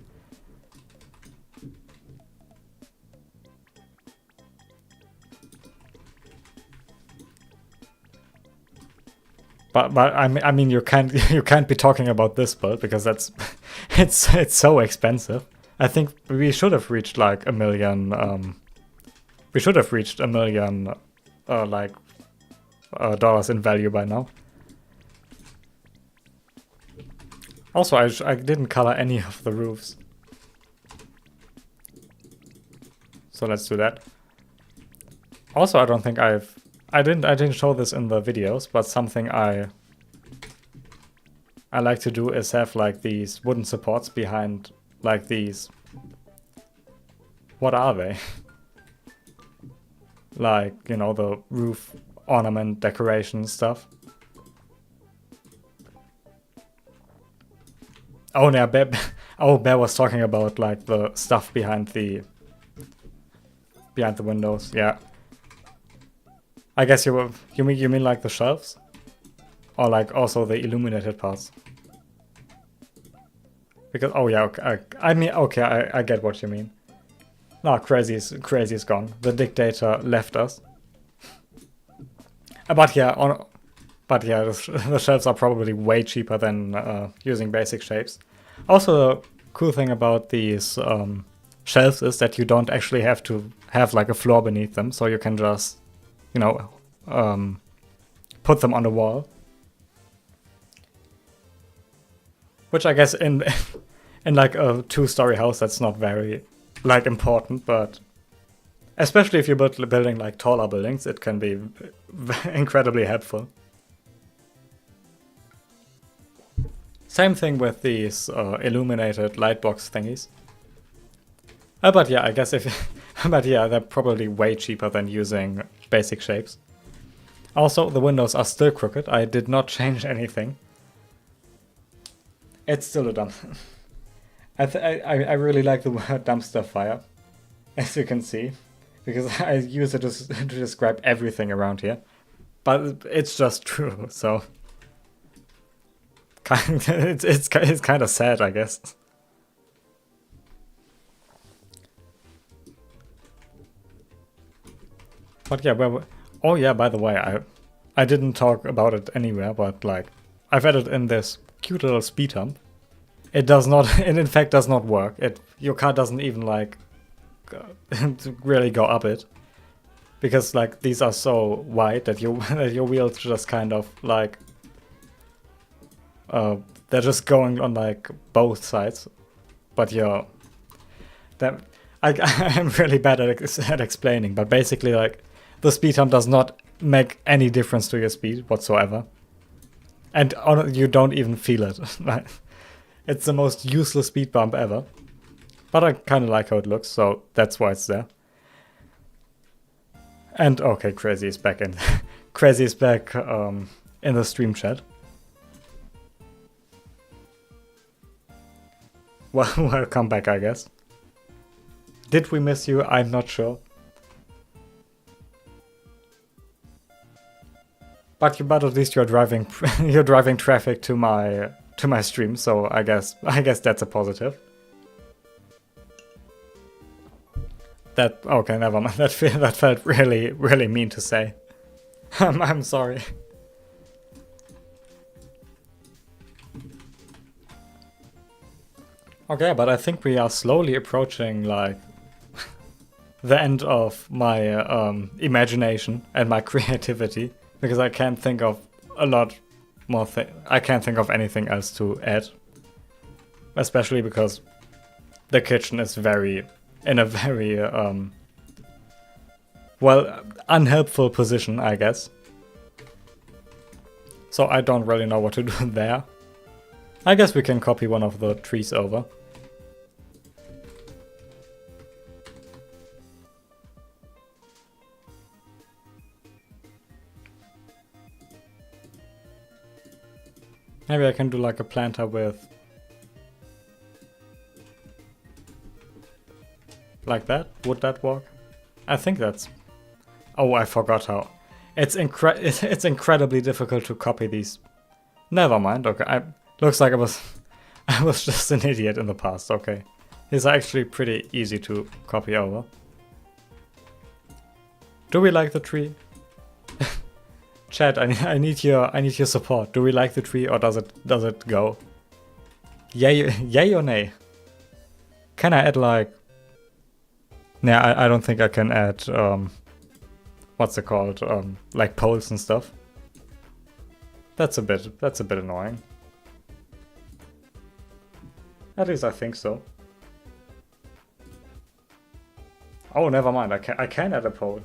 But I mean you can't be talking about this build, because that's it's so expensive. I think we should have reached like 1 million. We should have reached 1 million like dollars in value by now. Also, I didn't color any of the roofs. So let's do that. Also, I don't think I didn't show this in the videos, but something I like to do is have like these wooden supports behind like these. What are they? Like, you know, the roof ornament decoration stuff. Oh yeah, Bear was talking about like the stuff behind the windows. Yeah. I guess you mean like the shelves, or like also the illuminated parts. Because oh yeah, okay, I mean okay, I get what you mean. No, crazy is gone. The dictator left us. But yeah, the shelves are probably way cheaper than using basic shapes. Also, the cool thing about these shelves is that you don't actually have to have like a floor beneath them, so you can just, you know, put them on the wall. Which I guess in like a 2-story house, that's not very like important, but especially if you're building like taller buildings, it can be incredibly helpful. Same thing with these illuminated lightbox thingies. But yeah, I guess but yeah, they're probably way cheaper than using basic shapes. Also, the windows are still crooked. I did not change anything. It's still a dump. I really like the word dumpster fire, as you can see, because I use it to describe everything around here. But it's just true, so it's kind of sad, I guess. But yeah, oh yeah, by the way, I didn't talk about it anywhere, but like I've added in this cute little speed hump. It does not, it in fact does not work. Your car doesn't even like really go up it, because like these are so wide that your wheels just kind of like they're just going on like both sides. But I'm really bad at explaining. But basically, like the speed hump does not make any difference to your speed whatsoever, and you don't even feel it. It's the most useless speed bump ever. But I kind of like how it looks, so that's why it's there. And okay, Crazy is back in. Crazy is back in the stream chat. Well, welcome back, I guess. Did we miss you? I'm not sure. But at least you're driving traffic to my stream, so I guess that's a positive. Okay, never mind. That felt really mean to say. I'm sorry. Okay, but I think we are slowly approaching like the end of my imagination and my creativity, because I can't think of a lot more I can't think of anything else to add, especially because the kitchen is in a very well, unhelpful position, I guess. So I don't really know what to do there. I guess we can copy one of the trees over. Maybe I can do like a planter with like that. Would that work? I think that's... Oh, I forgot how. It's incredibly difficult to copy these. Never mind. Okay, looks like I was just an idiot in the past. Okay, these are actually pretty easy to copy over. Do we like the tree? Chat, I need your support. Do we like the tree, or does it go? Yay or nay? Can I add like... Nah, I don't think I can add what's it called, like poles and stuff. That's a bit annoying. At least I think so. Oh, never mind. I can add a pole.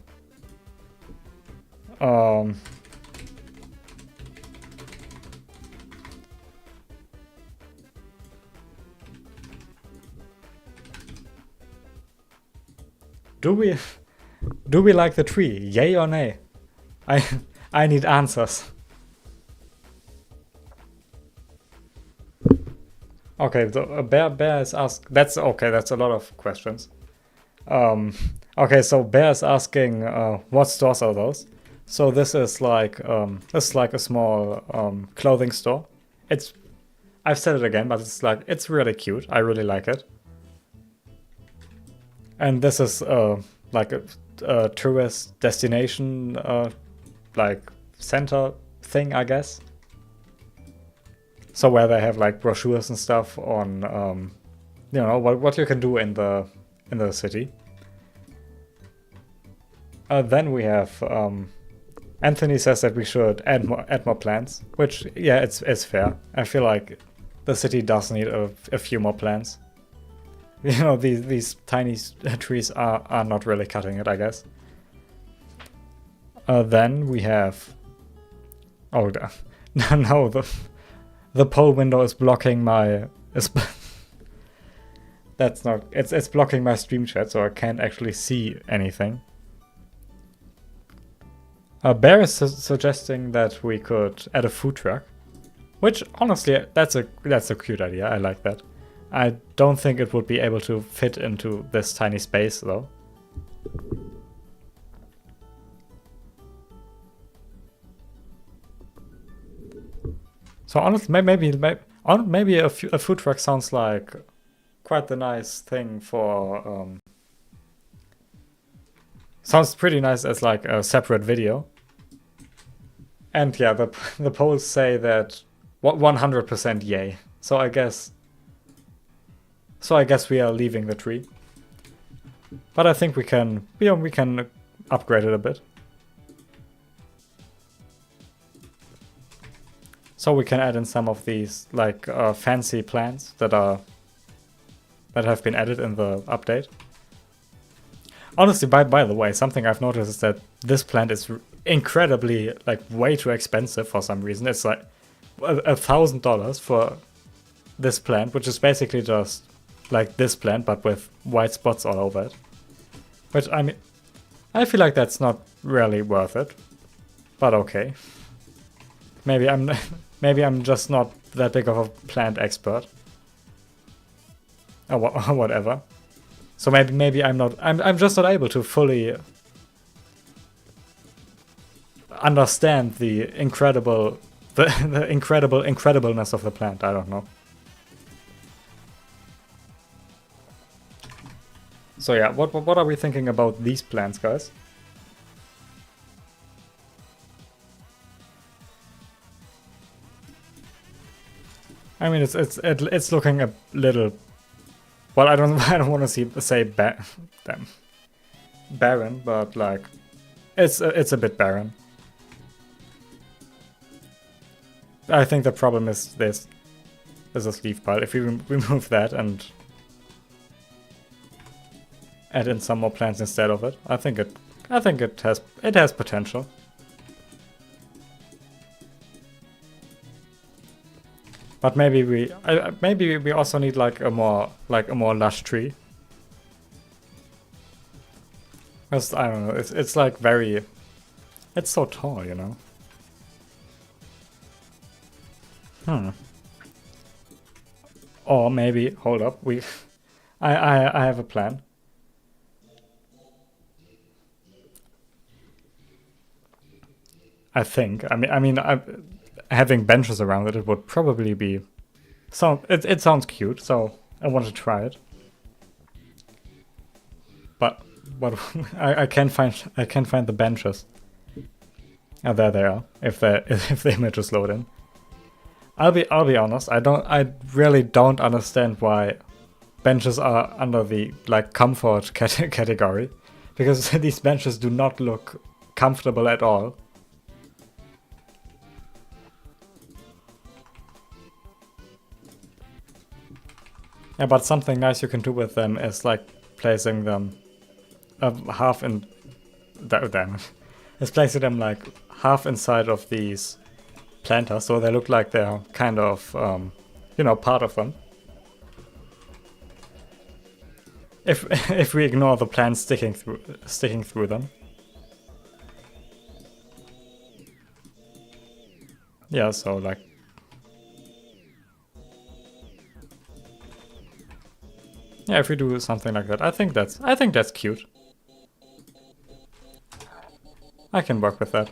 Do we like the tree? Yay or nay? I need answers. Okay, the bear is asked. That's okay. That's a lot of questions. Okay, so bear is asking, what stores are those? So this is like a small clothing store. I've said it again, but it's really cute. I really like it. And this is like a tourist destination, like center thing, I guess. So where they have like brochures and stuff on, you know, what you can do in the city. Then we have Anthony says that we should add more plants, which yeah, it's fair. I feel like the city does need a few more plants. You know, these tiny trees are not really cutting it, I guess. Then we have, oh no, the pole window is blocking my. That's not. It's blocking my stream chat, so I can't actually see anything. Bear is suggesting that we could add a food truck, which honestly, that's a cute idea. I like that. I don't think it would be able to fit into this tiny space though. So honestly, maybe a food truck sounds like quite the nice thing for. Sounds pretty nice as like a separate video. And yeah, the polls say that 100% yay. So I guess we are leaving the tree. But I think we can upgrade it a bit. So we can add in some of these like fancy plants that have been added in the update. Honestly, by the way, something I've noticed is that this plant is incredibly, like, way too expensive for some reason. It's like $1,000 for this plant, which is basically just like this plant, but with white spots all over it. Which, I mean, I feel like that's not really worth it. But okay. Maybe I'm just not that big of a plant expert. Or whatever. So maybe I'm just not able to fully understand the incredibleness of the plant. I don't know. So yeah, what are we thinking about these plants, guys? I mean, it's looking a little. Well, I don't want to say barren, but like it's a bit barren. I think the problem is this. There's a sleeve pile. If we remove that and add in some more plants instead of it, I think it has potential. But maybe we also need like a more lush tree. Because I don't know, it's like very, it's so tall, you know. Or maybe, hold up, I have a plan. I think. I mean, having benches around it would probably be. So it sounds cute, so I want to try it. But what I can't find the benches. Oh, there they are. If the image is loading. I'll be honest. I really don't understand why benches are under the like comfort category, because these benches do not look comfortable at all. Yeah, but something nice you can do with them is like placing them half in... Damn it. Is placing them like half inside of these planters, so they look like they're kind of, you know, part of them. If we ignore the plants sticking through them. Yeah, so like... Yeah, if we do something like that, I think that's cute. I can work with that.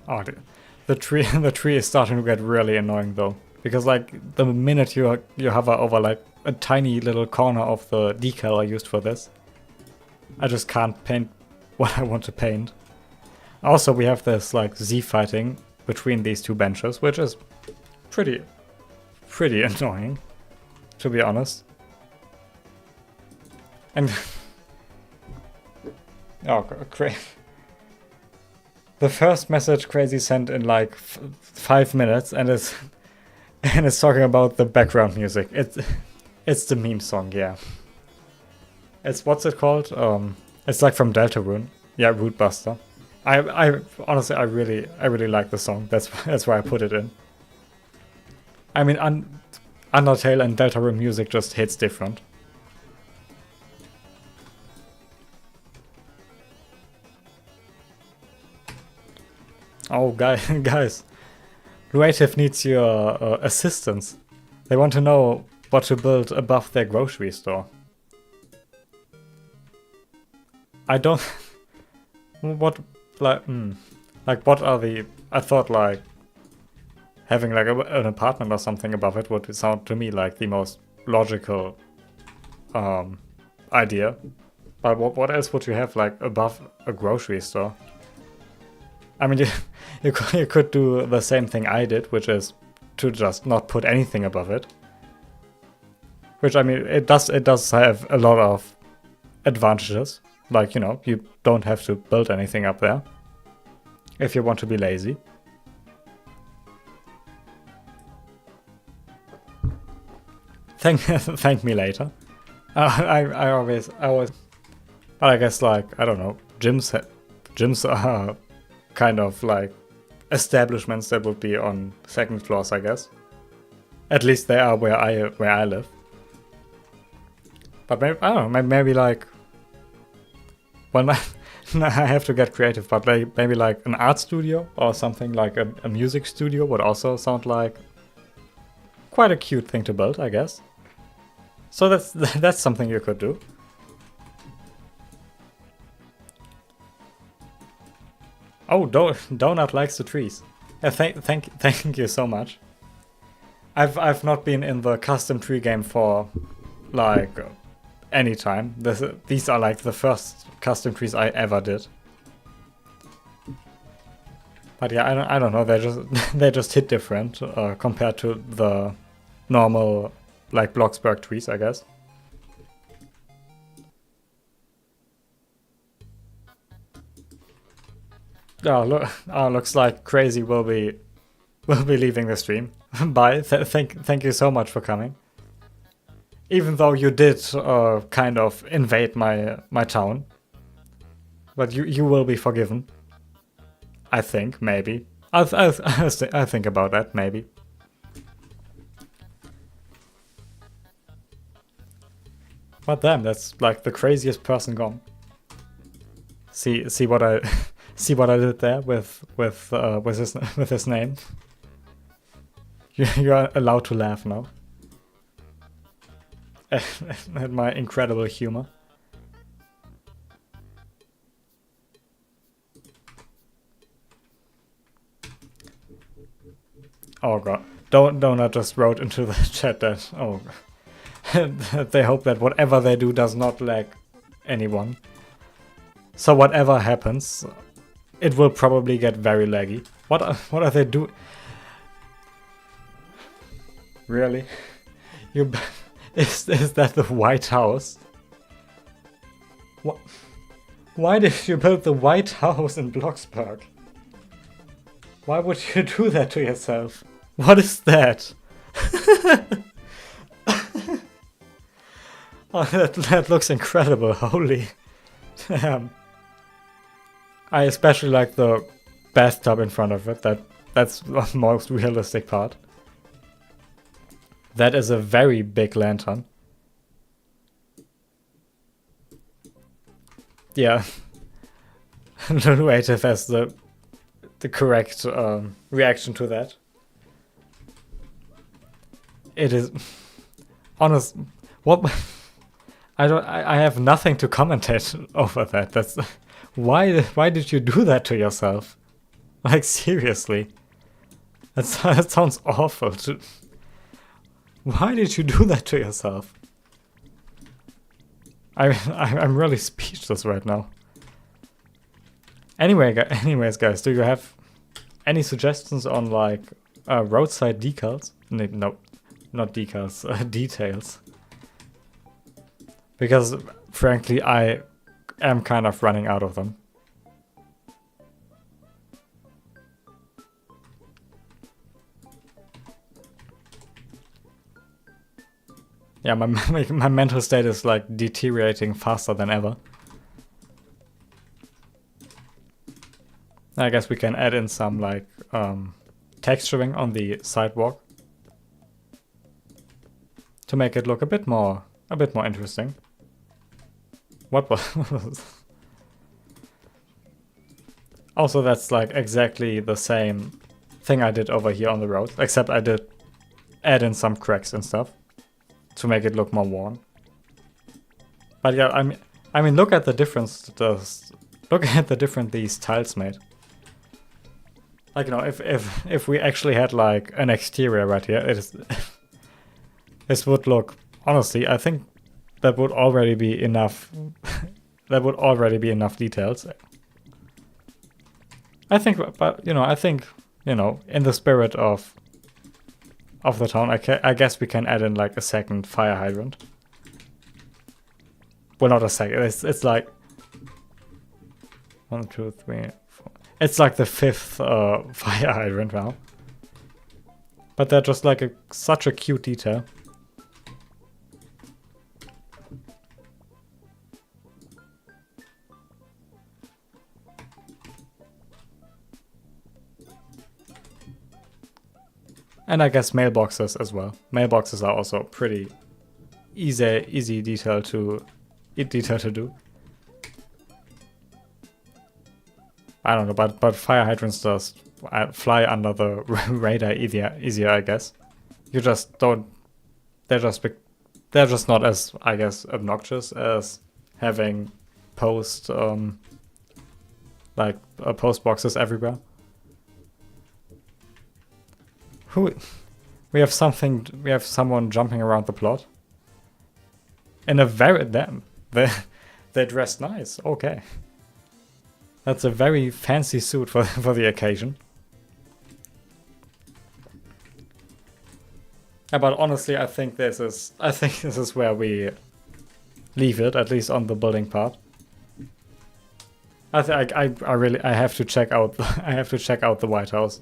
Oh, the tree is starting to get really annoying though, because like the minute you hover over like a tiny little corner of the decal I used for this, I just can't paint what I want to paint. Also, we have this like Z fighting between these two benches, which is pretty annoying, to be honest. And oh, great. The first message Crazy sent in like 5 minutes, and it's talking about the background music. It's the meme song, yeah. It's what's it called? It's like from Deltarune. Yeah, Root Buster. I honestly I really like the song. That's why I put it in. I mean, Undertale and Deltarune music just hits different. Oh, guys, Creative needs your assistance. They want to know what to build above their grocery store. I don't... what... like... like, what are the... I thought, like, having, like, an apartment or something above it would sound to me like the most logical idea. But what else would you have, like, above a grocery store? I mean, you could do the same thing I did, which is to just not put anything above it. Which, I mean, it does have a lot of advantages. Like, you know, you don't have to build anything up there if you want to be lazy. Thank me later. I always, but I guess, like, I don't know, gyms are kind of like establishments that would be on second floors, I guess. At least they are where I live. But maybe, I don't know, maybe like, well, I have to get creative, but maybe like an art studio or something like a music studio would also sound like quite a cute thing to build, I guess. So that's something you could do. Oh, Donut likes the trees. Yeah, thank you so much. I've not been in the custom tree game for like any time. These are like the first custom trees I ever did. But yeah, I don't know. They just hit different compared to the normal like Bloxburg trees, I guess. Oh, looks like Crazy will be leaving the stream. Bye. Thank you so much for coming. Even though you did kind of invade my town, but you will be forgiven. I think, maybe. I think about that, maybe. But damn, that's like the craziest person gone. See what I see what I did there with his name. You're allowed to laugh now. At my incredible humor. Oh god. Donut just wrote into the chat that they hope that whatever they do does not lag anyone. So whatever happens, it will probably get very laggy. What are they doing? Really? You is that the White House? What? Why did you build the White House in Bloxburg? Why would you do that to yourself? What is that? Oh, that looks incredible. Holy damn. I especially like the bathtub in front of it. That's the most realistic part. That is a very big lantern. Yeah. Lunative has the correct reaction to that. It is honest. What? I have nothing to commentate over that. That's why did you do that to yourself? Like seriously, that sounds awful. Why did you do that to yourself? I'm really speechless right now. Anyways, guys, do you have any suggestions on like roadside decals? No, not decals. Details. Because frankly, I am kind of running out of them. Yeah, my mental state is like deteriorating faster than ever. I guess we can add in some like texturing on the sidewalk to make it look a bit more interesting. What was? Also, that's like exactly the same thing I did over here on the road, except I did add in some cracks and stuff to make it look more worn. But yeah, I mean, look at the difference. Look at the difference these tiles made. Like, you know, if we actually had like an exterior right here, this would look, honestly, I think that would already be enough. That would already be enough details. I think, but you know, in the spirit of the town, I guess we can add in like a second fire hydrant. Well, not a second. It's like 1, 2, 3, 4. It's like the 5th fire hydrant now. But they're just like such a cute detail. And I guess mailboxes as well. Mailboxes are also pretty easy detail to do. I don't know, but fire hydrants just fly under the radar easier, I guess. You just don't. They're just not as, I guess, obnoxious as having post boxes everywhere. We have someone jumping around the plot. In a very they dressed nice. Okay. That's a very fancy suit for the occasion. Yeah, but honestly, I think this is where we leave it, at least on the building part. I have to check out the White House.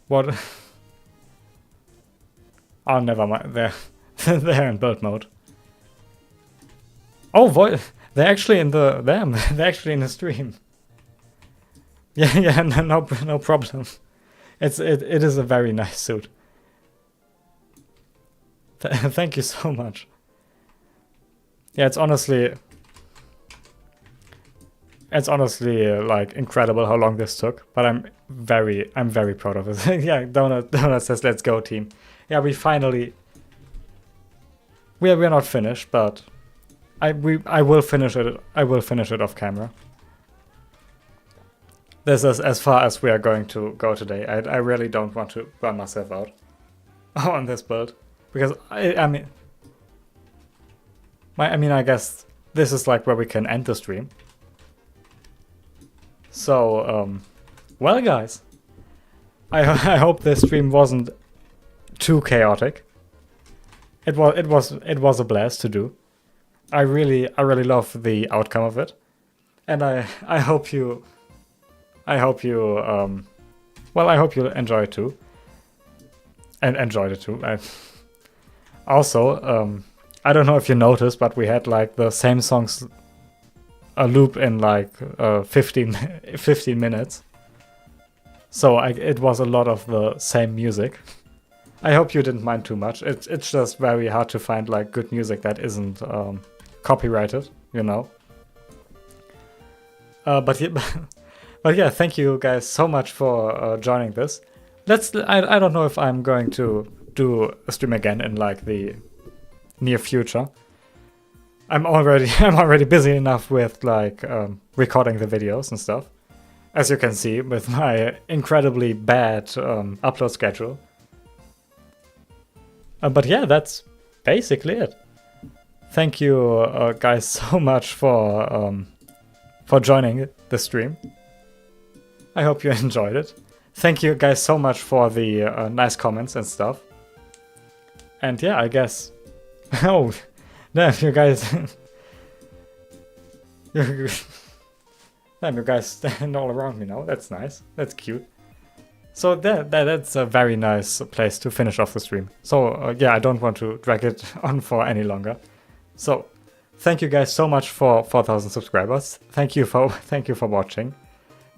What? Oh, never mind. They're in build mode. Oh, they're actually in they're actually in the stream. Yeah, no problem. It is a very nice suit. Thank you so much. Yeah, it's honestly like incredible how long this took, but I'm very proud of it. Yeah, Donut says let's go team. Yeah, we're not finished, but I will finish it. I will finish it off camera. This is as far as we are going to go today. I really don't want to burn myself out on this build because I guess this is like where we can end the stream. So, well guys, I hope this stream wasn't too chaotic. It was a blast to do. I really love the outcome of it, and I hope you well, I hope you enjoy it too, and enjoyed it too. Also, I don't know if you noticed, but we had like the same songs a loop in like 15 minutes. So it was a lot of the same music. I hope you didn't mind too much. It's just very hard to find like good music that isn't copyrighted, you know. But yeah, thank you guys so much for joining this. I don't know if I'm going to do a stream again in like the near future. I'm already busy enough with like recording the videos and stuff, as you can see with my incredibly bad upload schedule. But yeah, that's basically it. Thank you guys so much for joining the stream. I hope you enjoyed it. Thank you guys so much for the nice comments and stuff. And yeah, I guess. Oh, damn, you guys. Damn, you guys stand all around me now. That's nice. That's cute. So that's a very nice place to finish off the stream. So yeah, I don't want to drag it on for any longer. So thank you guys so much for 4,000 subscribers. Thank you for watching.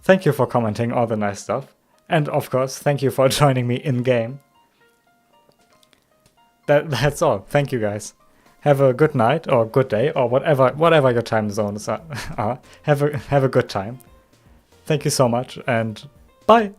Thank you for commenting all the nice stuff. And of course, thank you for joining me in game. That's all. Thank you guys. Have a good night or good day or whatever your time zones are. Have a good time. Thank you so much and bye.